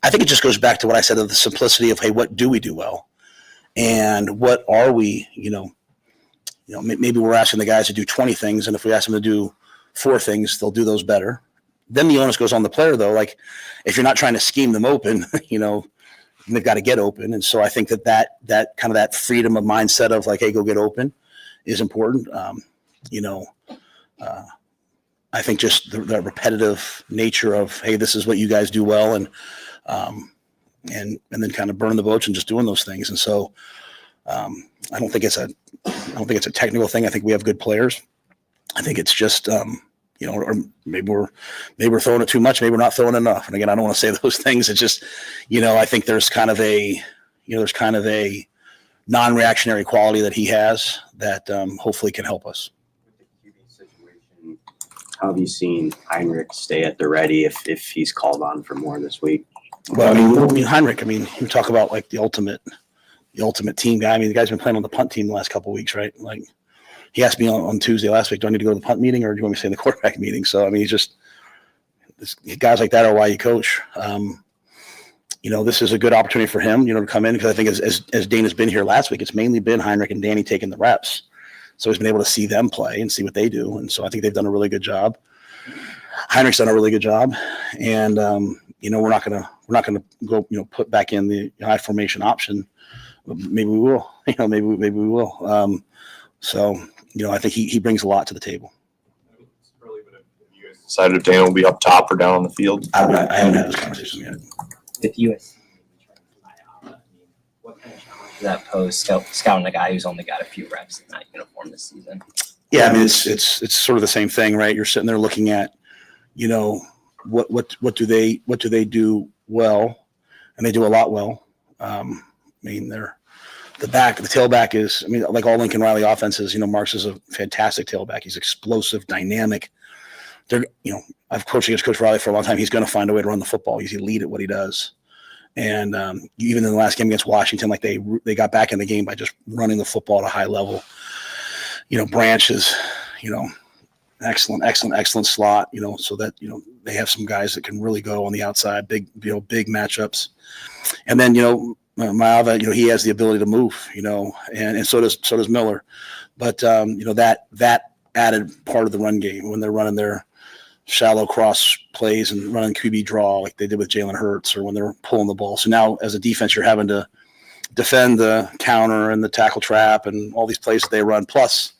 I think it just goes back to what I said of the simplicity of, hey, what do we do well, and what are we? Maybe we're asking the guys to do 20 things, and if we ask them to do 4 things, they'll do those better. Then the onus goes on the player, though. Like if you're not trying to scheme them open, they've got to get open. And so I think that kind of that freedom of mindset of like, hey, go get open is important. I think just the repetitive nature of, hey, this is what you guys do well, and then kind of burn the boats and just doing those things. And so I don't think it's a technical thing. I think we have good players. I think it's just or maybe we're throwing it too much, maybe we're not throwing enough. And again, I don't want to say those things. It's just, I think there's kind of a non-reactionary quality that he has that hopefully can help us. With the QB situation, how have you seen Heinrich stay at the ready if he's called on for more this week? Well, Heinrich, you talk about like the ultimate team guy. The guy's been playing on the punt team the last couple of weeks, right? Like, he asked me on Tuesday last week, do I need to go to the punt meeting or do you want me to stay in the quarterback meeting? So, he's just guys like that are why you coach. This is a good opportunity for him, to come in because I think as Dana's been here last week, it's mainly been Heinrich and Danny taking the reps. So he's been able to see them play and see what they do. And so I think they've done a really good job. Heinrich's done a really good job. And, we're not going to go, put back in the high formation option. Maybe we will, maybe we will. I think he brings a lot to the table. It's early, but have you guys decided if Dana will be up top or down on the field? I haven't had this conversation yet. With USC, what kind of challenge does that pose scouting a guy who's only got a few reps in that uniform this season? Yeah, it's sort of the same thing, right? You're sitting there looking at, what do they do well, and they do a lot well. They're the tailback is, like all Lincoln Riley offenses, Marks is a fantastic tailback. He's explosive, dynamic. I've coached against Coach Riley for a long time. He's going to find a way to run the football. He's elite at what he does. And even in the last game against Washington, like they got back in the game by just running the football at a high level. Branch is, excellent slot, so that, they have some guys that can really go on the outside, big matchups. And then, Maava, he has the ability to move, and so does Miller. But, that added part of the run game when they're running their shallow cross plays and running QB draw like they did with Jalen Hurts, or when they're pulling the ball. So now as a defense, you're having to defend the counter and the tackle trap and all these plays that they run, plus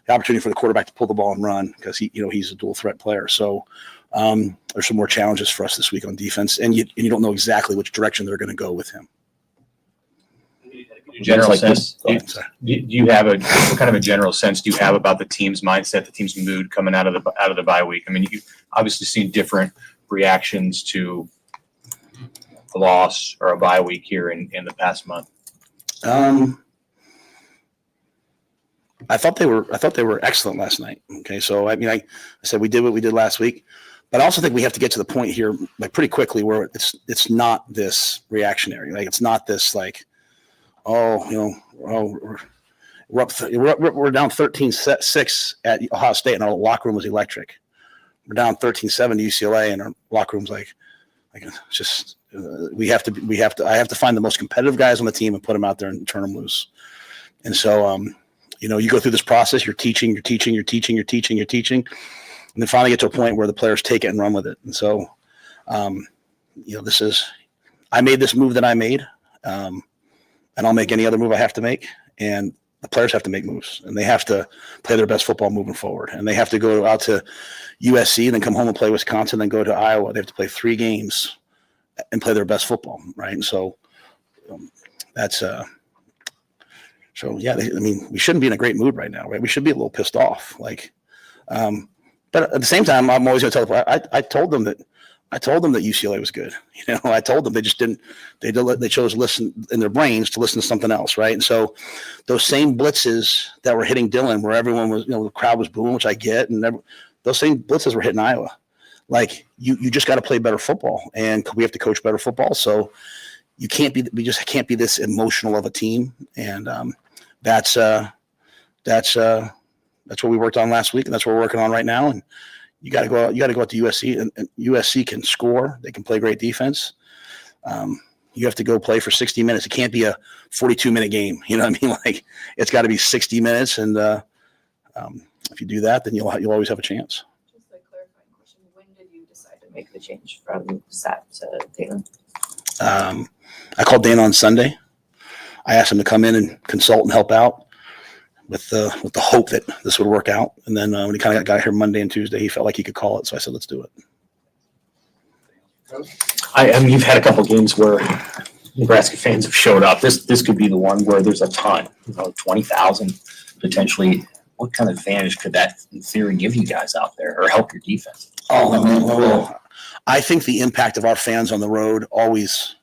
the opportunity for the quarterback to pull the ball and run because he's a dual threat player. So there's some more challenges for us this week on defense, and you don't know exactly which direction they're going to go with him. General sense, do you have what kind of a general sense do you have about the team's mindset, the team's mood coming out of the bye week? You've obviously seen different reactions to a loss or a bye week here in the past month. I thought they were excellent last night. Okay, so I said we did what we did last week, but I also think we have to get to the point here like pretty quickly where it's not this reactionary. Like it's not this like, we're down 13-6 at Ohio State, and our locker room was electric. We're down 13-7 to UCLA, and our locker room's like just I have to find the most competitive guys on the team and put them out there and turn them loose. And so, you go through this process. You're teaching, and then finally get to a point where the players take it and run with it. And so, I made this move that I made. And I'll make any other move I have to make. And the players have to make moves, and they have to play their best football moving forward. And they have to go out to USC and then come home and play Wisconsin, then go to Iowa. They have to play 3 games and play their best football, right? And so that's we shouldn't be in a great mood right now, right? We should be a little pissed off. Like But at the same time, I'm always going to tell the I told them that UCLA was good. I told them they just didn't. They chose to listen in their brains to listen to something else, right? And so those same blitzes that were hitting Dillon, where everyone was, the crowd was booing, which I get, and those same blitzes were hitting Iowa. Like you just got to play better football, and we have to coach better football. So we just can't be this emotional of a team, and that's what we worked on last week, and that's what we're working on right now. And you got to go out. You got to go out to USC, and USC can score. They can play great defense. You have to go play for 60 minutes. It can't be a 42-minute game. You know what I mean? Like it's got to be 60 minutes, and if you do that, then you'll always have a chance. Just a clarifying question: when did you decide to make the change from Sat to Dana? I called Dana on Sunday. I asked him to come in and consult and help out with the hope that this would work out. And then when he kind of got here Monday and Tuesday, he felt like he could call it. So I said, let's do it. I mean, you've had a couple games where Nebraska fans have showed up. This could be the one where there's a ton, 20,000 potentially. What kind of advantage could that, in theory, give you guys out there or help your defense? Well, I think the impact of our fans on the road always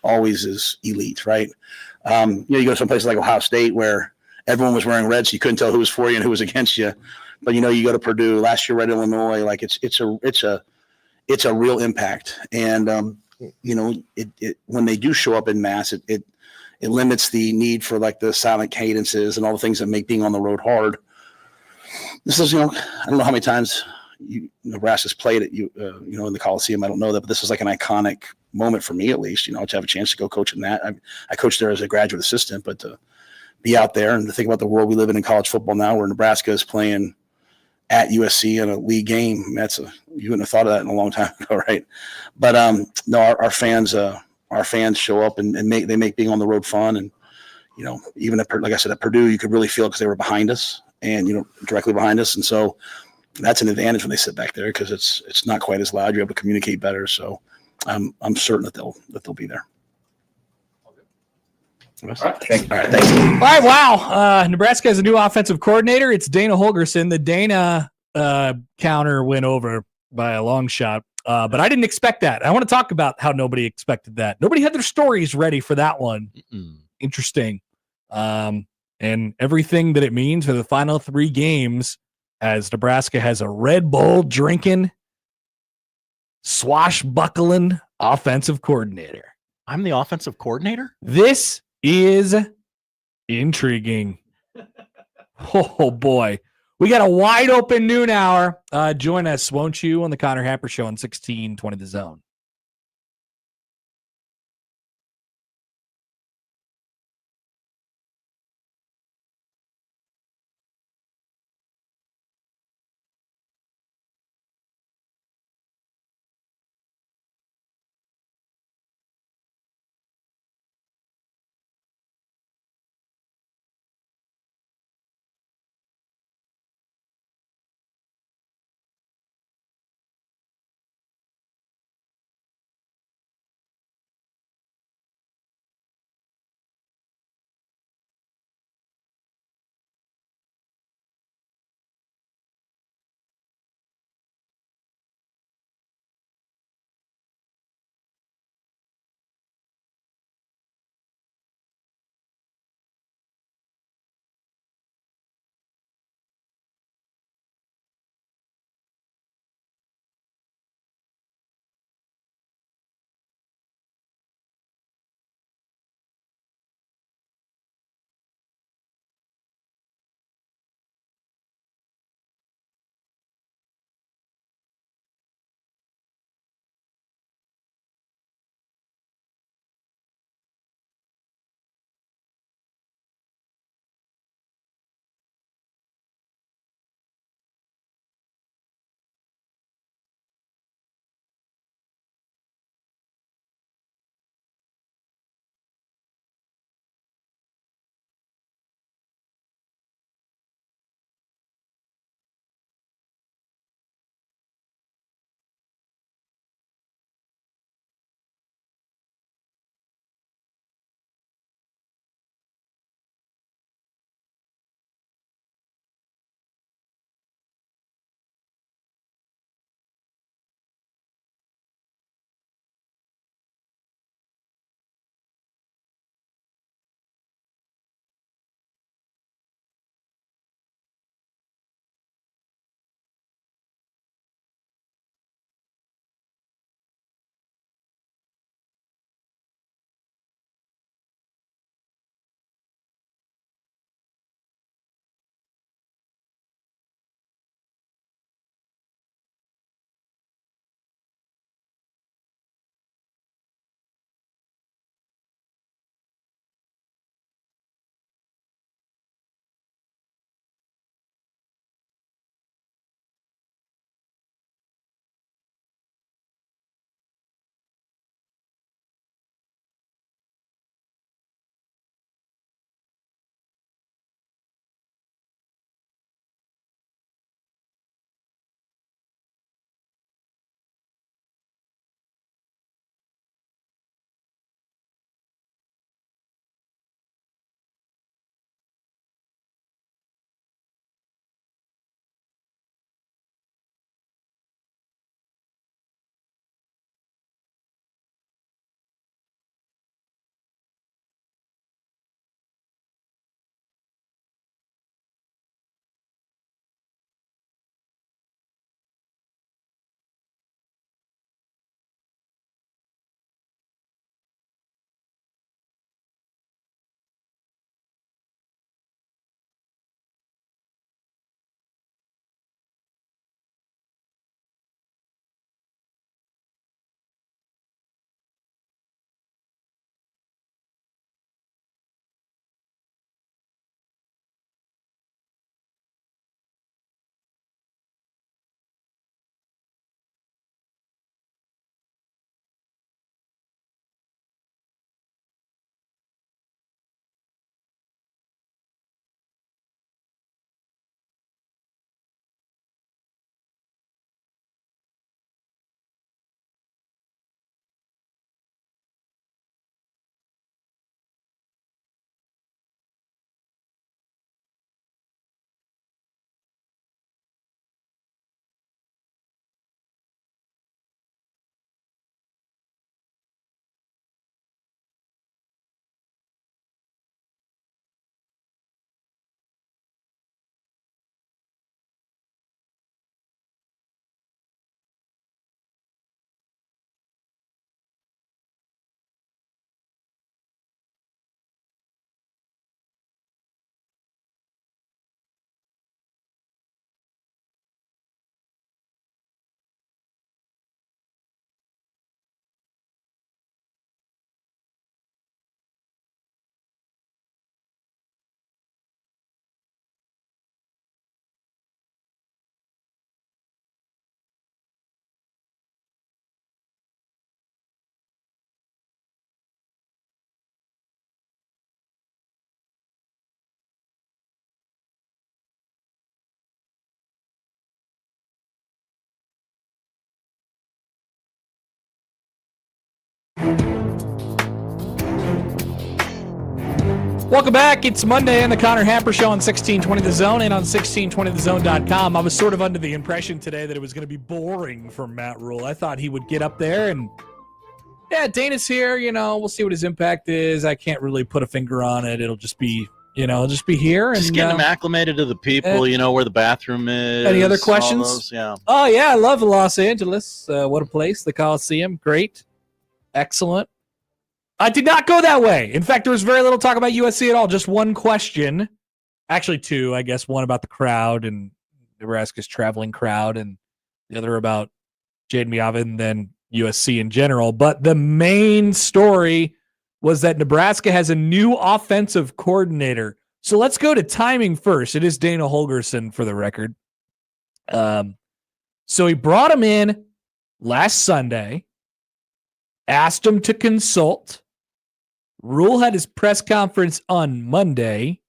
is elite, right? You go to some places like Ohio State where everyone was wearing red, so you couldn't tell who was for you and who was against you. But you go to Purdue last year, Red Illinois, like it's a real impact. And when they do show up in mass, it limits the need for like the silent cadences and all the things that make being on the road hard. This is, I don't know how many times Nebraska's played it, in the Coliseum. I don't know that, but this is like an iconic moment for me, at least, to have a chance to go coach in that. I coached there as a graduate assistant, but to be out there and to think about the world we live in college football now, where Nebraska is playing at USC in a league game, you wouldn't have thought of that in a long time ago, right? But no, our fans show up and they make being on the road fun. And even like I said, at Purdue, you could really feel it because they were behind us and directly behind us, and so that's an advantage when they sit back there because it's not quite as loud. You're able to communicate better. So I'm certain that they'll be there. All right, thanks. All right, wow. Nebraska has a new offensive coordinator. It's Dana Holgorsen. The Dana counter went over by a long shot, but I didn't expect that. I want to talk about how nobody expected that. Nobody had their stories ready for that one. Interesting. And everything that it means for the final 3 games as Nebraska has a Red Bull drinking, swashbuckling offensive coordinator. I'm the offensive coordinator? This is intriguing. Oh boy. We got a wide open noon hour. Join us, won't you, on the Connor Happer Show on 1620 The Zone. Welcome back. It's Monday on the Connor Happer Show on 1620 The Zone and on 1620thezone.com. I was sort of under the impression today that it was going to be boring for Matt Rhule. I thought he would get up there and, yeah, Dana's here. We'll see what his impact is. I can't really put a finger on it. It'll just be, just be here. Just and getting him acclimated to the people, where the bathroom is. Any other questions? Those, yeah. Oh, yeah, I love Los Angeles. What a place. The Coliseum. Great. Excellent. I did not go that way. In fact, there was very little talk about USC at all. Just one question. Actually, two, I guess. One about the crowd and Nebraska's traveling crowd, and the other about Jaden Miava and then USC in general. But the main story was that Nebraska has a new offensive coordinator. So let's go to timing first. It is Dana Holgorsen, for the record. So he brought him in last Sunday, asked him to consult. Rhule had his press conference on Monday.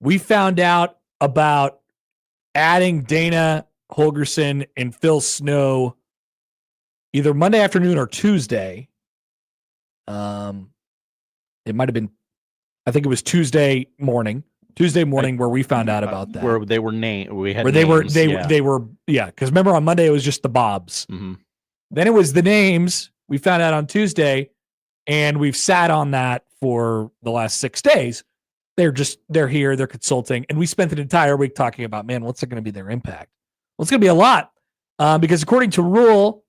We found out about adding Dana Holgorsen and Phil Snow either Monday afternoon or Tuesday. It might have been, I think it was Tuesday morning where we found out about that. Where they were named. They were, because remember on Monday it was just the Bobs. Mm-hmm. Then it was the names. We found out on Tuesday. And we've sat on that for the last 6 days. They're here, they're consulting. And we spent an entire week talking about, man, what's going to be their impact? Well, it's going to be a lot. Because according to Rhule,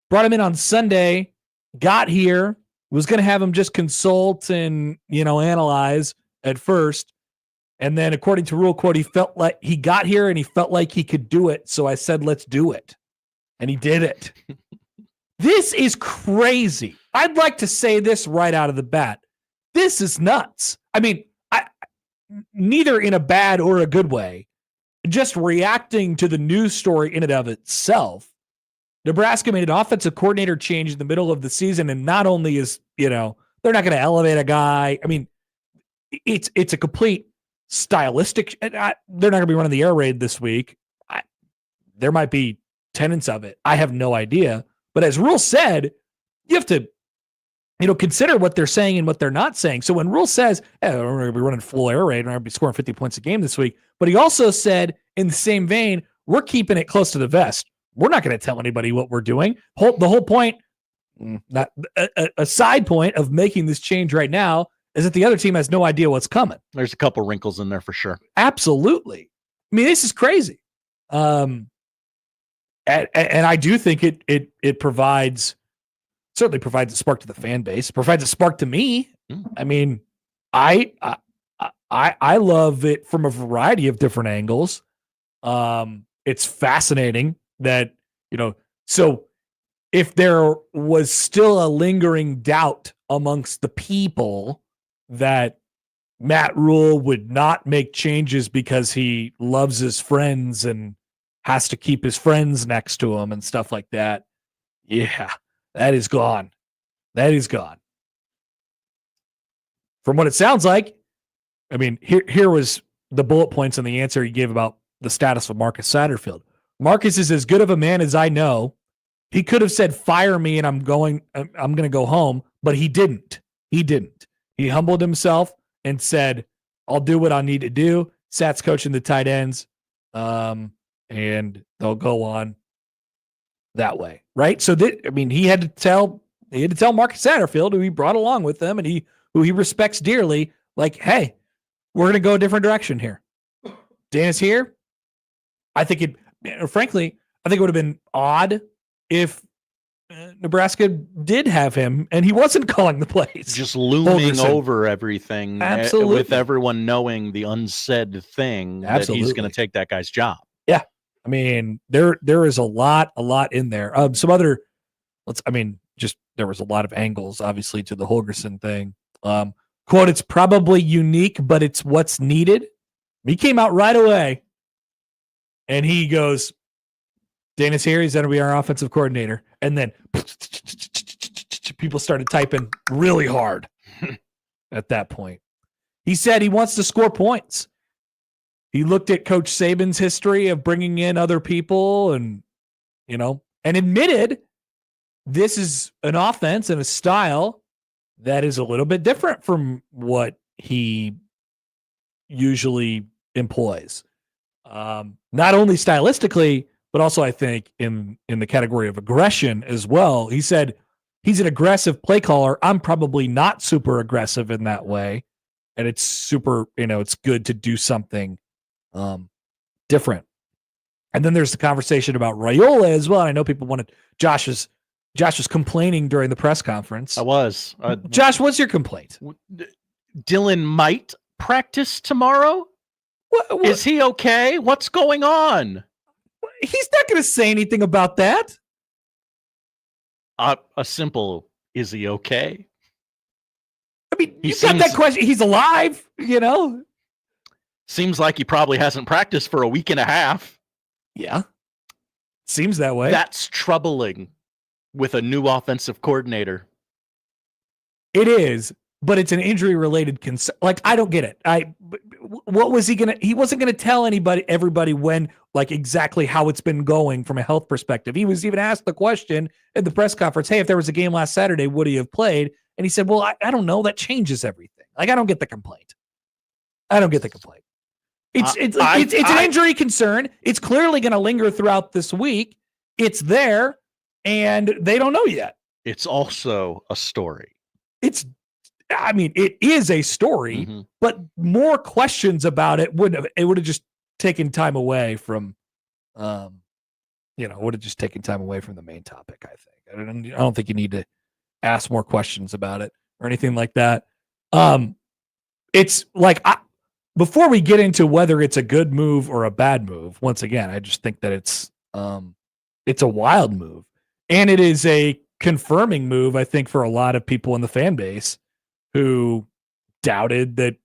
brought him in on Sunday, got here, was going to have him just consult and, analyze at first. And then according to Rhule, quote, he felt like he got here and he felt like he could do it. So I said, let's do it. And he did it. This is crazy. I'd like to say this right out of the bat. This is nuts. I mean, neither in a bad or a good way. Just reacting to the news story in and of itself. Nebraska made an offensive coordinator change in the middle of the season, and not only is, they're not going to elevate a guy. I mean, it's a complete stylistic. They're not going to be running the air raid this week. There might be tenets of it. I have no idea. But as Rhule said, you have to, consider what they're saying and what they're not saying. So when Rhule says, we're going to be running full air raid, we're going to be scoring 50 points a game this week, but he also said in the same vein, we're keeping it close to the vest. We're not going to tell anybody what we're doing. The whole point, not a side point of making this change right now, is that the other team has no idea what's coming. There's a couple wrinkles in there for sure. Absolutely. I mean, this is crazy. And I do think it certainly provides a spark to the fan base. It provides a spark to me. I mean, I love it from a variety of different angles. It's fascinating that, so if there was still a lingering doubt amongst the people that Matt Rhule would not make changes because he loves his friends and has to keep his friends next to him and stuff like that. Yeah, that is gone. That is gone. From what it sounds like, I mean, here was the bullet points and the answer he gave about the status of Marcus Satterfield. Marcus is as good of a man as I know. He could have said, fire me and I'm going to go home, but he didn't. He humbled himself and said, I'll do what I need to do. Sat's coaching the tight ends. And they'll go on that way, right? So he had to tell Marcus Satterfield, who he brought along with them and who he respects dearly, like, hey, we're going to go a different direction here. Dana's here. I think it would have been odd if Nebraska did have him and he wasn't calling the plays. Just looming over everything. Absolutely. With everyone knowing the unsaid thing that he's going to take that guy's job. Yeah. I mean, there is a lot in there. There was a lot of angles, obviously, to the Holgorsen thing. Quote, it's probably unique, but it's what's needed. He came out right away and he goes, Dana's here. He's going to be our offensive coordinator. And then people started typing really hard at that point. He said he wants to score points. He looked at Coach Saban's history of bringing in other people and admitted this is an offense and a style that is a little bit different from what he usually employs. Not only stylistically, but also I think in the category of aggression as well. He said he's an aggressive play caller. I'm probably not super aggressive in that way. And it's super, it's good to do something different. And then there's the conversation about Rhule as well. And I know people wanted Josh was complaining during the press conference. I was. Josh, what's your complaint? Dylan might practice tomorrow. What? Is he okay? What's going on? He's not going to say anything about that. A simple, is he okay? I mean, you got that question. He's alive, Seems like he probably hasn't practiced for a week and a half. Yeah. Seems that way. That's troubling with a new offensive coordinator. It is, but it's an injury-related concern. Like, I don't get it. What was he gonna? He wasn't gonna tell everybody when, like, exactly how it's been going from a health perspective. He was even asked the question at the press conference, "Hey, if there was a game last Saturday, would he have played?" And he said, "Well, I don't know. That changes everything. Like, I don't get the complaint. It's an injury concern. It's clearly going to linger throughout this week. It's there, and they don't know yet. It's also a story. It is a story, but more questions about it would have just taken time away from, would have just taken time away from the main topic. I think. I don't think you need to ask more questions about it or anything like that. It's like before we get into whether it's a good move or a bad move, once again, I just think that it's a wild move, and it is a confirming move, I think, for a lot of people in the fan base who doubted that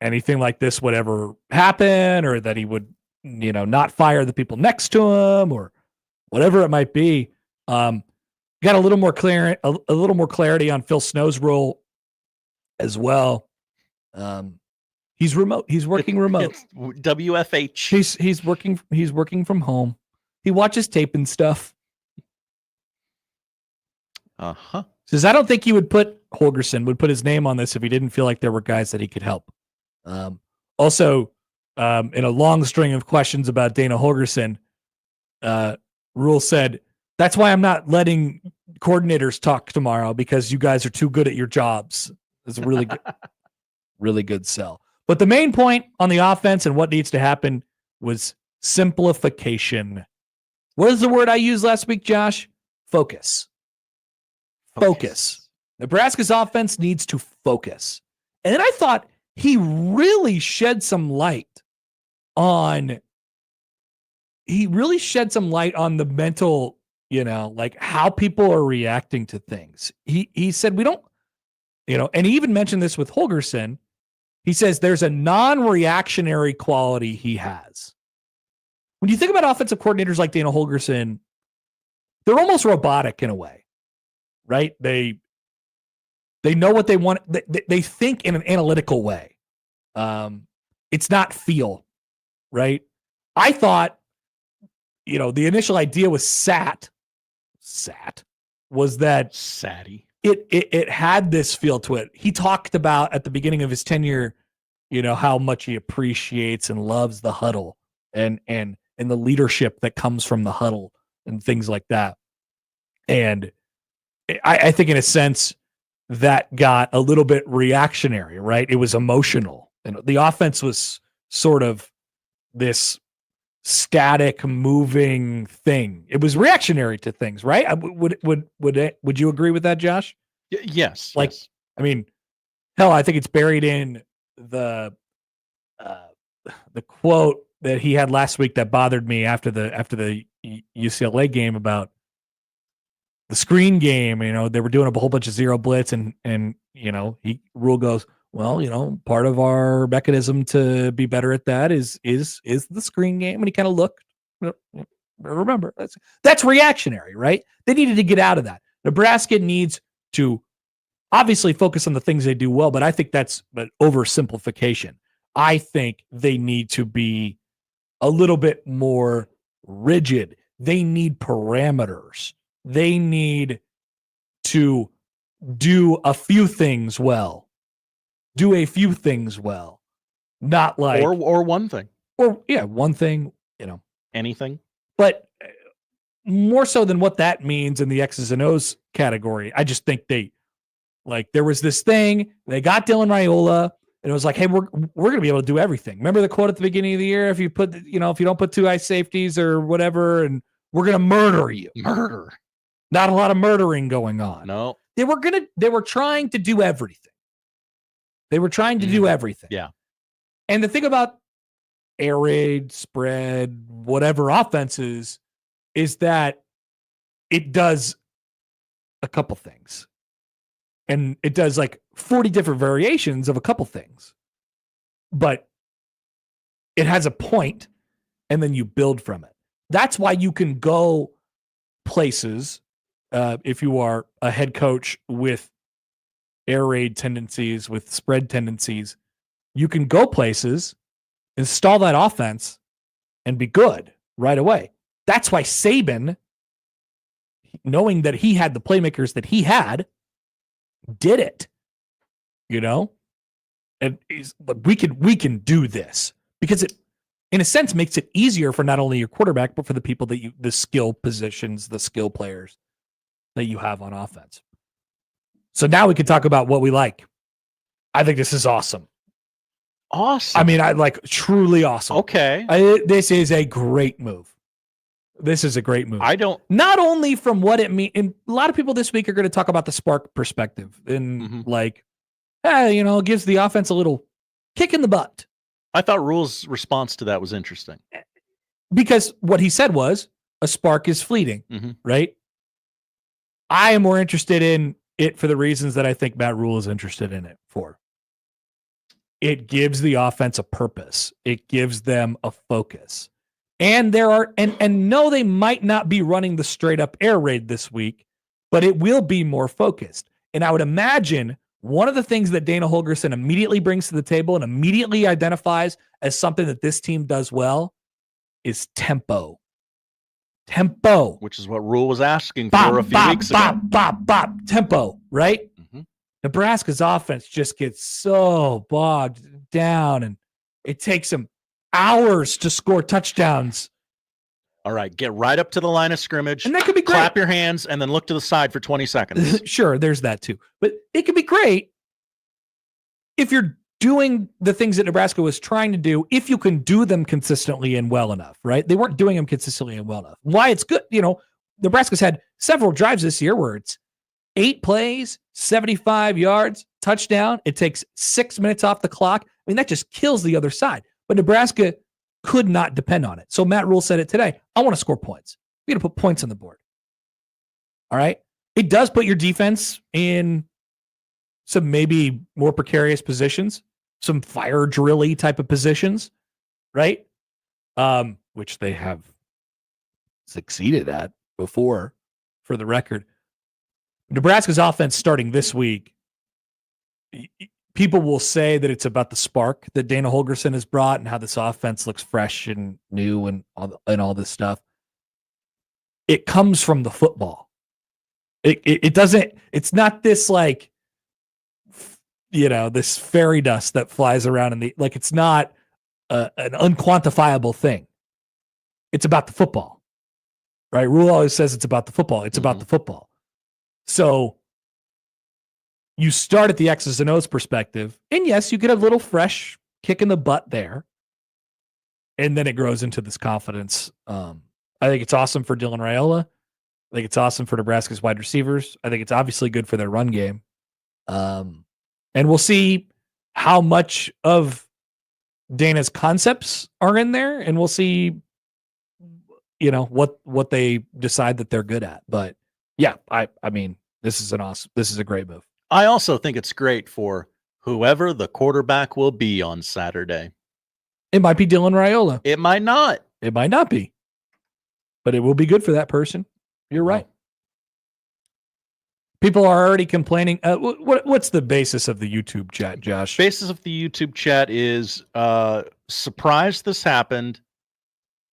anything like this would ever happen, or that he would, not fire the people next to him, or whatever it might be. Got a little more clarity on Phil Snow's role as well. He's remote. He's working remote. WFH. He's working from home. He watches tape and stuff. Says, I don't think Holgorsen would put his name on this if he didn't feel like there were guys that he could help. Also, in a long string of questions about Dana Holgorsen, Rhule said, "That's why I'm not letting coordinators talk tomorrow, because you guys are too good at your jobs." It's a really good, really good sell. But the main point on the offense and what needs to happen was simplification. What is the word I used last week, Josh? Focus. Nebraska's offense needs to focus. And then I thought he really shed some light on the mental, like how people are reacting to things. He said, we don't, and he even mentioned this with Holgorsen. He says there's a non-reactionary quality he has. When you think about offensive coordinators like Dana Holgorsen, they're almost robotic in a way, right? They know what they want. They think in an analytical way. It's not feel, right? I thought, the initial idea was SAT was that Satty. It had this feel to it. He talked about at the beginning of his tenure, how much he appreciates and loves the huddle and the leadership that comes from the huddle and things like that. And I think in a sense that got a little bit reactionary, right? It was emotional. And the offense was sort of this static moving thing. It was reactionary to things, right? Would you agree with that, Josh? Yes. Like, yes. I mean, hell, I think it's buried in the quote that he had last week that bothered me after the UCLA game about the screen game. They were doing a whole bunch of zero blitz, and Rhule goes, well, part of our mechanism to be better at that is the screen game. And he kind of looked, remember, that's reactionary, right? They needed to get out of that. Nebraska needs to obviously focus on the things they do well, but I think that's an oversimplification. I think they need to be a little bit more rigid. They need parameters. They need to do a few things well. do a few things well, not like or one thing. One thing, anything. But more so than what that means in the X's and O's category, I just think there was this thing, they got Dylan Raiola, and it was like, hey, we're going to be able to do everything. Remember the quote at the beginning of the year? If you don't put 2 ice safeties or whatever, and we're going to murder you. Murder. Not a lot of murdering going on. No. They were trying to do everything. They were trying to do everything. Yeah. And the thing about air raid, spread, whatever offenses is that it does a couple things. And it does like 40 different variations of a couple things. But it has a point, and then you build from it. That's why you can go places if you are a head coach with air raid tendencies, with spread tendencies. You can go places, install that offense, and be good right away. That's why Saban, knowing that he had the playmakers that he had, did it. And we can do this because it, in a sense, makes it easier for not only your quarterback but for the people the skill positions, the skill players that you have on offense. So now we can talk about what we like. I think this is awesome. Awesome. I mean, truly awesome. Okay. This is a great move. This is a great move. Not only from what it means, and a lot of people this week are going to talk about the spark perspective and it gives the offense a little kick in the butt. I thought Rhule's response to that was interesting. Because what he said was a spark is fleeting, right? I am more interested in it for the reasons that I think Matt Rhule is interested in it for. It gives the offense a purpose. It gives them a focus. And no, they might not be running the straight up air raid this week, but it will be more focused. And I would imagine one of the things that Dana Holgorsen immediately brings to the table and immediately identifies as something that this team does well is tempo. Tempo. Which is what Rhule was asking for a few weeks ago. Tempo, right? Nebraska's offense just gets so bogged down, and it takes them hours to score touchdowns. All right, get right up to the line of scrimmage. And that could be great. Clap your hands and then look to the side for 20 seconds. Sure, there's that too. But it could be great if you're doing the things that Nebraska was trying to do, if you can do them consistently and well enough, right? They weren't doing them consistently and well enough. Why it's good, Nebraska's had several drives this year where it's 8 plays, 75 yards, touchdown. It takes 6 minutes off the clock. I mean, that just kills the other side. But Nebraska could not depend on it. So Matt Rhule said it today. I want to score points. We got to put points on the board. All right. It does put your defense in some maybe more precarious positions, some fire drilly type of positions, right? Which they have succeeded at before, for the record. Nebraska's offense starting this week, people will say that it's about the spark that Dana Holgorsen has brought and how this offense looks fresh and new and all this stuff. It comes from the football. It doesn't, it's not this this fairy dust that flies around it's not an unquantifiable thing. It's about the football, right? Rhule always says it's about the football. It's about the football. So you start at the X's and O's perspective, and yes, you get a little fresh kick in the butt there, and then it grows into this confidence. I think it's awesome for Dylan Raiola. I think it's awesome for Nebraska's wide receivers. I think it's obviously good for their run game. And we'll see how much of Dana's concepts are in there, and we'll see, what they decide that they're good at. But yeah, I mean, this is a great move. I also think it's great for whoever the quarterback will be on Saturday. It might be Dylan Raiola. It might not. It might not be. But it will be good for that person. You're right. People are already complaining. What's the basis of the YouTube chat, Josh? Basis of the YouTube chat is surprised this happened.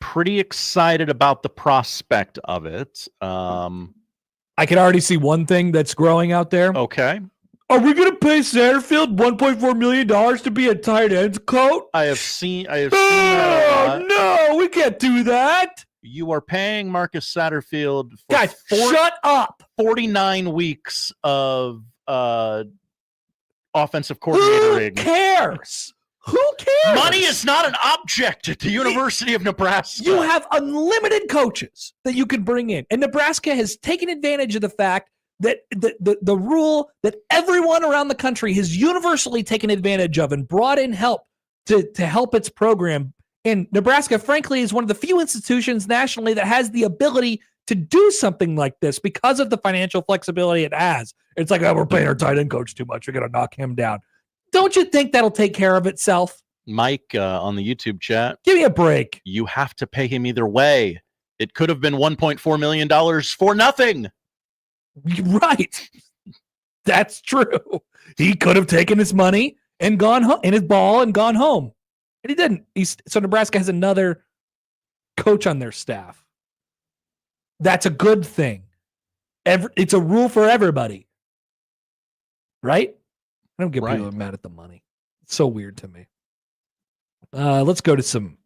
Pretty excited about the prospect of it. I can already see one thing that's growing out there. Okay. Are we going to pay Satterfield $1.4 million to be a tight end's coach? I have seen that a lot. No, we can't do that. You are paying Marcus Satterfield for Guys, shut up. 49 weeks of offensive coordinator. Who cares? Who cares? Money is not an object at the University of Nebraska. You have unlimited coaches that you can bring in. And Nebraska has taken advantage of the fact that the rule that everyone around the country has universally taken advantage of and brought in help to help its program. And Nebraska, frankly, is one of the few institutions nationally that has the ability to do something like this because of the financial flexibility it has. It's like, oh, we're paying our tight end coach too much. We're going to knock him down. Don't you think that'll take care of itself? Mike on the YouTube chat. Give me a break. You have to pay him either way. It could have been $1.4 million for nothing. Right. That's true. He could have taken his money and gone home and his ball and gone home. And he didn't. So Nebraska has another coach on their staff. That's a good thing. It's a rule for everybody. Right? I don't get people mad at the money. It's so weird to me. Let's go to some.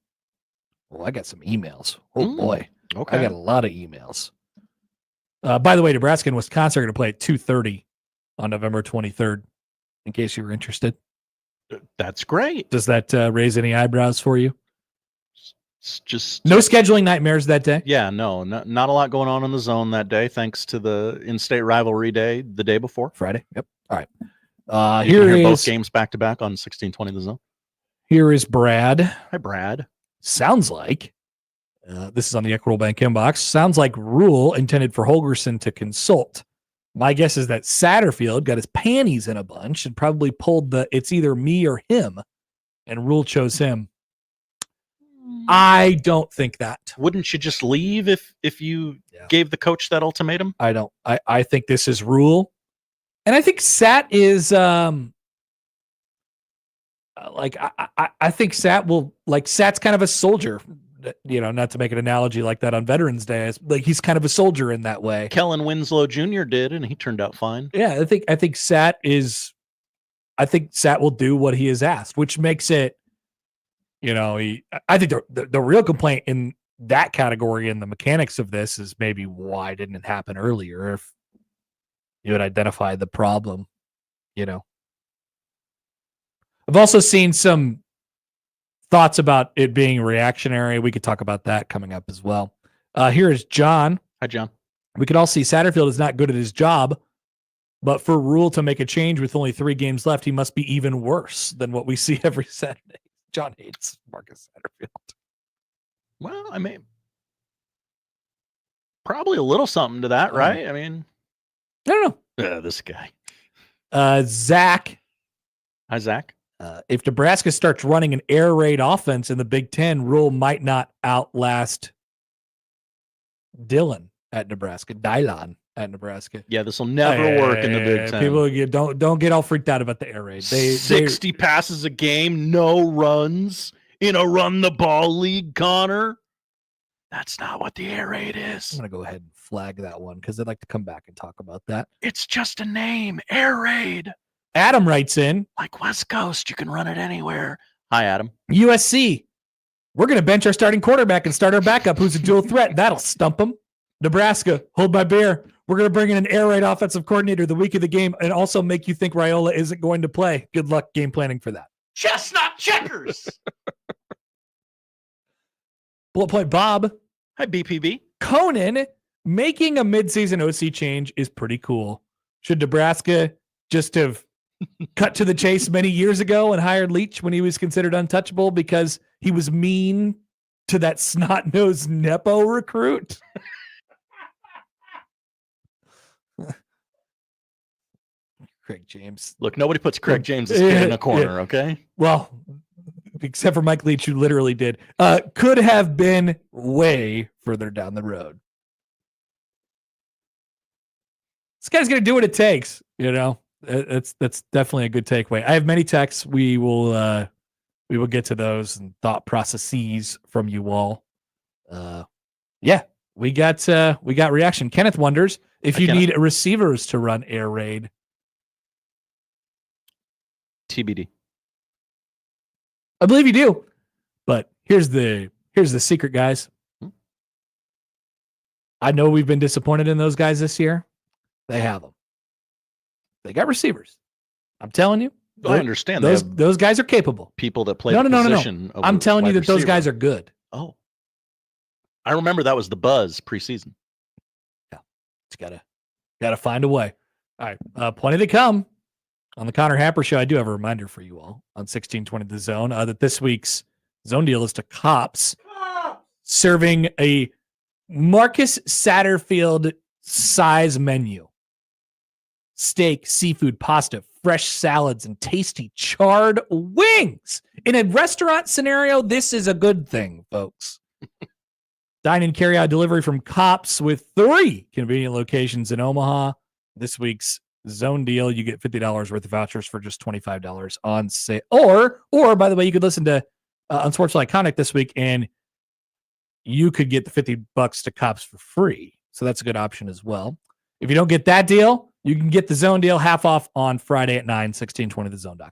Well, I got some emails. Oh boy. Okay. I got a lot of emails. By the way, Nebraska and Wisconsin are going to play at 2:30 on November 23rd, in case you were interested. That's great. Does that raise any eyebrows for you? It's just no scheduling nightmares that day? Yeah, no, not a lot going on in the zone that day, thanks to the in-state rivalry day the day before. Friday. Yep. All right. You Here can hear both is games back to back on 1620 The Zone. here is Brad. Hi, Brad. Sounds like this is on the Equitable Bank inbox. Sounds like Rhule intended for Holgorsen to consult. My guess is that Satterfield got his panties in a bunch and probably pulled the "it's either me or him," and Rhule chose him. I don't think that. Wouldn't you just leave if you gave the coach that ultimatum? I don't. I think this is Rhule, and I think Sat is I think Sat will Sat's kind of a soldier. You know, not to make an analogy like that on Veterans Day, he's kind of a soldier in that way. Kellen Winslow Jr. did, and he turned out fine. Yeah, I think Sat will do what he is asked, which makes it, you know, I think the real complaint in that category and the mechanics of this is maybe why didn't it happen earlier if you had identified the problem, you know. I've also seen some thoughts about it being reactionary. We could talk about that coming up as well. Here is John. Hi, John. We could all see Satterfield is not good at his job, but for Rhule to make a change with only 3 games left, he must be even worse than what we see every Saturday. John hates Marcus Satterfield. Well, I mean, probably a little something to that, right? I mean, I don't know. This guy. Zach. Hi, Zach. If Nebraska starts running an air raid offense in the Big Ten, Rhule might not outlast Dylan at Nebraska. Yeah, this will never work in the Big Ten. People don't get all freaked out about the air raid. 60 passes a game, no runs in a run the ball league, Connor. That's not what the air raid is. I'm going to go ahead and flag that one because I'd like to come back and talk about that. It's just a name, air raid. Adam writes in. Like West Coast, you can run it anywhere. Hi, Adam. USC. We're going to bench our starting quarterback and start our backup who's a dual threat. That'll stump him. Nebraska, hold my beer. We're going to bring in an air raid offensive coordinator the week of the game and also make you think Rhule isn't going to play. Good luck game planning for that. Chestnut checkers. Bullet point Bob. Hi, BPB. Conan, making a midseason OC change is pretty cool. Should Nebraska just have cut to the chase many years ago and hired Leach when he was considered untouchable because he was mean to that snot-nosed Nepo recruit? Craig James. Look, nobody puts Craig James' kid in a corner, okay? Well, except for Mike Leach, who literally did. Could have been way further down the road. This guy's going to do what it takes, you know? That's definitely a good takeaway. I have many texts. We will get to those and thought processes from you all. Yeah, we got reaction. Kenneth wonders if you need receivers to run air raid. TBD. I believe you do. But here's the secret, guys. I know we've been disappointed in those guys this year. They have them. They got receivers. I'm telling you. I understand. Those guys are capable. People that play No. position. Of I'm telling you wide that those receiver. guys are good. Oh. I remember that was the buzz preseason. Yeah. It's gotta find a way. All right. Plenty to come on the Connor Happer Show. I do have a reminder for you all on 1620 The Zone that this week's Zone Deal is to Cops, serving a Marcus Satterfield size menu. Steak, seafood, pasta, fresh salads, and tasty charred wings. In a restaurant scenario, this is a good thing, folks. Dine and carry out delivery from Cops with 3 convenient locations in Omaha. This week's Zone Deal, you get $50 worth of vouchers for just $25 on sale. Or by the way, you could listen to on Sports Iconic this week, and you could get the $50 to Cops for free. So that's a good option as well. If you don't get that deal, you can get the Zone Deal half off on Friday at 9, 1620thezone.com.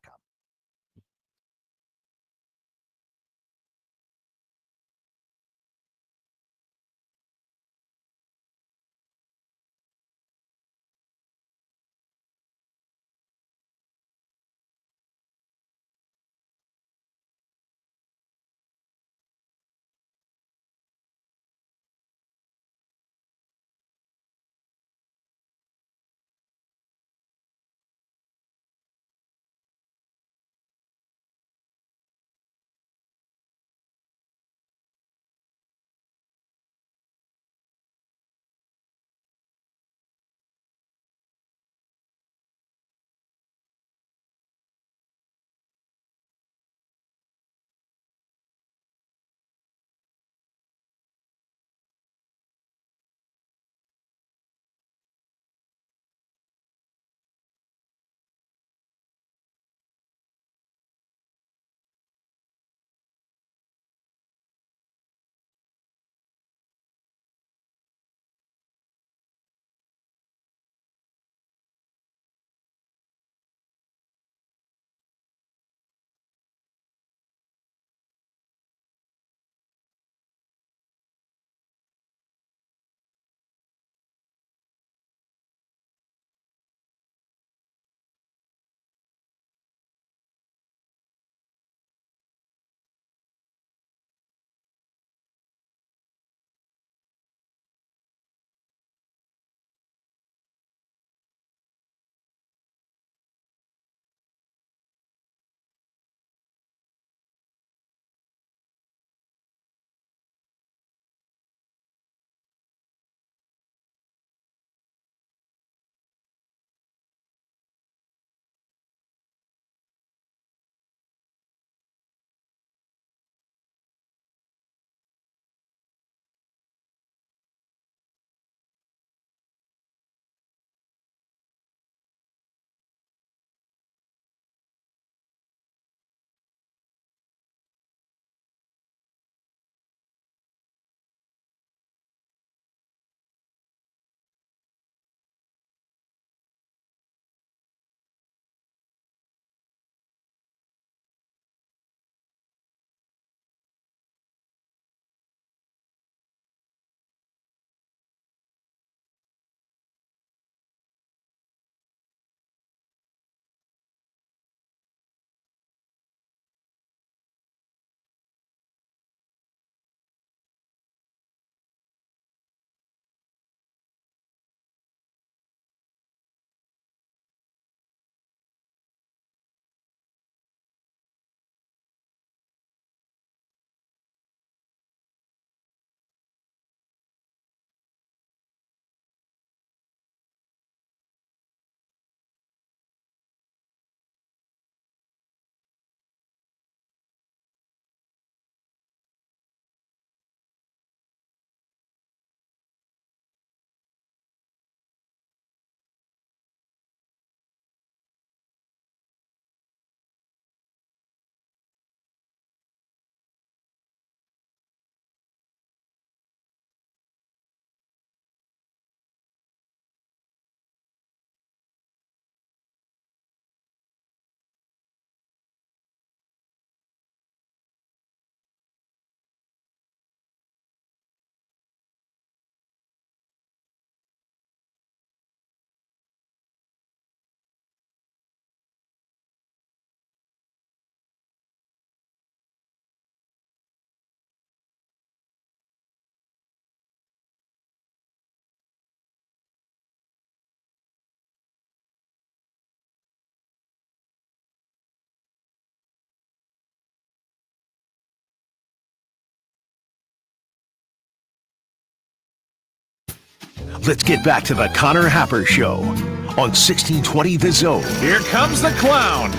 let's get back to the Connor Happer Show on 1620 The Zone. Here comes the clown.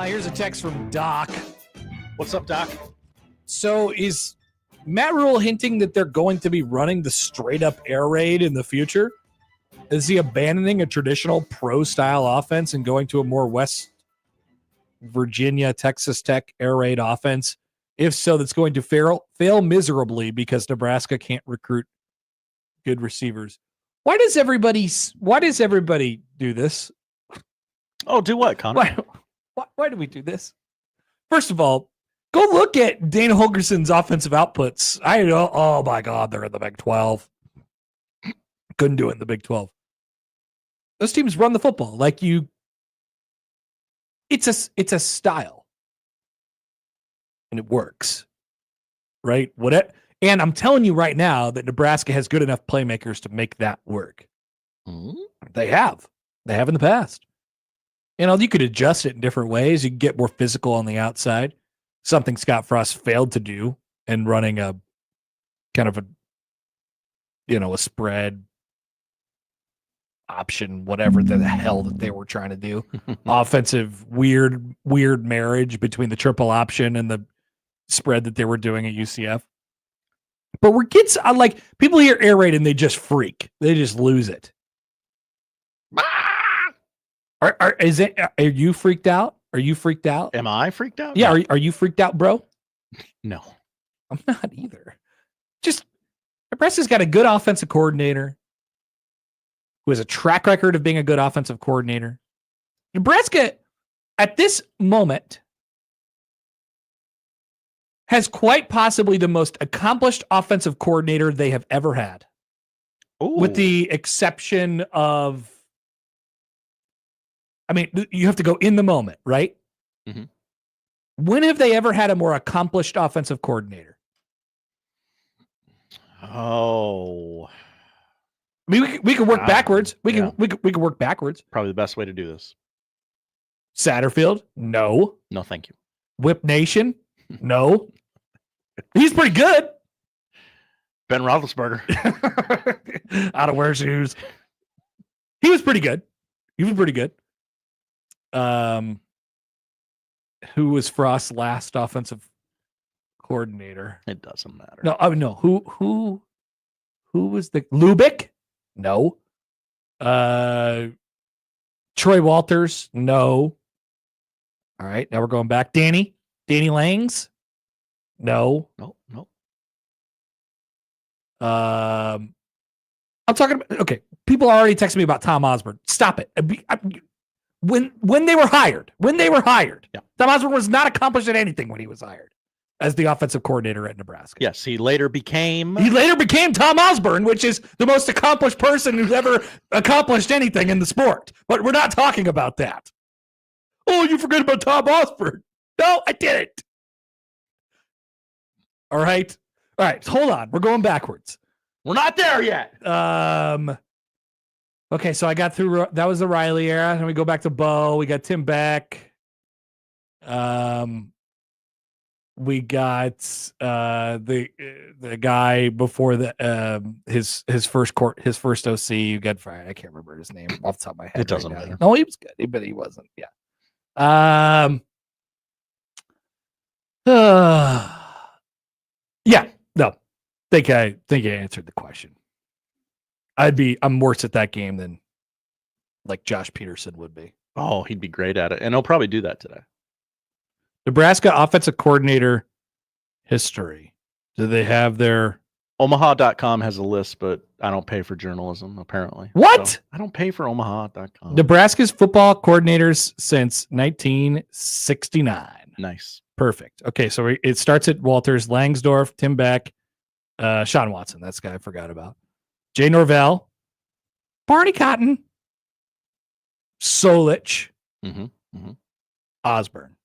Here's a text from Doc. What's up, Doc? So is Matt Rhule hinting that they're going to be running the straight-up air raid in the future? Is he abandoning a traditional pro-style offense and going to a more West Virginia, Texas Tech air raid offense? If so, that's going to fail miserably because Nebraska can't recruit good receivers. Why does everybody do this? Oh, do what, Connor? Why do we do this? First of all, go look at Dana Holgorsen's offensive outputs. Oh my God, they're in the Big 12. Couldn't do it in the Big 12. Those teams run the football like you. It's a style, and it works, right? And I'm telling you right now that Nebraska has good enough playmakers to make that work. Mm-hmm. They have in the past. You could adjust it in different ways. You can get more physical on the outside. Something Scott Frost failed to do in running a kind of a spread option, whatever the hell that they were trying to do. Offensive, weird marriage between the triple option and the spread that they were doing at UCF. But people hear air raid and they just freak. They just lose it. Are you freaked out? Are you freaked out? Am I freaked out? Yeah. Are you freaked out, bro? No. I'm not either. Just Nebraska's got a good offensive coordinator who has a track record of being a good offensive coordinator. Nebraska, at this moment, has quite possibly the most accomplished offensive coordinator they have ever had. Ooh. With the exception of, you have to go in the moment, right? Mm-hmm. When have they ever had a more accomplished offensive coordinator? Oh, we could work backwards. We could work backwards. Probably the best way to do this. Satterfield? No. No, thank you. Whip Nation? No. He's pretty good. Ben Roethlisberger. Out of wear shoes. He was pretty good. Who was Frost's last offensive coordinator? It doesn't matter. No. Who was the Lubick? No. Troy Walters? No. All right, now we're going back. Danny Langs? No. No. I'm talking about, okay, people are already texting me about Tom Osborne. Stop it. When they were hired, yeah. Tom Osborne was not accomplished at anything when he was hired as the offensive coordinator at Nebraska. Yes, he later became Tom Osborne, which is the most accomplished person who's ever accomplished anything in the sport. But we're not talking about that. Oh, you forgot about Tom Osborne. No, I didn't. All right. Hold on. We're going backwards. We're not there yet. Okay, so I got through. That was the Riley era, and we go back to Bo. We got Tim Beck. We got the guy before his first OC. You got I can't remember his name off the top of my head. It doesn't matter. No, he was good, but he wasn't. Yeah. Yeah. No. Think I answered the question. I'm worse at that game than like Josh Peterson would be. Oh, he'd be great at it. And he'll probably do that today. Nebraska offensive coordinator history. Do they have their Omaha.com has a list, but I don't pay for journalism, apparently. What? So I don't pay for Omaha.com. Nebraska's football coordinators since 1969. Nice. Perfect. Okay, so it starts at Walters, Langsdorff, Tim Beck, Sean Watson. That's the guy I forgot about. Jay Norvell, Barney Cotton, Solich, Osborne.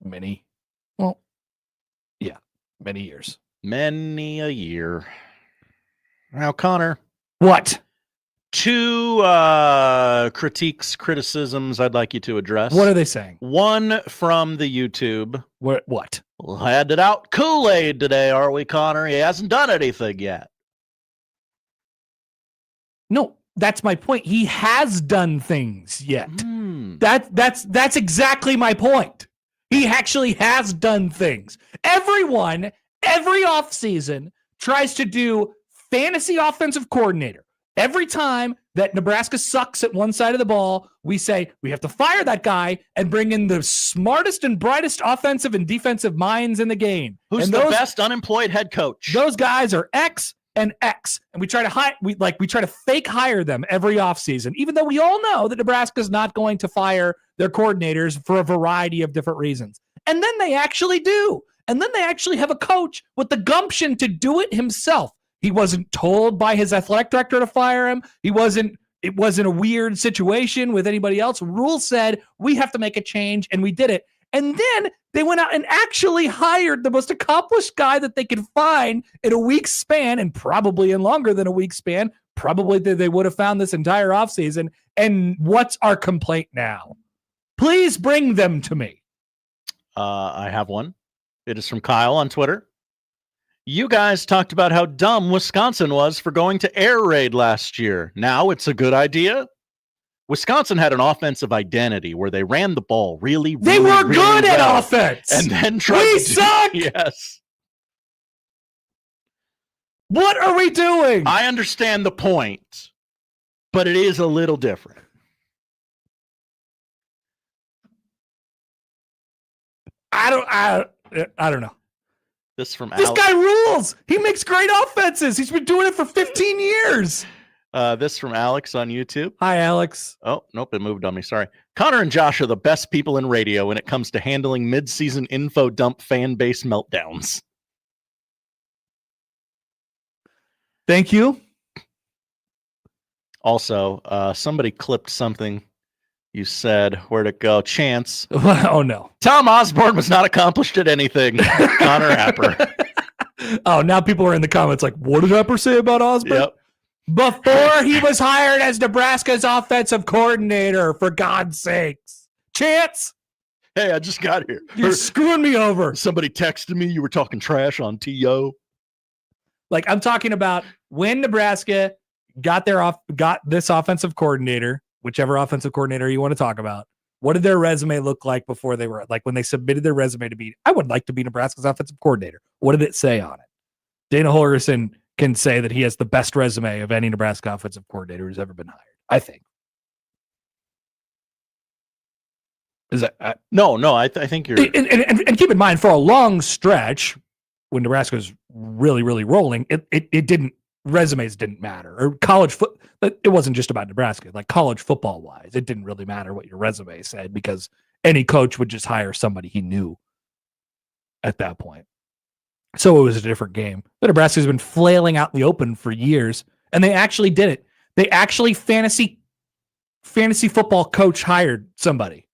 For many years. Many a year. Now, Connor. What? Two criticisms I'd like you to address. What are they saying? One from the YouTube. What? We'll hand it out Kool-Aid today, are we, Connor? He hasn't done anything yet. No, that's my point. He has done things yet. That's exactly my point. He actually has done things. Everyone, every offseason tries to do fantasy offensive coordinator. Every time that Nebraska sucks at one side of the ball, we say we have to fire that guy and bring in the smartest and brightest offensive and defensive minds in the game. Who's and the best unemployed head coach? Those guys are X and X, and we try to we try to fake hire them every offseason, even though we all know that Nebraska's not going to fire their coordinators for a variety of different reasons. And then they actually do. And then they actually have a coach with the gumption to do it himself. He wasn't told by his athletic director to fire him. It wasn't a weird situation with anybody else. Rhule said, we have to make a change, and we did it. And then they went out and actually hired the most accomplished guy that they could find in a week's span, and probably in longer than a week's span. Probably they would have found this entire offseason. And what's our complaint now? Please bring them to me. I have one. It is from Kyle on Twitter. You guys talked about how dumb Wisconsin was for going to air raid last year. Now it's a good idea. Wisconsin had an offensive identity where they ran the ball really They were really good at well, offense. and then tried We to suck. Yes. What are we doing? I understand the point, but it is a little different. I don't know. This from This guy rules. He makes great offenses. He's been doing it for 15 years. This from Alex on YouTube. Hi, Alex. Oh, nope, it moved on me. Sorry. Connor and Josh are the best people in radio when it comes to handling mid-season info dump fan base meltdowns. Thank you. Also, somebody clipped something you said. Where'd it go? Chance. Oh, no. Tom Osborne was not accomplished at anything. Connor Happer. Oh, now people are in the comments like, what did Happer say about Osborne? Yep. Before he was hired as Nebraska's offensive coordinator, for God's sakes. Chance. Hey, I just got here. You're screwing me over. Somebody texted me you were talking trash on TO. Like, I'm talking about when Nebraska got this offensive coordinator, whichever offensive coordinator you want to talk about. What did their resume look like before they were like when they submitted their resume to be, I would like to be Nebraska's offensive coordinator. What did it say on it? Dana Holgorsen can say that he has the best resume of any Nebraska offensive coordinator who's ever been hired. I think. Is that no? I think you're. And keep in mind, for a long stretch, when Nebraska was really, really rolling, it didn't. Resumes didn't matter, or college foot. It wasn't just about Nebraska. Like college football wise, it didn't really matter what your resume said because any coach would just hire somebody he knew at that point. So it was a different game. But Nebraska's been flailing out in the open for years, and they actually did it. They actually fantasy football coach hired somebody.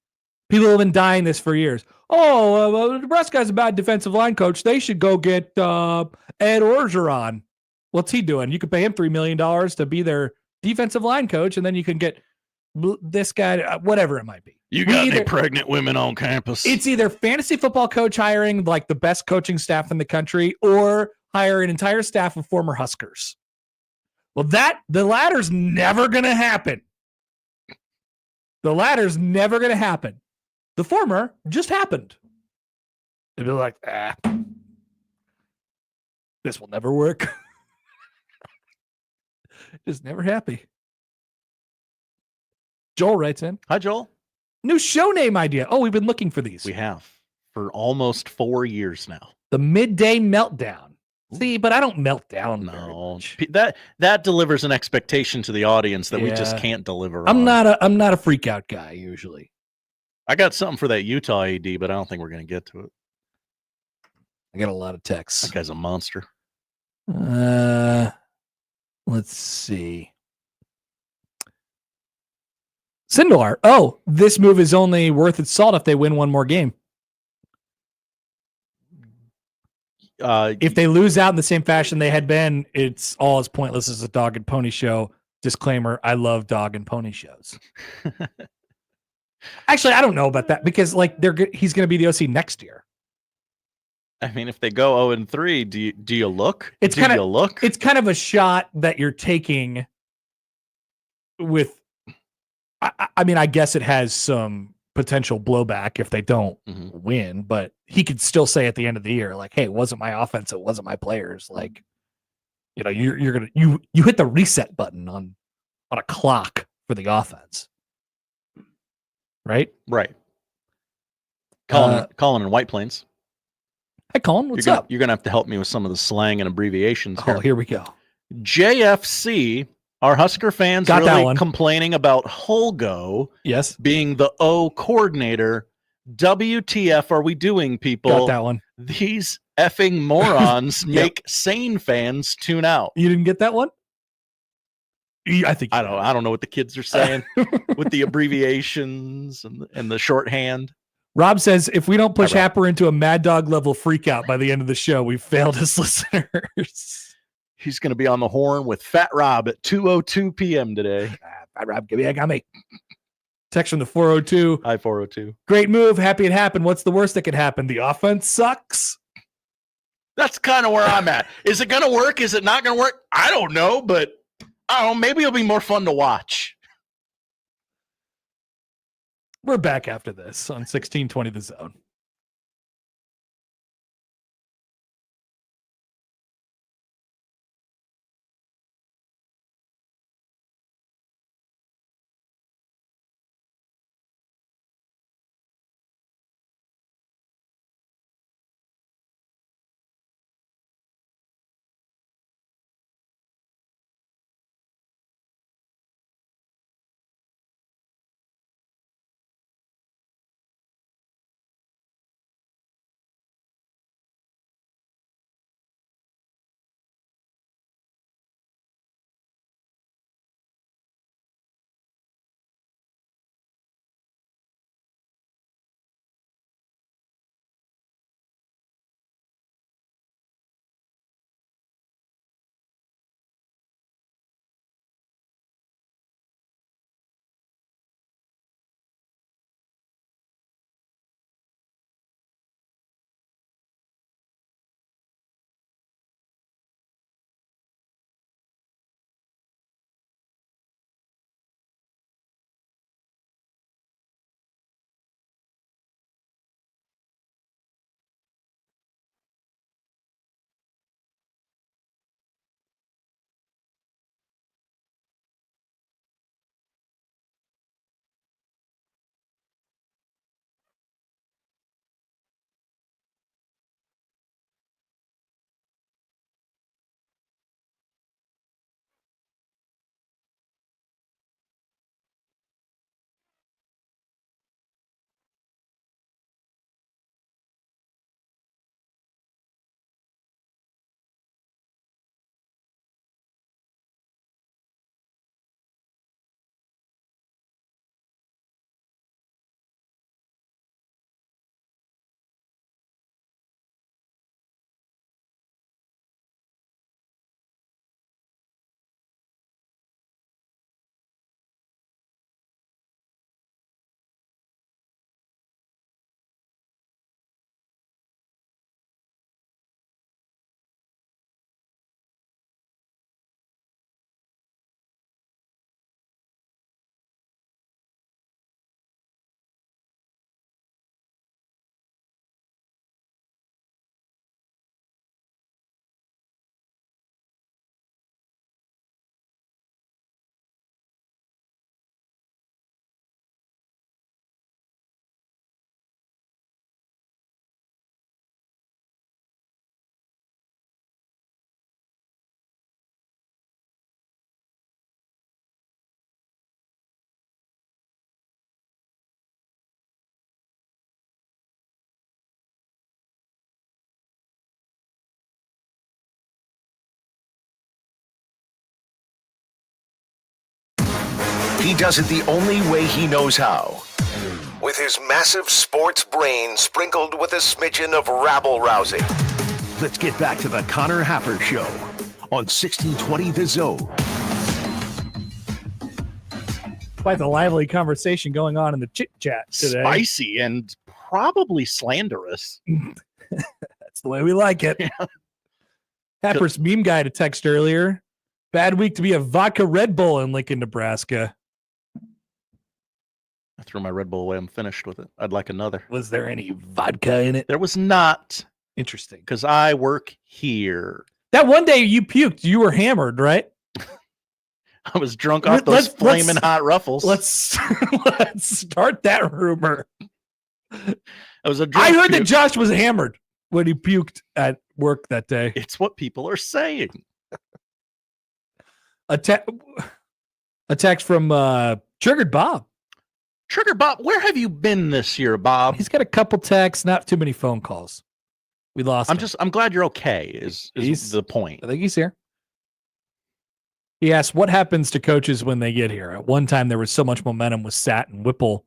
People have been dying this for years. Oh, Nebraska has a bad defensive line coach. They should go get Ed Orgeron. What's he doing? You could pay him $3 million to be their defensive line coach, and then you can get this guy, whatever it might be. You got any pregnant women on campus? It's either fantasy football coach hiring like the best coaching staff in the country, or hire an entire staff of former Huskers. Well, the latter's never going to happen. The latter's never going to happen. The former just happened. They'd be like, this will never work. Just never happy. Joel writes in. Hi, Joel. New show name idea. Oh, we've been looking for these. We have for almost 4 years now. The Midday Meltdown. See, but I don't melt down. No, that delivers an expectation to the audience that we just can't deliver. I'm not a freak out guy usually. I got something for that Utah AD, but I don't think we're going to get to it. I got a lot of texts. That guy's a monster. Let's see. Sindelar. Oh, this move is only worth its salt if they win one more game. If they lose out in the same fashion they had been, it's all as pointless as a dog and pony show Disclaimer, I love dog and pony shows. Actually, I don't know about that because like he's going to be the OC next year. I mean, if they go 0-3, do you look? It's kind of a shot that you're taking with I mean, I guess it has some potential blowback if they don't win, but he could still say at the end of the year, like, hey, it wasn't my offense, it wasn't my players. Like, you know, you're gonna hit the reset button on a clock for the offense. Right? Right. Colin in White Plains. Hi, Colin. What's up? You're gonna have to help me with some of the slang and abbreviations. Oh, here we go. JFC. Are Husker fans really complaining about Holgo being the O coordinator? WTF are we doing, people? Got that one. These effing morons make sane fans tune out. You didn't get that one? I don't know what the kids are saying with the abbreviations and the shorthand. Rob says if we don't push Happer into a Mad Dog level freakout by the end of the show, we've failed as listeners. He's going to be on the horn with Fat Rob at 2:02 p.m. today. Fat Rob, give me a gummy. Text from the 402. Hi, 402. Great move. Happy it happened. What's the worst that could happen? The offense sucks. That's kind of where I'm at. Is it going to work? Is it not going to work? I don't know, but I don't know. Maybe it'll be more fun to watch. We're back after this on 1620 The Zone. He does it the only way he knows how. With his massive sports brain sprinkled with a smidgen of rabble-rousing. Let's get back to the Connor Happer Show on 1620 The Zone. Quite the lively conversation going on in the chit chat today. Spicy and probably slanderous. That's the way we like it. Happer's meme guy to text earlier. Bad week to be a vodka Red Bull in Lincoln, Nebraska. I threw my Red Bull away. I'm finished with it. I'd like another. Was there any vodka in it? There was not. Interesting. Because I work here. That one day you puked. You were hammered, right? I was drunk off those flaming hot ruffles. Let's start that rumor. I was a I heard that Josh was hammered when he puked at work that day. It's what people are saying. A text from Triggered Bob. Triggered Bob, where have you been this year, Bob? He's got a couple texts, not too many phone calls. We lost him. I'm glad you're okay, is the point. I think he's here. He asked, what happens to coaches when they get here? At one time, there was so much momentum with Sat and Whipple,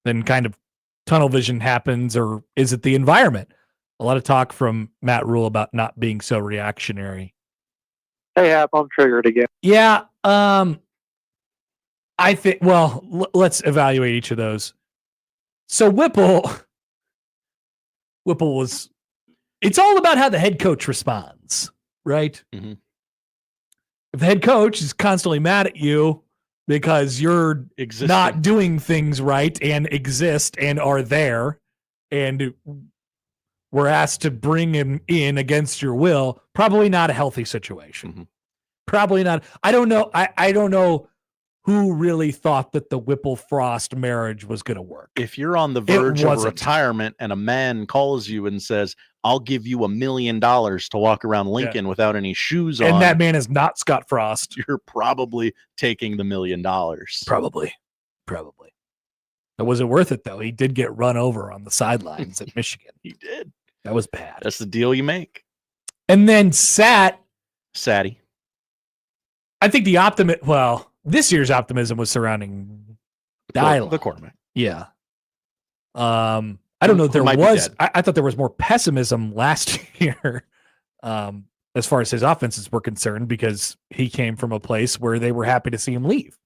then kind of tunnel vision happens, or is it the environment? A lot of talk from Matt Rhule about not being so reactionary. Hey, Hap, I'm triggered again. Yeah, I think, well, let's evaluate each of those. So Whipple was, it's all about how the head coach responds, right? Mm-hmm. If the head coach is constantly mad at you because you're not doing things right and exist and are there, and we're asked to bring him in against your will, probably not a healthy situation. Mm-hmm. Probably not. I don't know. I don't know who really thought that the Whipple Frost marriage was going to work. If you're on the verge of retirement and a man calls you and says, I'll give you $1 million to walk around Lincoln without any shoes on. And that man is not Scott Frost. You're probably taking the $1 million. Probably. But was it worth it, though? He did get run over on the sidelines at Michigan. He did. That was bad. That's the deal you make. And then Satty. I think this year's optimism was surrounding Dylan. The quarterback. Yeah. I don't know. I thought there was more pessimism last year as far as his offenses were concerned, because he came from a place where they were happy to see him leave.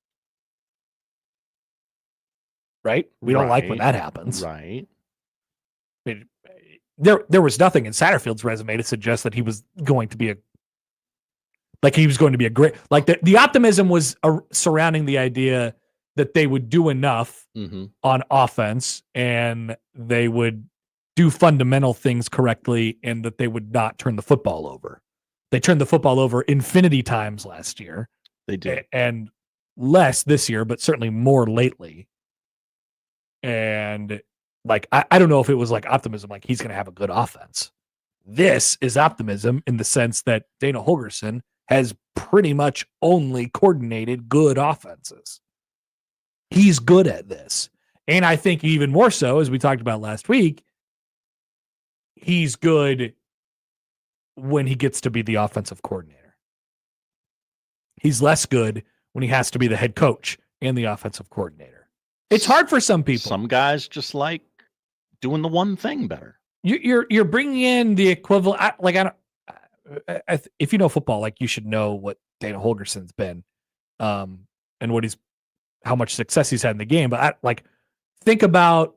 Right? We don't like when that happens. Right. I mean, there was nothing in Satterfield's resume to suggest that he was going to be a great, like the optimism was surrounding the idea that they would do enough on offense and they would do fundamental things correctly and that they would not turn the football over. They turned the football over infinity times last year. They did. And less this year, but certainly more lately. And like, I don't know if it was like optimism, like he's going to have a good offense. This is optimism in the sense that Dana Holgorsen has pretty much only coordinated good offenses. He's good at this. And I think even more so, as we talked about last week, he's good when he gets to be the offensive coordinator. He's less good when he has to be the head coach and the offensive coordinator. It's hard for some people. Some guys just like doing the one thing better. You're bringing in the equivalent. If you know football, like you should know what Dana Holgorsen's been, and how much success he's had in the game. But think about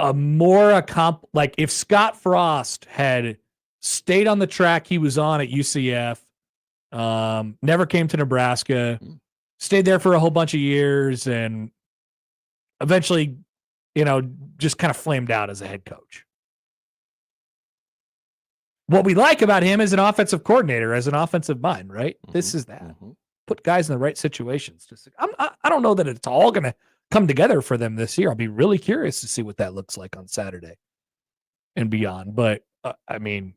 a more like if Scott Frost had stayed on the track he was on at UCF, never came to Nebraska, stayed there for a whole bunch of years, and eventually, just kind of flamed out as a head coach. What we like about him is an offensive coordinator, as an offensive mind, right? This is that. Put guys in the right situations. I don't know that it's all going to come together for them this year. I'll be really curious to see what that looks like on Saturday and beyond. But I mean,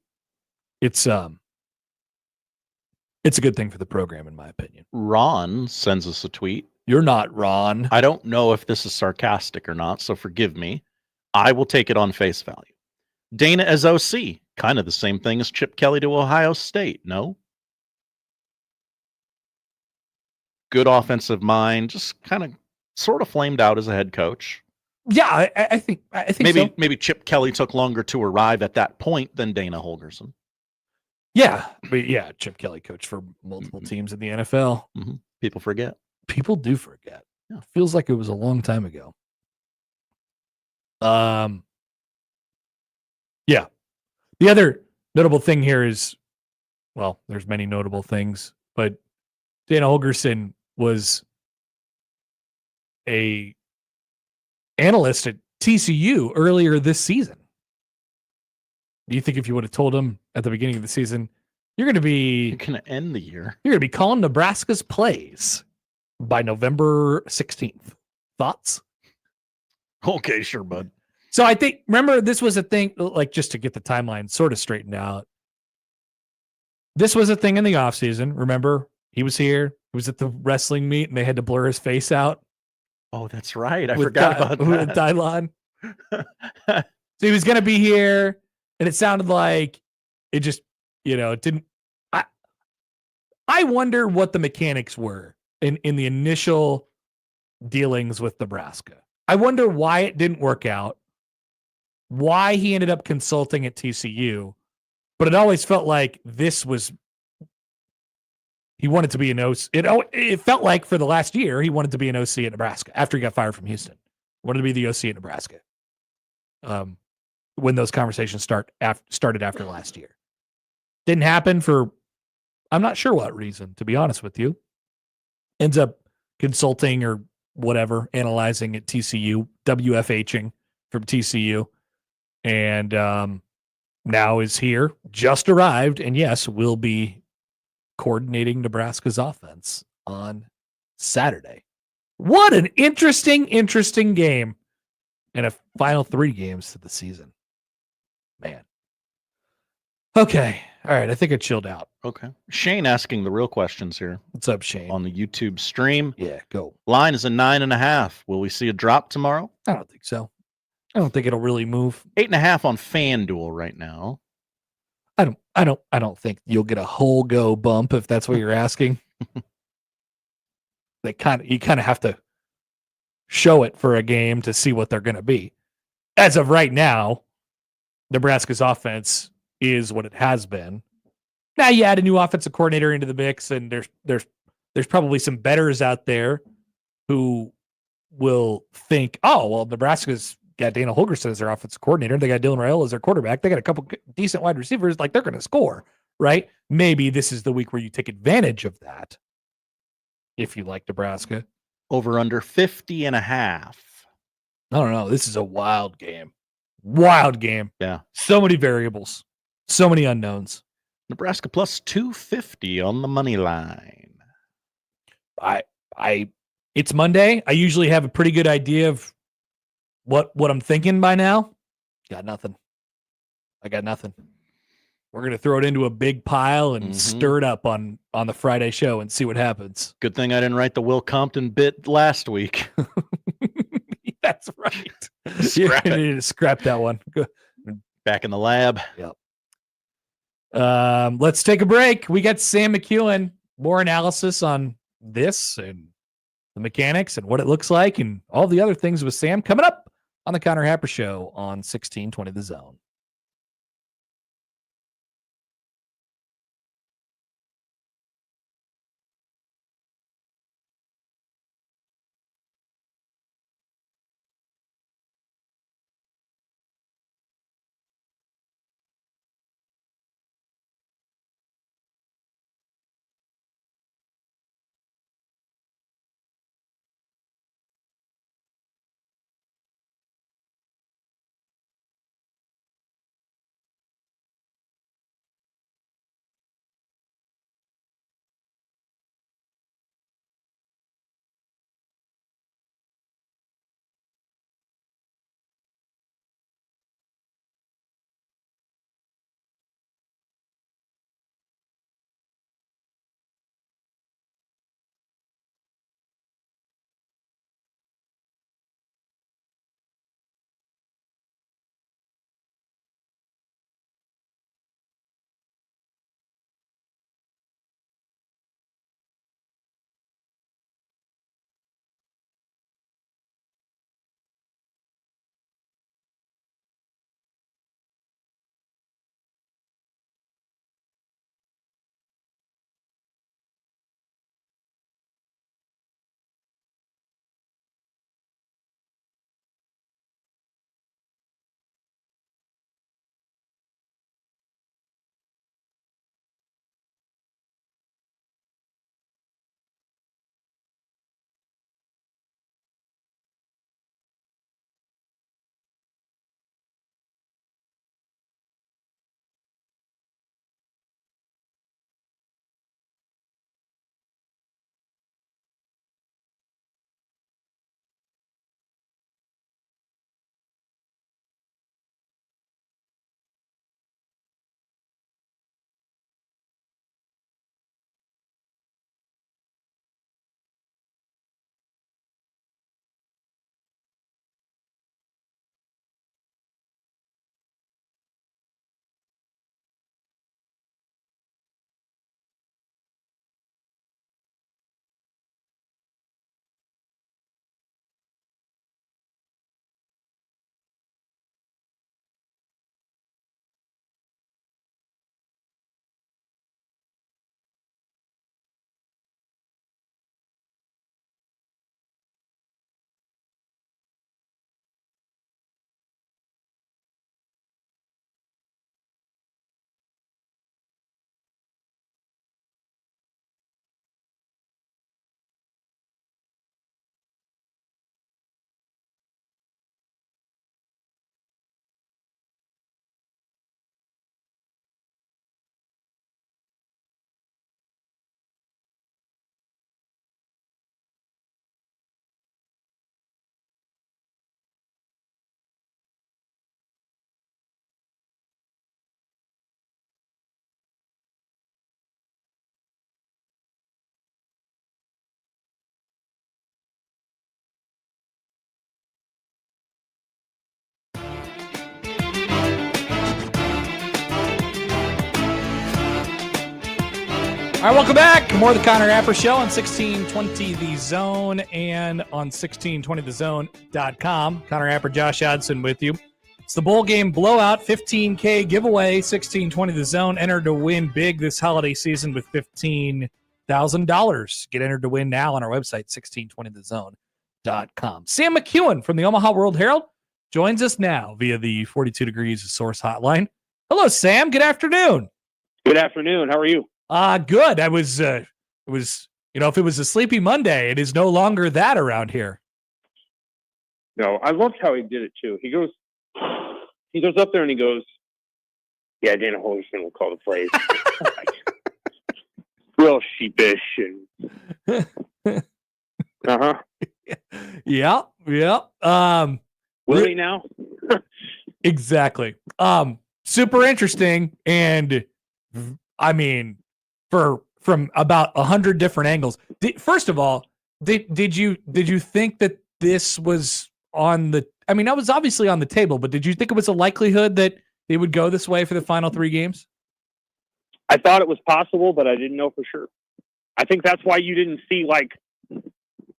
it's a good thing for the program, in my opinion. Ron sends us a tweet. You're not Ron. I don't know if this is sarcastic or not, so forgive me. I will take it on face value. Dana as OC, kind of the same thing as Chip Kelly to Ohio State, no? Good offensive mind, just kind of sort of flamed out as a head coach. Yeah, I think maybe Chip Kelly took longer to arrive at that point than Dana Holgorsen. Yeah, but Chip Kelly coached for multiple teams in the NFL. People forget. People do forget. It feels like it was a long time ago. Yeah. The other notable thing here is, well, there's many notable things, but Dana Holgorsen was a analyst at TCU earlier this season. Do you think if you would have told him at the beginning of the season, you're going to end the year, you're going to be calling Nebraska's plays by November 16th? Thoughts? Okay, sure, bud. So I think, remember, this was a thing, like, just to get the timeline sort of straightened out. This was a thing in the offseason. Remember, he was here. He was at the wrestling meet, and they had to blur his face out. Oh, that's right. I forgot about that. With Dylon. So he was going to be here, and it sounded like it just, it didn't. I wonder what the mechanics were in the initial dealings with Nebraska. I wonder why it didn't work out, why he ended up consulting at TCU, but it always felt like he wanted to be an OC. It felt like for the last year, he wanted to be an OC at Nebraska after he got fired from Houston. Wanted to be the OC at Nebraska. When those conversations started after last year. Didn't happen for, I'm not sure what reason, to be honest with you. Ends up consulting or whatever, analyzing at TCU, WFHing from TCU. And now is here, just arrived, and yes, will be coordinating Nebraska's offense on Saturday. What an interesting game. And a final 3 games to the season. Man. Okay. All right. I think I chilled out. Okay. Shane asking the real questions here. What's up, Shane? On the YouTube stream. Yeah, go. Line is a 9.5. Will we see a drop tomorrow? I don't think so. I don't think it'll really move. 8.5 on FanDuel right now. I don't think you'll get a whole go bump if that's what you're asking. You kind of have to show it for a game to see what they're going to be. As of right now, Nebraska's offense is what it has been. Now you add a new offensive coordinator into the mix, and there's probably some bettors out there who will think, oh, well, Nebraska's got Dana Holgorsen as their offensive coordinator. They got Dylan Rhule as their quarterback. They got a couple decent wide receivers. Like, they're going to score, right? Maybe this is the week where you take advantage of that if you like Nebraska. Over under 50.5. I don't know. This is a wild game. Wild game. Yeah. So many variables. So many unknowns. Nebraska plus 250 on the money line. It's Monday. I usually have a pretty good idea of what I'm thinking by now. Got nothing. I got nothing. We're going to throw it into a big pile and stir it up on the Friday show and see what happens. Good thing I didn't write the Will Compton bit last week. That's right. You need to scrap that one. Back in the lab. Yep. Let's take a break. We got Sam McKewon. More analysis on this and the mechanics and what it looks like and all the other things with Sam coming up on the Connor Happer Show on 1620 The Zone. All right, welcome back. More of the Connor Happer Show on 1620 The Zone and on 1620thezone.com. Connor Happer, Josh Hodson with you. It's the bowl game blowout, $15K giveaway, 1620 The Zone. Enter to win big this holiday season with $15,000. Get entered to win now on our website, 1620thezone.com. Sam McKewon from the Omaha World Herald joins us now via the 42 Degrees Source hotline. Hello, Sam. Good afternoon. Good afternoon. How are you? Good. It was, if it was a sleepy Monday, it is no longer that around here. No, I loved how he did it too. He goes up there and he goes, "Yeah, Dana Holgorsen will call the plays." Real sheepish and Yeah. Will he now? Exactly. Super interesting, and I mean, from about 100 different angles. First of all, did you think that this was on the? I mean, that was obviously on the table, but did you think it was a likelihood that it would go this way for the final 3 games? I thought it was possible, but I didn't know for sure. I think that's why you didn't see, like,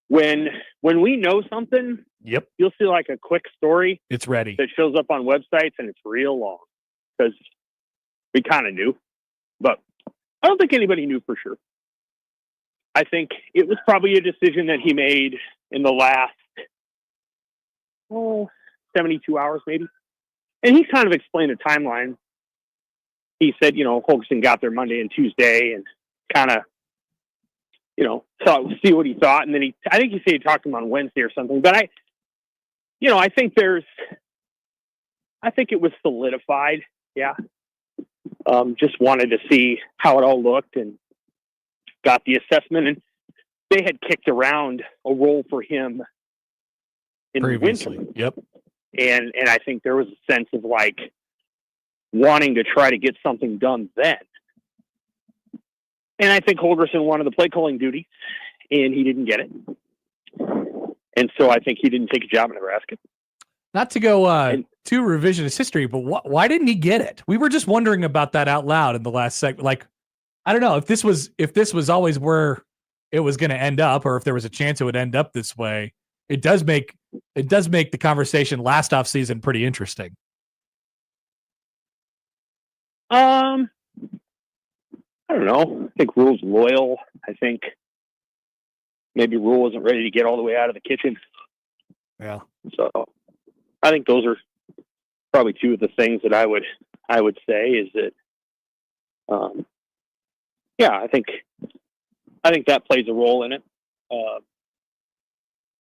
when we know something. Yep. You'll see like a quick story. It's ready. That shows up on websites and it's real long because we kind of knew, but I don't think anybody knew for sure. I think it was probably a decision that he made in the last 72 hours maybe. And he kind of explained a timeline. He said, Holgorsen got there Monday and Tuesday and kind of, see what he thought. And then I think he said he talked to him on Wednesday or something, but I think it was solidified. Yeah. Just wanted to see how it all looked and got the assessment. And they had kicked around a role for him in previously. The winter. Yep. And I think there was a sense of like wanting to try to get something done then. And I think Holgorsen wanted the play calling duty and he didn't get it. And so I think he didn't take a job in Nebraska. Not to go too revisionist history, but why didn't he get it? We were just wondering about that out loud in the last segment. Like, I don't know if this was always where it was going to end up, or if there was a chance it would end up this way. It does make the conversation last off season pretty interesting. I don't know. I think Rhule's loyal. I think maybe Rhule wasn't ready to get all the way out of the kitchen. Yeah. So I think those are probably two of the things that I would say is that, I think that plays a role in it.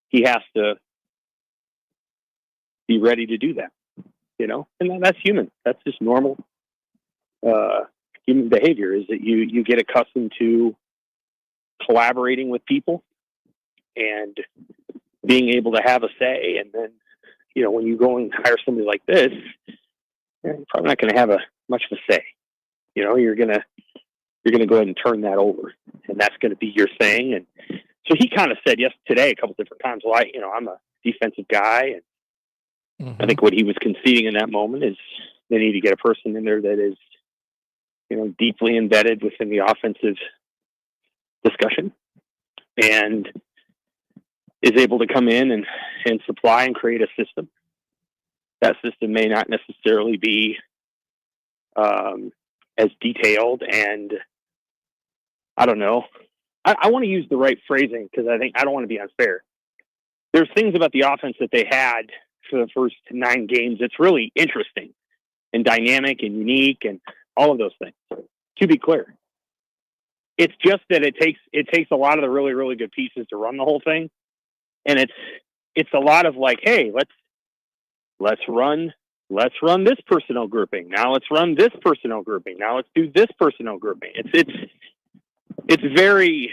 He has to be ready to do that, and that's human. That's just normal human behavior, is that you get accustomed to collaborating with people and being able to have a say. And then, when you go and hire somebody like this, you're probably not going to have much of a say. You're going to go ahead and turn that over, and that's going to be your thing. And so he kind of said today a couple different times, well, I'm a defensive guy. And I think what he was conceding in that moment is they need to get a person in there that is, deeply embedded within the offensive discussion and is able to come in and supply and create a system. That system may not necessarily be as detailed, and I don't know. I want to use the right phrasing because I don't want to be unfair. There's things about the offense that they had for the first 9 games that's really interesting and dynamic and unique and all of those things. To be clear, it's just that it takes a lot of the really, really good pieces to run the whole thing. And it's a lot of like, hey, let's run this personnel grouping. Now let's run this personnel grouping. Now let's do this personnel grouping. It's very,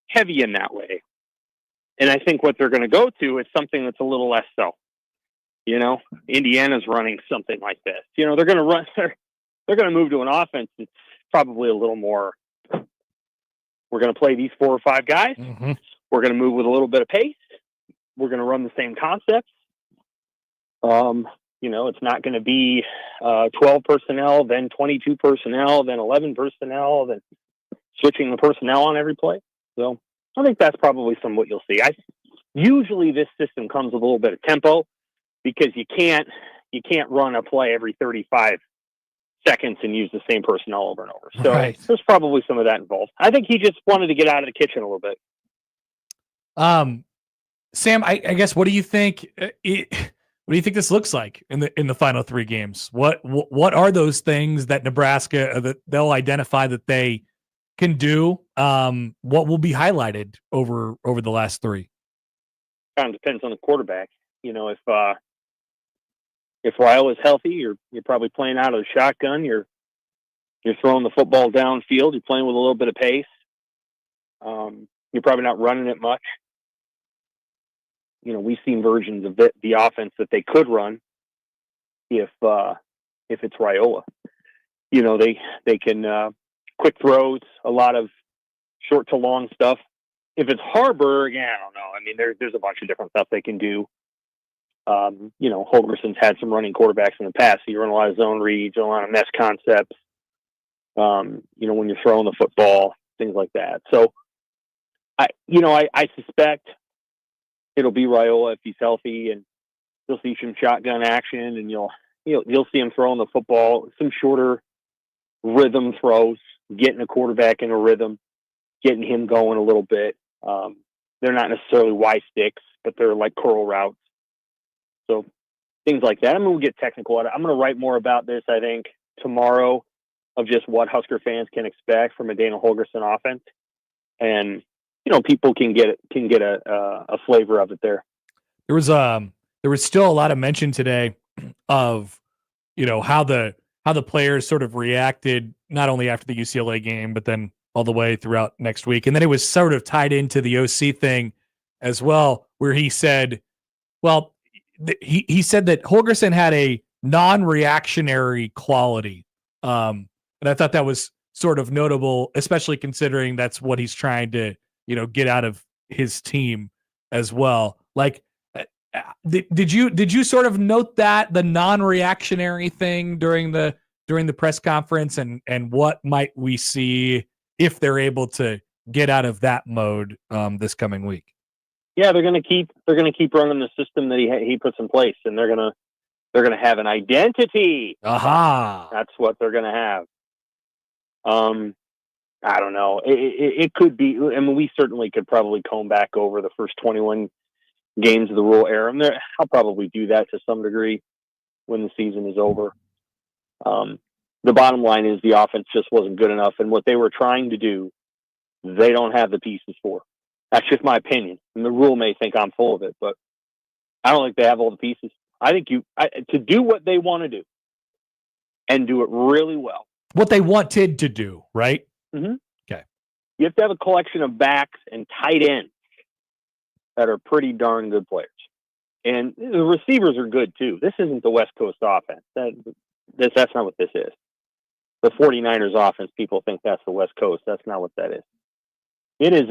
heavy in that way. And I think what they're going to go to is something that's a little less so. Indiana's running something like this. They're going to run. They're going to move to an offense that's probably a little more. We're going to play these 4 or 5 guys. Mm-hmm. We're going to move with a little bit of pace. We're going to run the same concepts. It's not going to be 12 personnel, then 22 personnel, then 11 personnel, then switching the personnel on every play. So I think that's probably some what you'll see. Usually this system comes with a little bit of tempo because you can't run a play every 35 seconds and use the same personnel over and over. So There's probably some of that involved. I think he just wanted to get out of the kitchen a little bit. Sam, I guess, what do you think? What do you think this looks like in the final 3 games? What are those things that Nebraska that they'll identify that they can do? What will be highlighted over the last 3? Kind of depends on the quarterback. If Rhule is healthy, you're probably playing out of the shotgun. You're throwing the football downfield. You're playing with a little bit of pace. You're probably not running it much. We've seen versions of the offense that they could run if it's Rhule. They can quick throws, a lot of short to long stuff. If it's Harburg, I don't know. I mean, there's a bunch of different stuff they can do. Holgorsen's had some running quarterbacks in the past. So you run a lot of zone reads, a lot of mesh concepts. When you're throwing the football, things like that. So, I suspect it'll be Rhule if he's healthy, and you'll see some shotgun action, and you'll see him throwing the football, some shorter rhythm throws, getting a quarterback in a rhythm, getting him going a little bit. They're not necessarily Y sticks, but they're like curl routes. So things like that. I'm going to get technical at it. I'm going to write more about this, I think, tomorrow, of just what Husker fans can expect from a Dana Holgorsen offense. And, people can get a flavor of it there. There was still a lot of mention today of, how the players sort of reacted, not only after the UCLA game, but then all the way throughout next week. And then it was sort of tied into the OC thing as well, where he said, he said that Holgorsen had a non-reactionary quality. And I thought that was sort of notable, especially considering that's what he's trying to, get out of his team as well. Like, did you sort of note that, the non-reactionary thing during the press conference, and what might we see if they're able to get out of that mode this coming week? Yeah, they're going to keep running the system that he puts in place, and they're going to have an identity. Aha. That's what they're going to have. I don't know. It could be. I mean, we certainly could probably comb back over the first 21 games of the Rhule era. I'll probably do that to some degree when the season is over. The bottom line is the offense just wasn't good enough, and what they were trying to do, they don't have the pieces for. That's just my opinion. And the Rhule may think I'm full of it, but I don't think they have all the pieces. I think to do what they want to do and do it really well. What they wanted to do, right? Mm-hmm. Okay. You have to have a collection of backs and tight ends that are pretty darn good players. And the receivers are good too. This isn't the West Coast offense. That's not what this is. The 49ers offense, people think that's the West Coast. That's not what that is. It is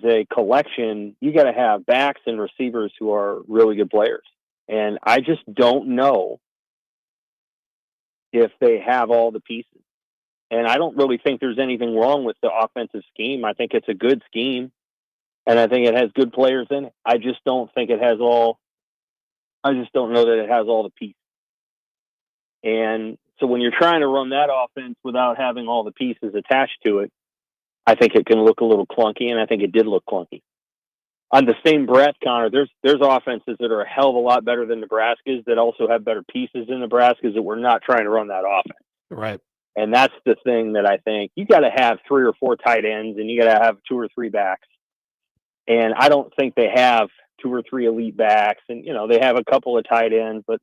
a collection. You got to have backs and receivers who are really good players. And I just don't know if they have all the pieces. And I don't really think there's anything wrong with the offensive scheme. I think it's a good scheme, and I think it has good players in it. I just don't think it has all. I just don't know that it has all the pieces. And so when you're trying to run that offense without having all the pieces attached to it, I think it can look a little clunky, and I think it did look clunky. On the same breath, Connor, there's offenses that are a hell of a lot better than Nebraska's that also have better pieces than Nebraska's that we're not trying to run that offense. Right. And that's the thing that I think you got to have 3 or 4 tight ends, and you got to have 2 or 3 backs. And I don't think they have 2 or 3 elite backs, and they have a couple of tight ends, but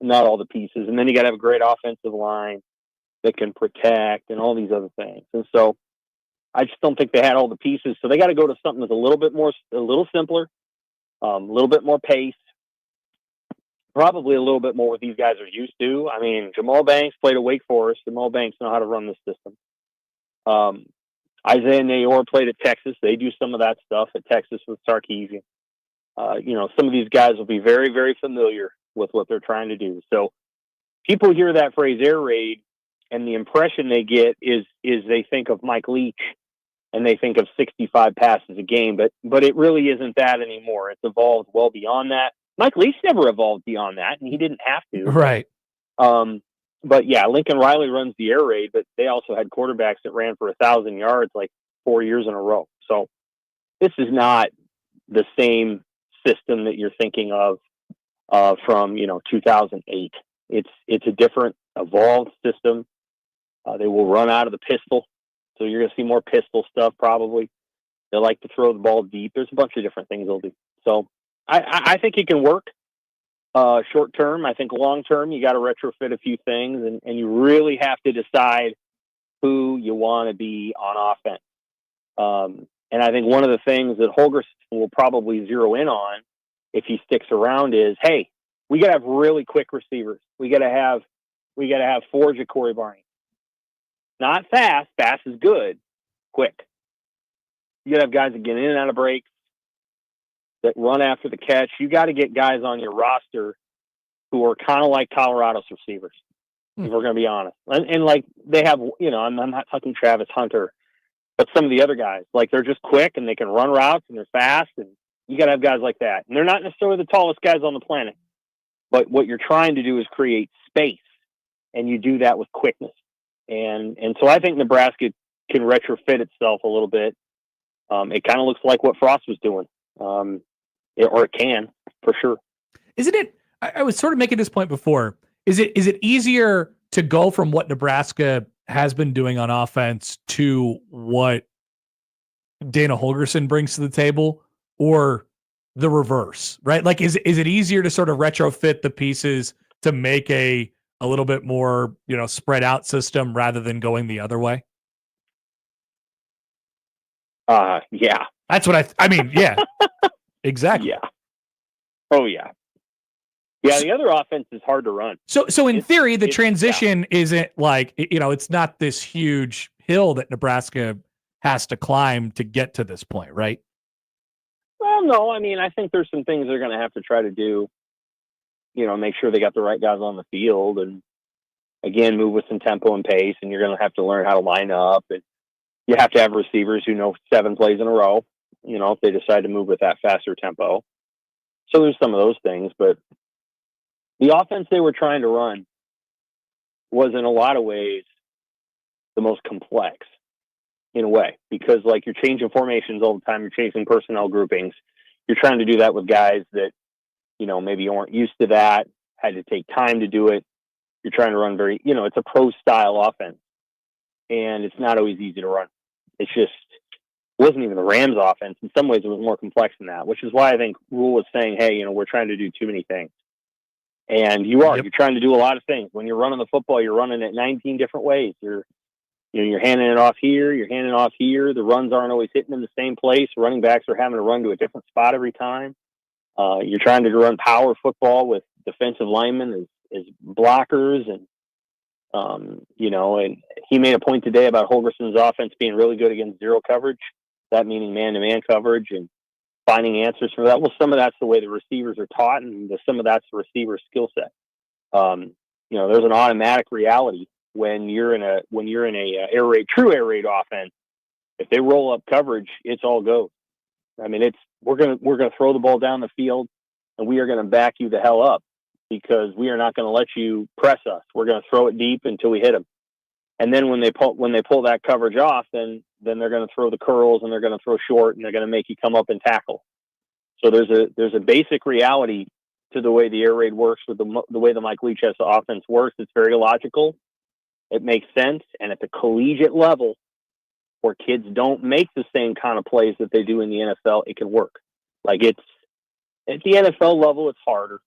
not all the pieces. And then you got to have a great offensive line that can protect and all these other things. And so I just don't think they had all the pieces. So they got to go to something that's a little simpler, a little bit more pace, probably a little bit more what these guys are used to. I mean, Jamal Banks played at Wake Forest. Jamal Banks know how to run this system. Isaiah Nayor played at Texas. They do some of that stuff at Texas with Sarkisian. Some of these guys will be very, very familiar with what they're trying to do. So people hear that phrase air raid, and the impression they get is they think of Mike Leach and they think of 65 passes a game, but it really isn't that anymore. It's evolved well beyond that. Mike Leach never evolved beyond that, and he didn't have to. Right. But yeah, Lincoln Riley runs the air raid, but they also had quarterbacks that ran for 1,000 yards like 4 years in a row. So this is not the same system that you're thinking of from 2008. It's a different, evolved system. They will run out of the pistol, so you're going to see more pistol stuff probably. They like to throw the ball deep. There's a bunch of different things they'll do. So I think it can work. Short term, I think long term, you got to retrofit a few things, and you really have to decide who you want to be on offense. And I think one of the things that Holgorsen will probably zero in on if he sticks around is, hey, we got to have really quick receivers. We got to have 4 Ja'Cory Barney. Not fast. Fast is good. Quick. You got to have guys that get in and out of breaks, that run after the catch. You got to get guys on your roster who are kind of like Colorado's receivers, if we're going to be honest. And like they have, I'm not talking Travis Hunter, but some of the other guys, like they're just quick and they can run routes and they're fast, and you got to have guys like that. And they're not necessarily the tallest guys on the planet, but what you're trying to do is create space, and you do that with quickness. And so I think Nebraska can retrofit itself a little bit. It kind of looks like what Frost was doing. Or it can, for sure. Isn't it? I was sort of making this point before. Is it easier to go from what Nebraska has been doing on offense to what Dana Holgorsen brings to the table, or the reverse, right? Like, is it easier to sort of retrofit the pieces to make a little bit more, spread out system rather than going the other way? Yeah. That's what I mean, yeah. Exactly. Yeah. Oh yeah. Yeah, the other offense is hard to run. So in theory, the transition isn't like, it's not this huge hill that Nebraska has to climb to get to this point, right? Well, no, I mean, I think there's some things they're going to have to try to do, make sure they got the right guys on the field, and again, move with some tempo and pace, and you're going to have to learn how to line up, and you have to have receivers who know 7 plays in a row, if they decide to move with that faster tempo. So there's some of those things, but the offense they were trying to run was in a lot of ways the most complex in a way, because like you're changing formations all the time. You're changing personnel groupings. You're trying to do that with guys that, maybe aren't used to that, had to take time to do it. You're trying to run very, it's a pro style offense, and it's not always easy to run. It's just, it wasn't even the Rams offense. In some ways it was more complex than that, which is why I think Rhule was saying, hey, we're trying to do too many things. And you're trying to do a lot of things. When you're running the football, you're running it 19 different ways. You're handing it off here. You're handing it off here. The runs aren't always hitting in the same place. Running backs are having to run to a different spot every time. You're trying to run power football with defensive linemen as blockers. And, and he made a point today about Holgorsen's offense being really good against zero coverage, that meaning man-to-man coverage, and finding answers for that. Well, some of that's the way the receivers are taught, and some of that's the receiver's skill set. There's an automatic reality when you're in a true air raid offense. If they roll up coverage, it's all go. I mean, we're gonna throw the ball down the field, and we are gonna back you the hell up, because we are not gonna let you press us. We're gonna throw it deep until we hit them. And then when they pull that coverage off, then they're going to throw the curls, and they're going to throw short, and they're going to make you come up and tackle. So there's a basic reality to the way the air raid works, with the way the Mike Leach offense works. It's very logical. It makes sense. And at the collegiate level, where kids don't make the same kind of plays that they do in the NFL, it can work. Like, it's at the NFL level, it's harder.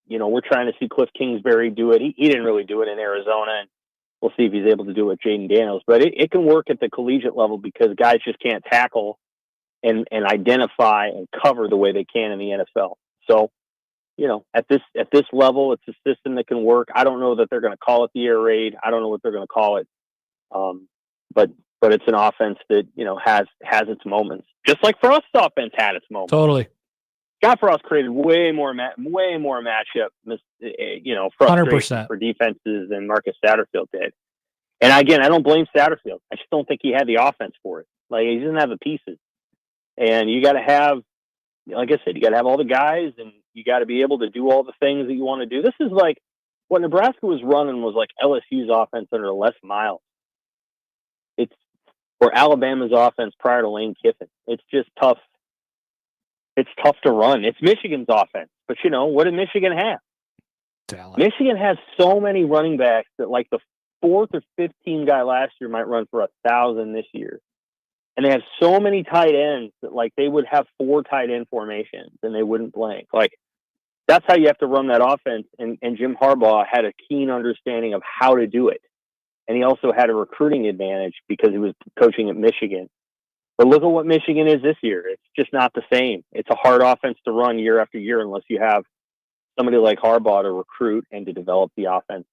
We're trying to see Cliff Kingsbury do it. He didn't really do it in Arizona, and we'll see if he's able to do it with Jaden Daniels. But it can work at the collegiate level, because guys just can't tackle and identify and cover the way they can in the NFL. So, at this level, it's a system that can work. I don't know that they're going to call it the air raid. I don't know what they're going to call it. But it's an offense that, has its moments. Just like Frost's offense had its moments. Totally. Scott Frost created way more matchup, frustration 100%. for defenses than Marcus Satterfield did. And again, I don't blame Satterfield. I just don't think he had the offense for it. Like, he doesn't have the pieces. And you got to have, like I said, you got to have all the guys, and you got to be able to do all the things that you want to do. This is like what Nebraska was running was like LSU's offense under Les Miles. Or Alabama's offense prior to Lane Kiffin. It's just tough. It's tough to run. It's Michigan's offense. But, what did Michigan have? Talent. Michigan has so many running backs that, like, the 4th or 15th guy last year might run for 1,000 this year. And they have so many tight ends that, like, they would have 4 tight end formations and they wouldn't blank. Like, that's how you have to run that offense. And Jim Harbaugh had a keen understanding of how to do it. And he also had a recruiting advantage because he was coaching at Michigan. But look at what Michigan is this year. It's just not the same. It's a hard offense to run year after year unless you have somebody like Harbaugh to recruit and to develop the offense.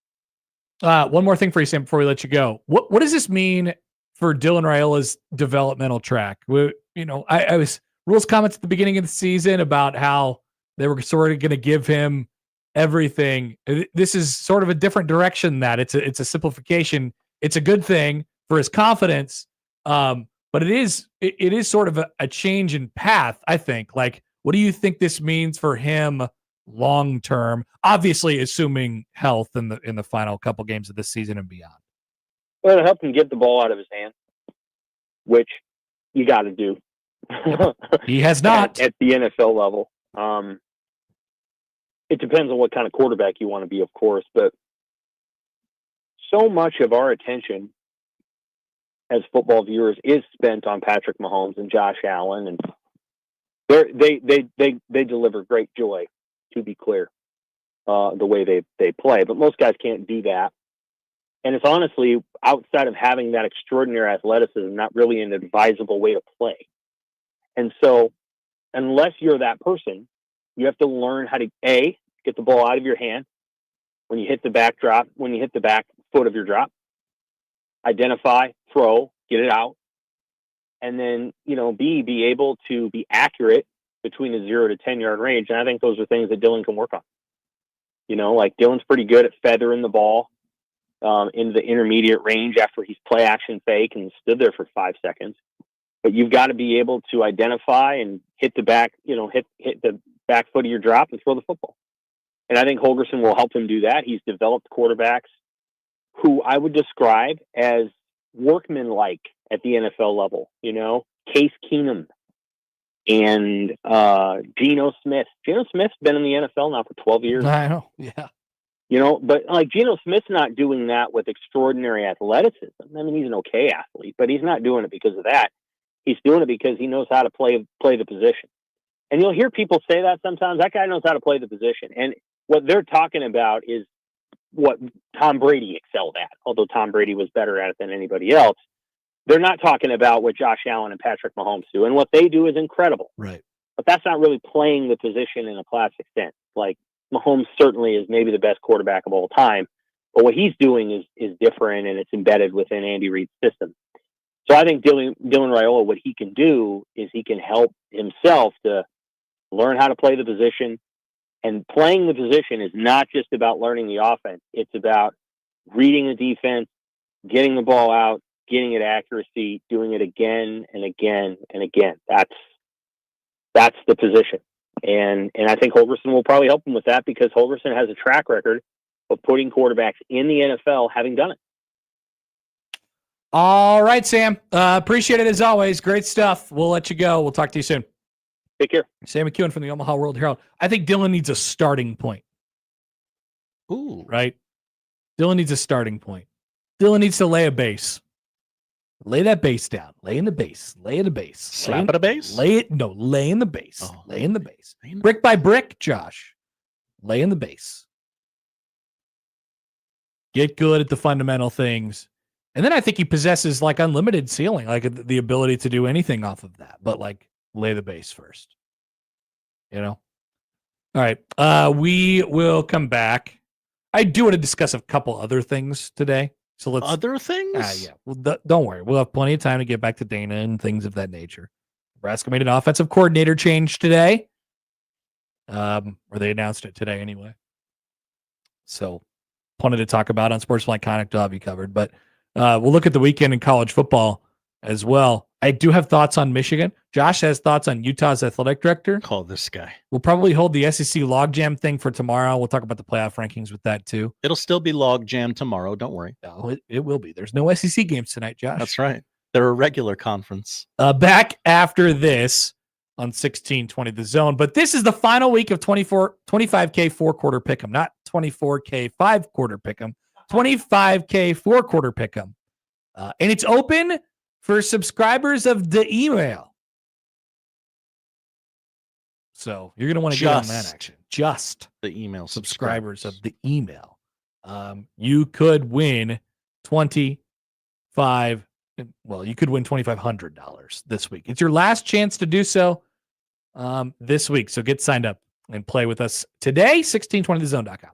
One more thing for you, Sam, before we let you go. What does this mean for Dylan Raiola's developmental track? I was Rhule's comments at the beginning of the season about how they were sort of going to give him everything. This is sort of a different direction. That it's a simplification. It's a good thing for his confidence, but it is sort of a change in path. I think. Like, what do you think this means for him long term? Obviously, assuming health in the final couple games of the season and beyond. Well, it'll help him get the ball out of his hand, which you got to do. He has not at the NFL level. It depends on what kind of quarterback you want to be, of course, but so much of our attention as football viewers is spent on Patrick Mahomes and Josh Allen, and they deliver great joy, to be clear, the way they play. But most guys can't do that. And it's honestly, outside of having that extraordinary athleticism, not really an advisable way to play. And so unless you're that person, you have to learn how to, A, get the ball out of your hand when you hit the back foot of your drop, identify, throw, get it out, and then, B, be able to be accurate between a 0 to 10 yard range. And I think those are things that Dylan can work on. Like Dylan's pretty good at feathering the ball into the intermediate range after he's play action fake and stood there for 5 seconds. But you've got to be able to identify and hit the back, hit the back foot of your drop and throw the football. And I think Holgorsen will help him do that. He's developed quarterbacks who I would describe as workmanlike at the NFL level. Case Keenum and Geno Smith. Geno Smith's been in the NFL now for 12 years. I know, yeah. But like Geno Smith's not doing that with extraordinary athleticism. I mean, he's an okay athlete, but he's not doing it because of that. He's doing it because he knows how to play the position. And you'll hear people say that sometimes. That guy knows how to play the position. And what they're talking about is what Tom Brady excelled at, although Tom Brady was better at it than anybody else. They're not talking about what Josh Allen and Patrick Mahomes do. And what they do is incredible. Right. But that's not really playing the position in a classic sense. Like, Mahomes certainly is maybe the best quarterback of all time, but what he's doing is different, and it's embedded within Andy Reid's system. So I think Dylan Raiola, what he can do is he can help himself to learn how to play the position. And playing the position is not just about learning the offense. It's about reading the defense, getting the ball out, getting it accuracy, doing it again and again and again. That's the position. And I think Holgorsen will probably help him with that because Holgorsen has a track record of putting quarterbacks in the NFL having done it. All right, Sam. Appreciate it as always. Great stuff. We'll let you go. We'll talk to you soon. Take care. Sam McKewon from the Omaha World Herald. I think Dylan needs a starting point. Ooh. Right? Dylan needs a starting point. Dylan needs to lay a base. Lay that base down. Lay in the base. Lay in the base. Slap at a base? Lay in the base. Oh. Lay in the base. Brick by brick, Josh. Lay in the base. Get good at the fundamental things. And then I think he possesses like unlimited ceiling, like the ability to do anything off of that. But like lay the base first. All right. We will come back. I do want to discuss a couple other things today. So let's other things? Yeah. Well, don't worry. We'll have plenty of time to get back to Dana and things of that nature. Nebraska made an offensive coordinator change today. or they announced it today anyway. So, plenty to talk about on Sportsline Connect. I'll have you covered, but we'll look at the weekend in college football as well. I do have thoughts on Michigan. Josh has thoughts on Utah's athletic director. Call this guy. We'll probably hold the SEC logjam thing for tomorrow. We'll talk about the playoff rankings with that too. It'll still be log jam tomorrow. Don't worry. No, it will be. There's no SEC games tonight, Josh. That's right. They're a regular conference. Back after this on 1620 The Zone. But this is the final week of 25K 4-quarter pick'em, not 24K 5-quarter pick'em, 25K 4-quarter pick'em. And it's open for subscribers of the email. So you're going to want to get on that action. Just the email subscribers of the email. You could win you could win $2,500 this week. It's your last chance to do so this week. So get signed up and play with us today, 1620thezone.com.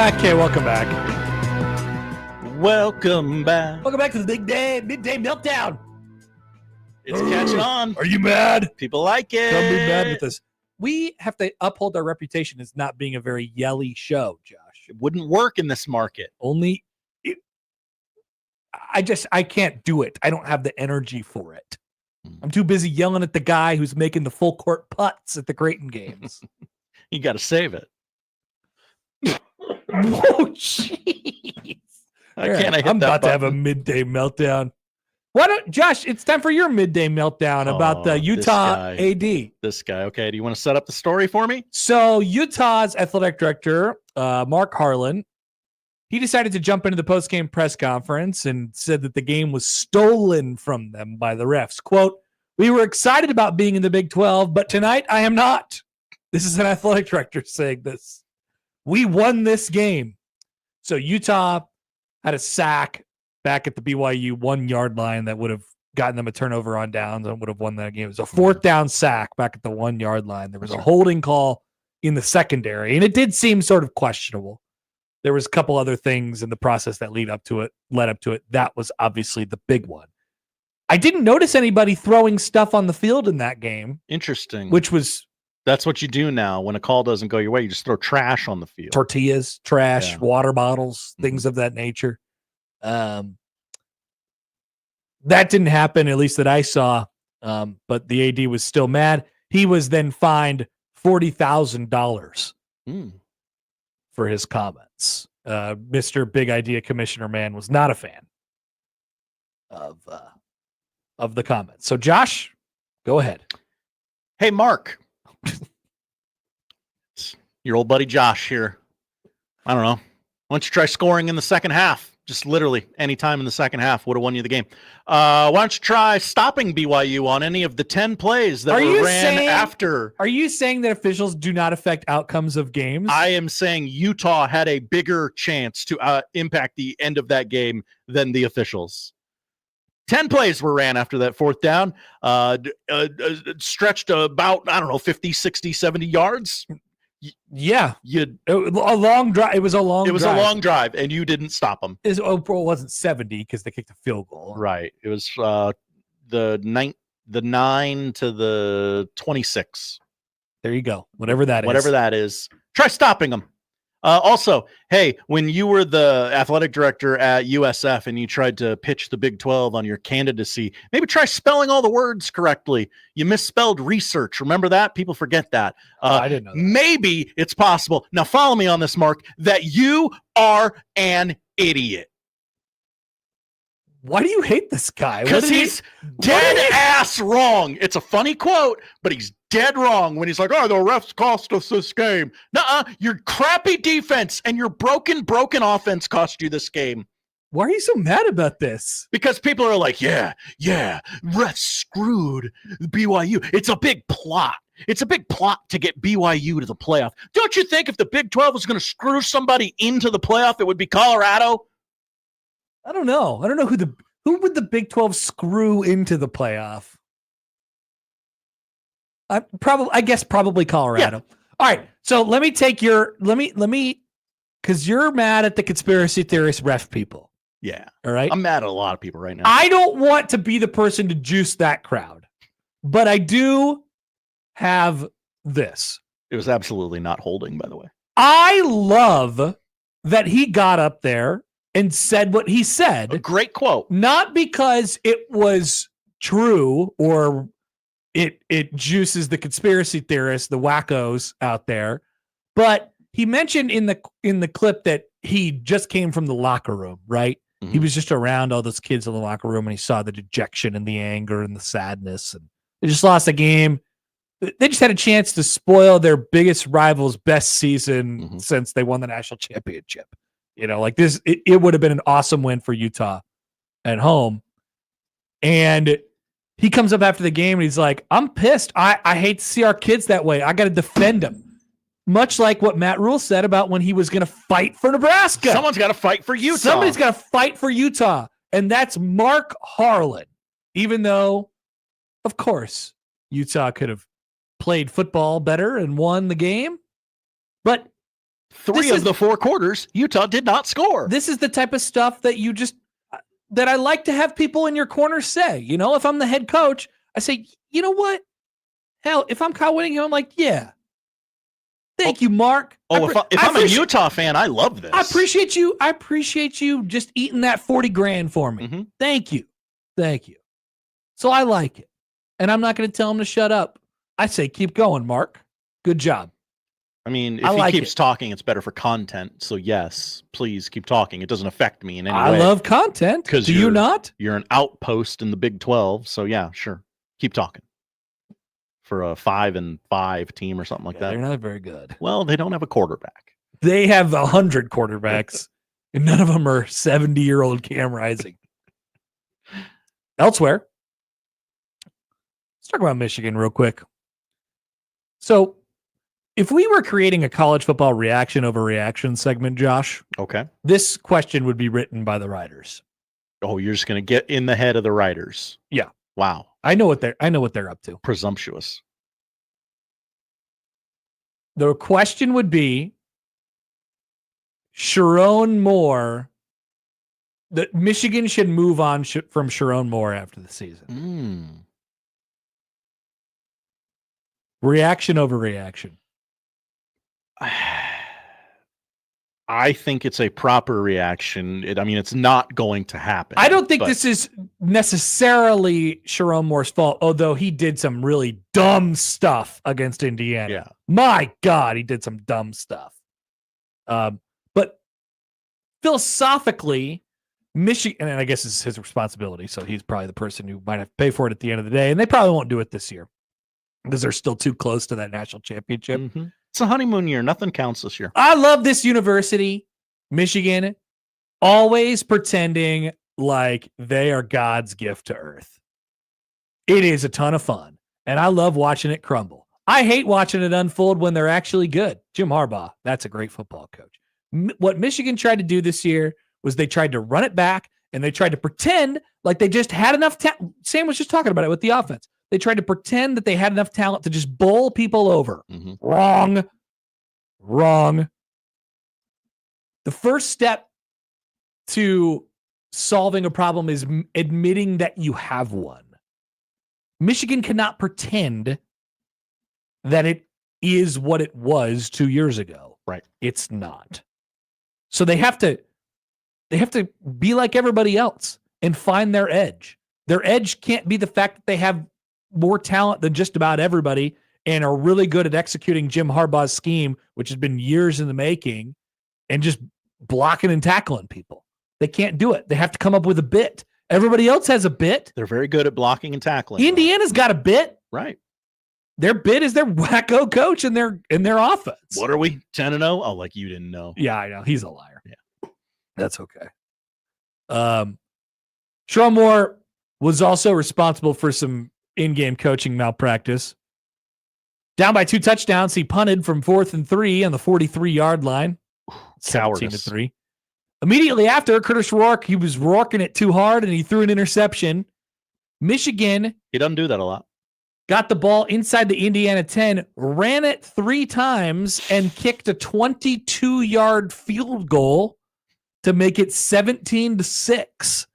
Okay, welcome back. Welcome back. Welcome back to the midday meltdown. It's catching on. Are you mad? People like it. Don't be mad with us. We have to uphold our reputation as not being a very yelly show, Josh. It wouldn't work in this market. I can't do it. I don't have the energy for it. I'm too busy yelling at the guy who's making the full court putts at the Creighton games. You got to save it. Oh, jeez. I'm about to have a midday meltdown. Why don't, Josh, it's time for your midday meltdown about the Utah AD. This guy. Okay. Do you want to set up the story for me? So Utah's athletic director, Mark Harlan, he decided to jump into the post-game press conference and said that the game was stolen from them by the refs. Quote, "We were excited about being in the Big 12, but tonight I am not." This is an athletic director saying this. "We won this game." So Utah had a sack back at the BYU 1 yard line that would have gotten them a turnover on downs and would have won that game. It was a 4th down sack back at the 1 yard line. There was a holding call in the secondary, and it did seem sort of questionable. There was a couple other things in the process that led up to it. That was obviously the big one. I didn't notice anybody throwing stuff on the field in that game. Interesting. That's what you do now. When a call doesn't go your way, you just throw trash on the field. Tortillas, trash, water bottles, things of that nature. That didn't happen, at least that I saw. But the AD was still mad. He was then fined $40,000 for his comments. Mr. Big Idea Commissioner Man was not a fan of the comments. So Josh, go ahead. Hey, Mark. Your old buddy Josh here. I don't know. Why don't you try scoring in the second half? Just literally any time in the second half would have won you the game. Why don't you try stopping BYU on any of the 10 plays that were ran after? Are you saying that officials do not affect outcomes of games? I am saying Utah had a bigger chance to impact the end of that game than the officials. 10 plays were ran after that 4th down, stretched about, 50, 60, 70 yards. Yeah. A long drive. It was a long drive. A long drive, and you didn't stop them. It wasn't 70 because they kicked a field goal. Right. It was the 9 to the 26. There you go. Whatever that is. Try stopping them. Also, hey, when you were the athletic director at USF and you tried to pitch the Big 12 on your candidacy, maybe try spelling all the words correctly. You misspelled research. Remember that? People forget that. I didn't know that. Maybe it's possible. Now, follow me on this, Mark, that you are an idiot. Why do you hate this guy? Because he's dead ass wrong. It's a funny quote, but he's dead wrong when he's like, "Oh, the refs cost us this game." Nuh-uh, your crappy defense and your broken offense cost you this game. Why are you so mad about this? Because people are like, yeah, refs screwed BYU. It's a big plot. It's a big plot to get BYU to the playoff. Don't you think if the Big 12 was going to screw somebody into the playoff, it would be Colorado? I don't know. I don't know who would the Big 12 screw into the playoff. I guess probably Colorado. Yeah. All right. So let me take because you're mad at the conspiracy theorist ref people. Yeah. All right. I'm mad at a lot of people right now. I don't want to be the person to juice that crowd, but I do have this. It was absolutely not holding, by the way. I love that he got up there and said what he said. A great quote. Not because it was true or it juices the conspiracy theorists, the wackos out there, but he mentioned in the clip that he just came from the locker room, right? Mm-hmm. He was just around all those kids in the locker room and he saw the dejection and the anger and the sadness, and they just lost a game. They just had a chance to spoil their biggest rival's best season since they won the national championship. Like this, it would have been an awesome win for Utah at home. And he comes up after the game and he's like, "I'm pissed. I hate to see our kids that way. I got to defend them." Much like what Matt Rhule said about when he was going to fight for Nebraska. Someone's got to fight for Utah. Somebody's got to fight for Utah. And that's Mark Harlan. Even though, of course, Utah could have played football better and won the game. But Three of the 4 quarters, Utah did not score. This is the type of stuff that that I like to have people in your corner say. You know, if I'm the head coach, I say, you know what? Hell, if I'm Kyle Whittingham, I'm like, yeah. Thank you, Mark. If I'm a Utah fan, I love this. I appreciate you. I appreciate you just eating that 40 grand for me. Mm-hmm. Thank you. Thank you. So I like it. And I'm not going to tell him to shut up. I say, keep going, Mark. Good job. I mean, if he keeps talking, it's better for content. So yes, please keep talking. It doesn't affect me in any way. I love content. Do you not? You're an outpost in the Big 12. So yeah, sure. Keep talking. For a 5-5 team or something like that. They're not very good. Well, they don't have a quarterback. They have 100 quarterbacks, and none of them are 70-year-old Cam Rising. Elsewhere, let's talk about Michigan real quick. So, if we were creating a college football reaction over reaction segment, Josh, okay, this question would be written by the writers. Oh, you're just going to get in the head of the writers. Yeah. Wow. I know what they're up to. Presumptuous. The question would be Sharon Moore. That Michigan should move on from Sharon Moore after the season. Reaction over reaction. I think it's a proper reaction. It's not going to happen. I don't think this is necessarily Sharon Moore's fault, although he did some really dumb stuff against Indiana. Yeah. My God, he did some dumb stuff. But philosophically, Michigan, and I guess it's his responsibility, so he's probably the person who might have to pay for it at the end of the day, and they probably won't do it this year because they're still too close to that national championship. Mm-hmm. It's a honeymoon year. Nothing counts this year. I love this university, Michigan, always pretending like they are God's gift to earth. It is a ton of fun, and I love watching it crumble. I hate watching it unfold when they're actually good. Jim Harbaugh, that's a great football coach. What Michigan tried to do this year was they tried to run it back, and they tried to pretend like they just had enough talent. Sam was just talking about it with the offense. They tried to pretend that they had enough talent to just bowl people over. Mm-hmm. Wrong. The first step to solving a problem is admitting that you have one. Michigan cannot pretend that it is what it was 2 years ago. Right. It's not. So they have to be like everybody else and find their edge. Their edge can't be the fact that they have more talent than just about everybody and are really good at executing Jim Harbaugh's scheme, which has been years in the making, and just blocking and tackling people. They can't do it. They have to come up with a bit. Everybody else has a bit. They're very good at blocking and tackling. Indiana's got a bit. Right. Their bit is their wacko coach and their offense. What are we? 10-0? Oh, like you didn't know. Yeah, I know. He's a liar. Yeah. That's okay. Sharon Moore was also responsible for some in-game coaching malpractice. Down by 2 touchdowns, he punted from 4th and 3 on the 43-yard line. 17-3. Immediately after, Curtis Rourke, he was roarking it too hard, and he threw an interception. Michigan. He doesn't do that a lot. Got the ball inside the Indiana 10, ran it 3 times, and kicked a 22-yard field goal to make it 17-6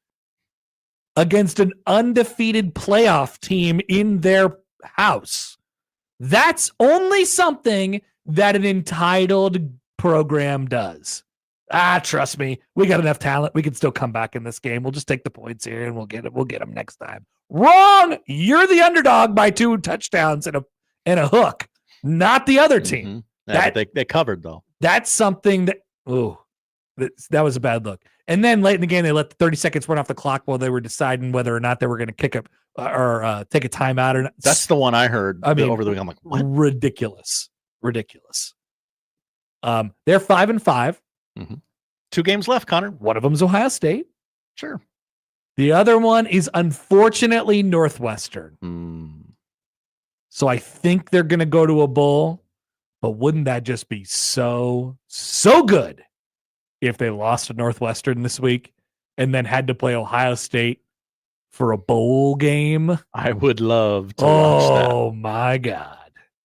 against an undefeated playoff team in their house. That's only something that an entitled program does. Trust me, we got enough talent. We can still come back in this game. We'll just take the points here and we'll get it. We'll get them next time. Wrong. You're the underdog by 2 touchdowns and a hook, not the other team. Mm-hmm. Yeah, they covered though. That's something that that was a bad look. And then late in the game, they let the 30 seconds run off the clock while they were deciding whether or not they were going to kick up or take a timeout or not. That's the one I heard over the week. I'm like, what? Ridiculous. They're 5-5. Mm-hmm. 2 games left, Connor. One of them is Ohio State. Sure. The other one is unfortunately Northwestern. So I think they're going to go to a bowl, but wouldn't that just be so good if they lost to Northwestern this week and then had to play Ohio State for a bowl game? I would love to watch that. Oh my God.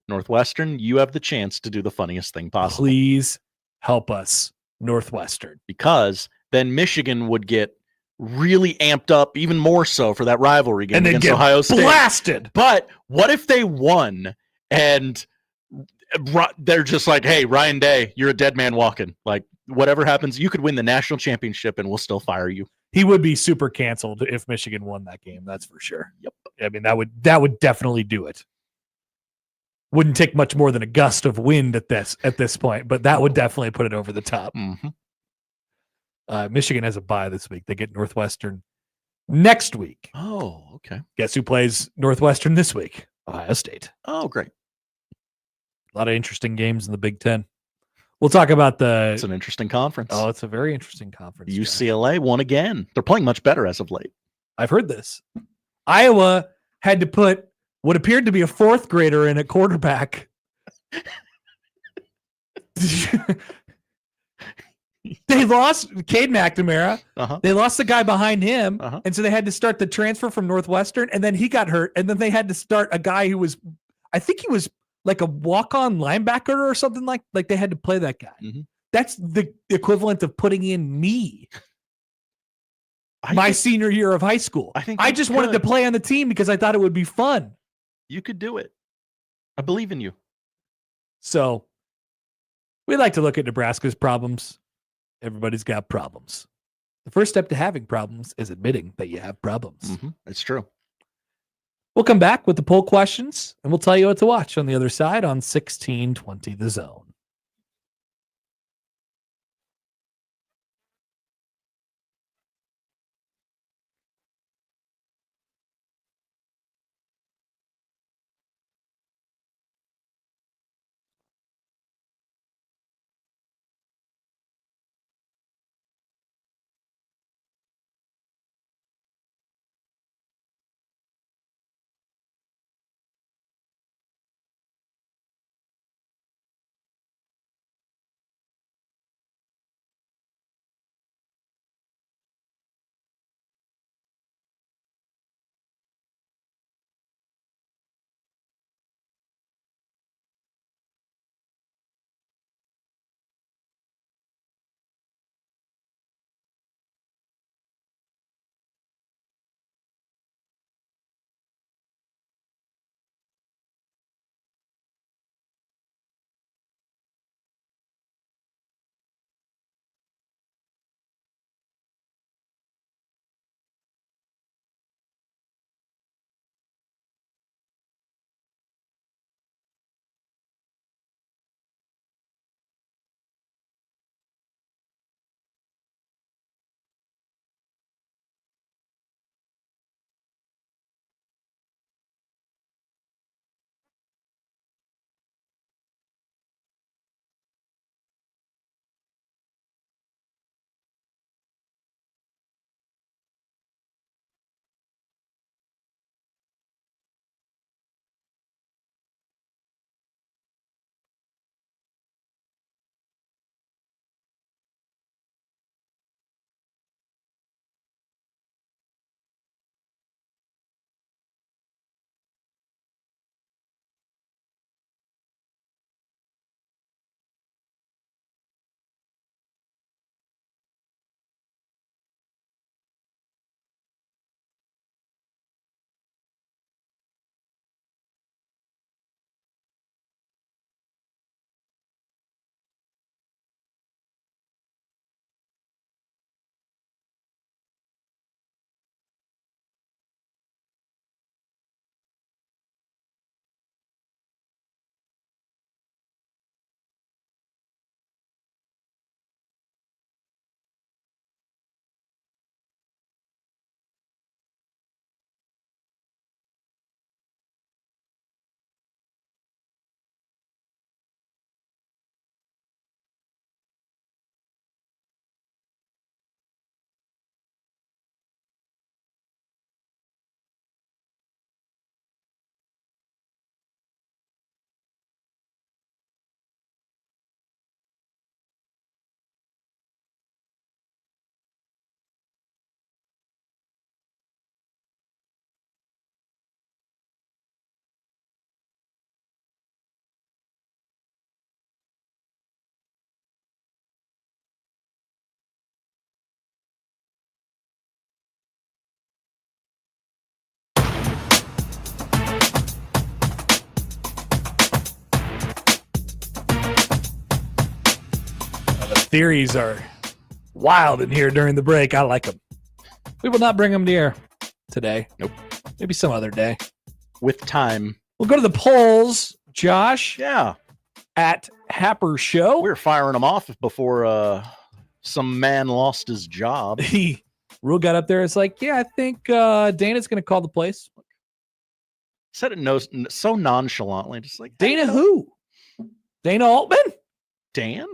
Northwestern, you have the chance to do the funniest thing possible. Please Help us, Northwestern. Because then Michigan would get really amped up even more so for that rivalry game And against get Ohio State. blasted. But what if they won and they're just like, hey, Ryan Day, you're a dead man walking. Like, whatever happens, you could win the national championship and we'll still fire you. He would be super canceled if Michigan won that game. That's for sure. Yep. I mean, that would definitely do it. Wouldn't take much more than a gust of wind at this point, but that would definitely put it over the top. Mm-hmm. Michigan has a bye this week. They get Northwestern next week. Oh, okay. Guess who plays Northwestern this week? Ohio State. Oh, great. A lot of interesting games in the Big Ten. We'll talk about It's an interesting conference. Oh, it's a very interesting conference. UCLA won again. They're playing much better as of late. I've heard this. Iowa had to put what appeared to be a fourth grader in at quarterback. They lost Cade McNamara. They lost the guy behind him. And so they had to start the transfer from Northwestern. And then he got hurt. And then they had to start a guy who was, I think he was like a walk-on linebacker or something like they had to play that guy. Mm-hmm. That's the equivalent of putting in me my senior year of high school. I just wanted to play on the team because I thought it would be fun. You could do it. I believe in you. So we like to look at Nebraska's problems. Everybody's got problems. The first step to having problems is admitting that you have problems. Mm-hmm. It's true. We'll come back with the poll questions, and we'll tell you what to watch on the other side on 1620 The Zone. theories are wild in here during the break. I like them. We will not bring them to air today. Nope. Maybe some other day. With time. We'll go to the polls, Josh. Yeah. At Happer Show. We were firing them off before some man lost his job. Rhule got up there. It's like, yeah, I think Dana's going to call the place. Said it so nonchalantly. Just like, Dana who? Dana Altman? Dan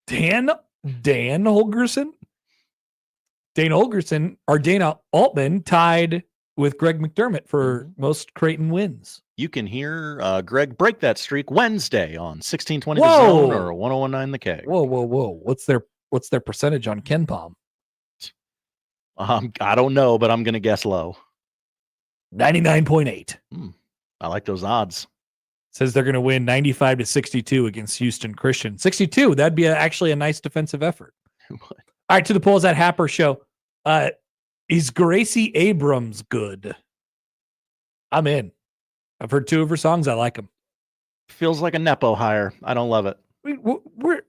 Holgorsen? Dana Holgorsen or Dana Altman tied with Greg McDermott for most Creighton wins. You can hear Greg break that streak Wednesday on 1620 The Zone or 1019 The K. Whoa. What's their percentage on Ken Palm? I don't know, but I'm going to guess low. 99.8. I like those odds. Says they're going to win 95-62 against Houston Christian. 62. That'd be actually a nice defensive effort. All right, to the polls at Happer Show. Is Gracie Abrams good? I'm in. I've heard 2 of her songs. I like them. Feels like a Nepo hire. I don't love it. We're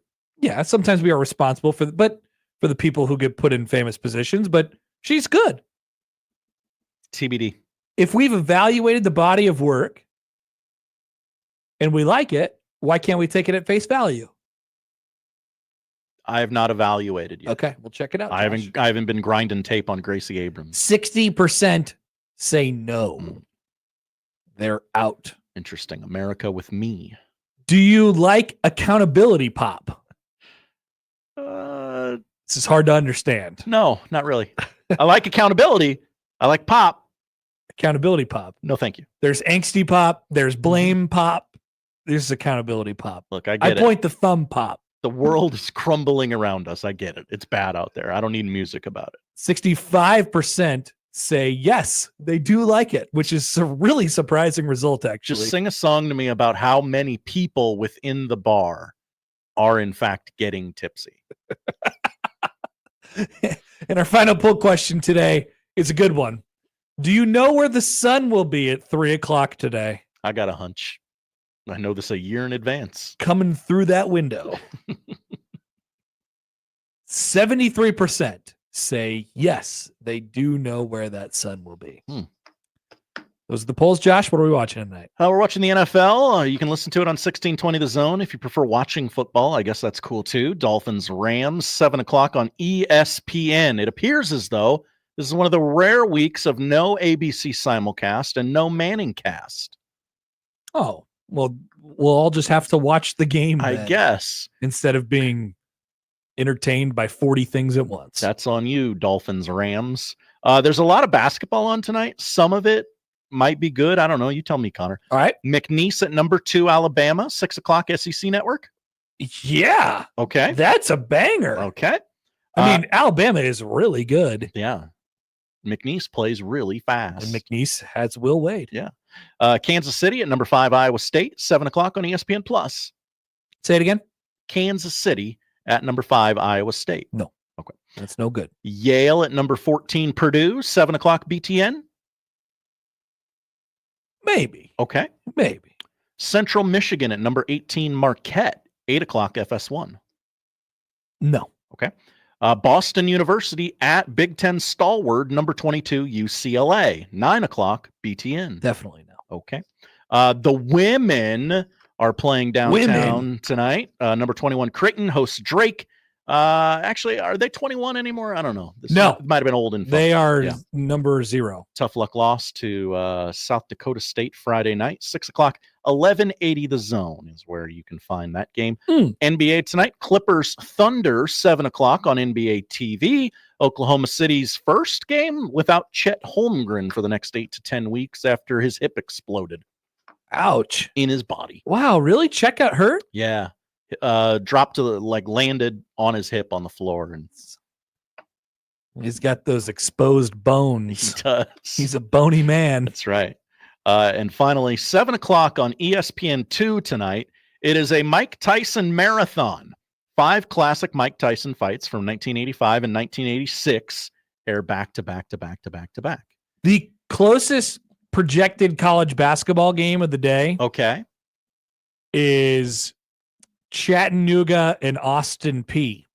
sometimes we are responsible for the people who get put in famous positions, but she's good. TBD. If we've evaluated the body of work and we like it, why can't we take it at face value? I have not evaluated yet. Okay, we'll check it out. I haven't been grinding tape on Gracie Abrams. 60% say no. They're out. Interesting. America with me. Do you like accountability pop? This is hard to understand. No, not really. I like accountability. I like pop. Accountability pop. No, thank you. There's angsty pop. There's blame pop. There's accountability pop. Look, I get it. I point the thumb pop. The world is crumbling around us. I get it. It's bad out there. I don't need music about it. 65% say yes, they do like it, which is a really surprising result, actually. Just sing a song to me about how many people within the bar are, in fact, getting tipsy. And our final poll question today is a good one. Do you know where the sun will be at 3:00 today? I got a hunch. I know this a year in advance. Coming through that window. 73% say yes, they do know where that sun will be. Those are the polls. Josh, what are we watching tonight? We're watching the NFL. You can listen to it on 1620 The Zone. If you prefer watching football, I guess that's cool too. Dolphins, Rams, 7:00 on ESPN. It appears as though this is one of the rare weeks of no ABC simulcast and no Manning cast. Oh, well, we'll all just have to watch the game, I guess, instead of being entertained by 40 things at once. That's on you, Dolphins, Rams. There's a lot of basketball on tonight. Some of it might be good. I don't know. You tell me, Connor. All right. McNeese at number 2, Alabama, 6:00 SEC Network. Yeah. Okay. That's a banger. Okay. I mean, Alabama is really good. Yeah. McNeese plays really fast. And McNeese has Will Wade. Yeah. Kansas City at number 5, Iowa State, 7:00 on ESPN Plus. Say it again. Kansas City at number 5, Iowa State. No. Okay. That's no good. Yale at number 14, Purdue, 7:00 BTN. Maybe. Okay. Maybe. Central Michigan at number 18, Marquette, 8:00 FS1. No. Okay. Boston University at Big Ten stalwart, number 22, UCLA, 9:00 BTN. Definitely no. Okay. The women are playing downtown tonight. Number 21, Creighton hosts Drake. Actually, are they 21 anymore? I don't know. This might have been old info. They are number 0. Tough luck loss to South Dakota State Friday night, 6:00. 1180 The Zone is where you can find that game. NBA tonight, Clippers Thunder, 7:00 on NBA TV. Oklahoma City's first game without Chet Holmgren for the next 8 to 10 weeks after his hip exploded. Ouch. In his body. Wow, really? Chet got hurt? Yeah. Dropped to landed on his hip on the floor, and he's got those exposed bones. He does. He's a bony man. That's right. And finally, 7:00 on ESPN2 tonight. It is a Mike Tyson marathon. 5 classic Mike Tyson fights from 1985 and 1986 air back to back to back to back to back. The closest projected college basketball game of the day, okay, is Chattanooga and Austin P.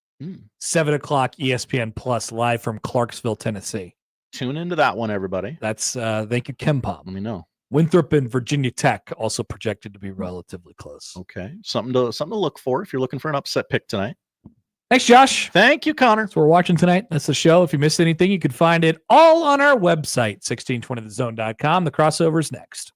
7 o'clock ESPN Plus live from Clarksville, Tennessee. Tune into that one, everybody. That's thank you, KenPom. Let me know. Winthrop and Virginia Tech also projected to be relatively close. Okay, something to look for if you're looking for an upset pick tonight. Thanks, Josh. Thank you, Connor. So we're watching tonight. That's the show. If you missed anything, you can find it all on our website, 1620thezone.com. The crossover's next.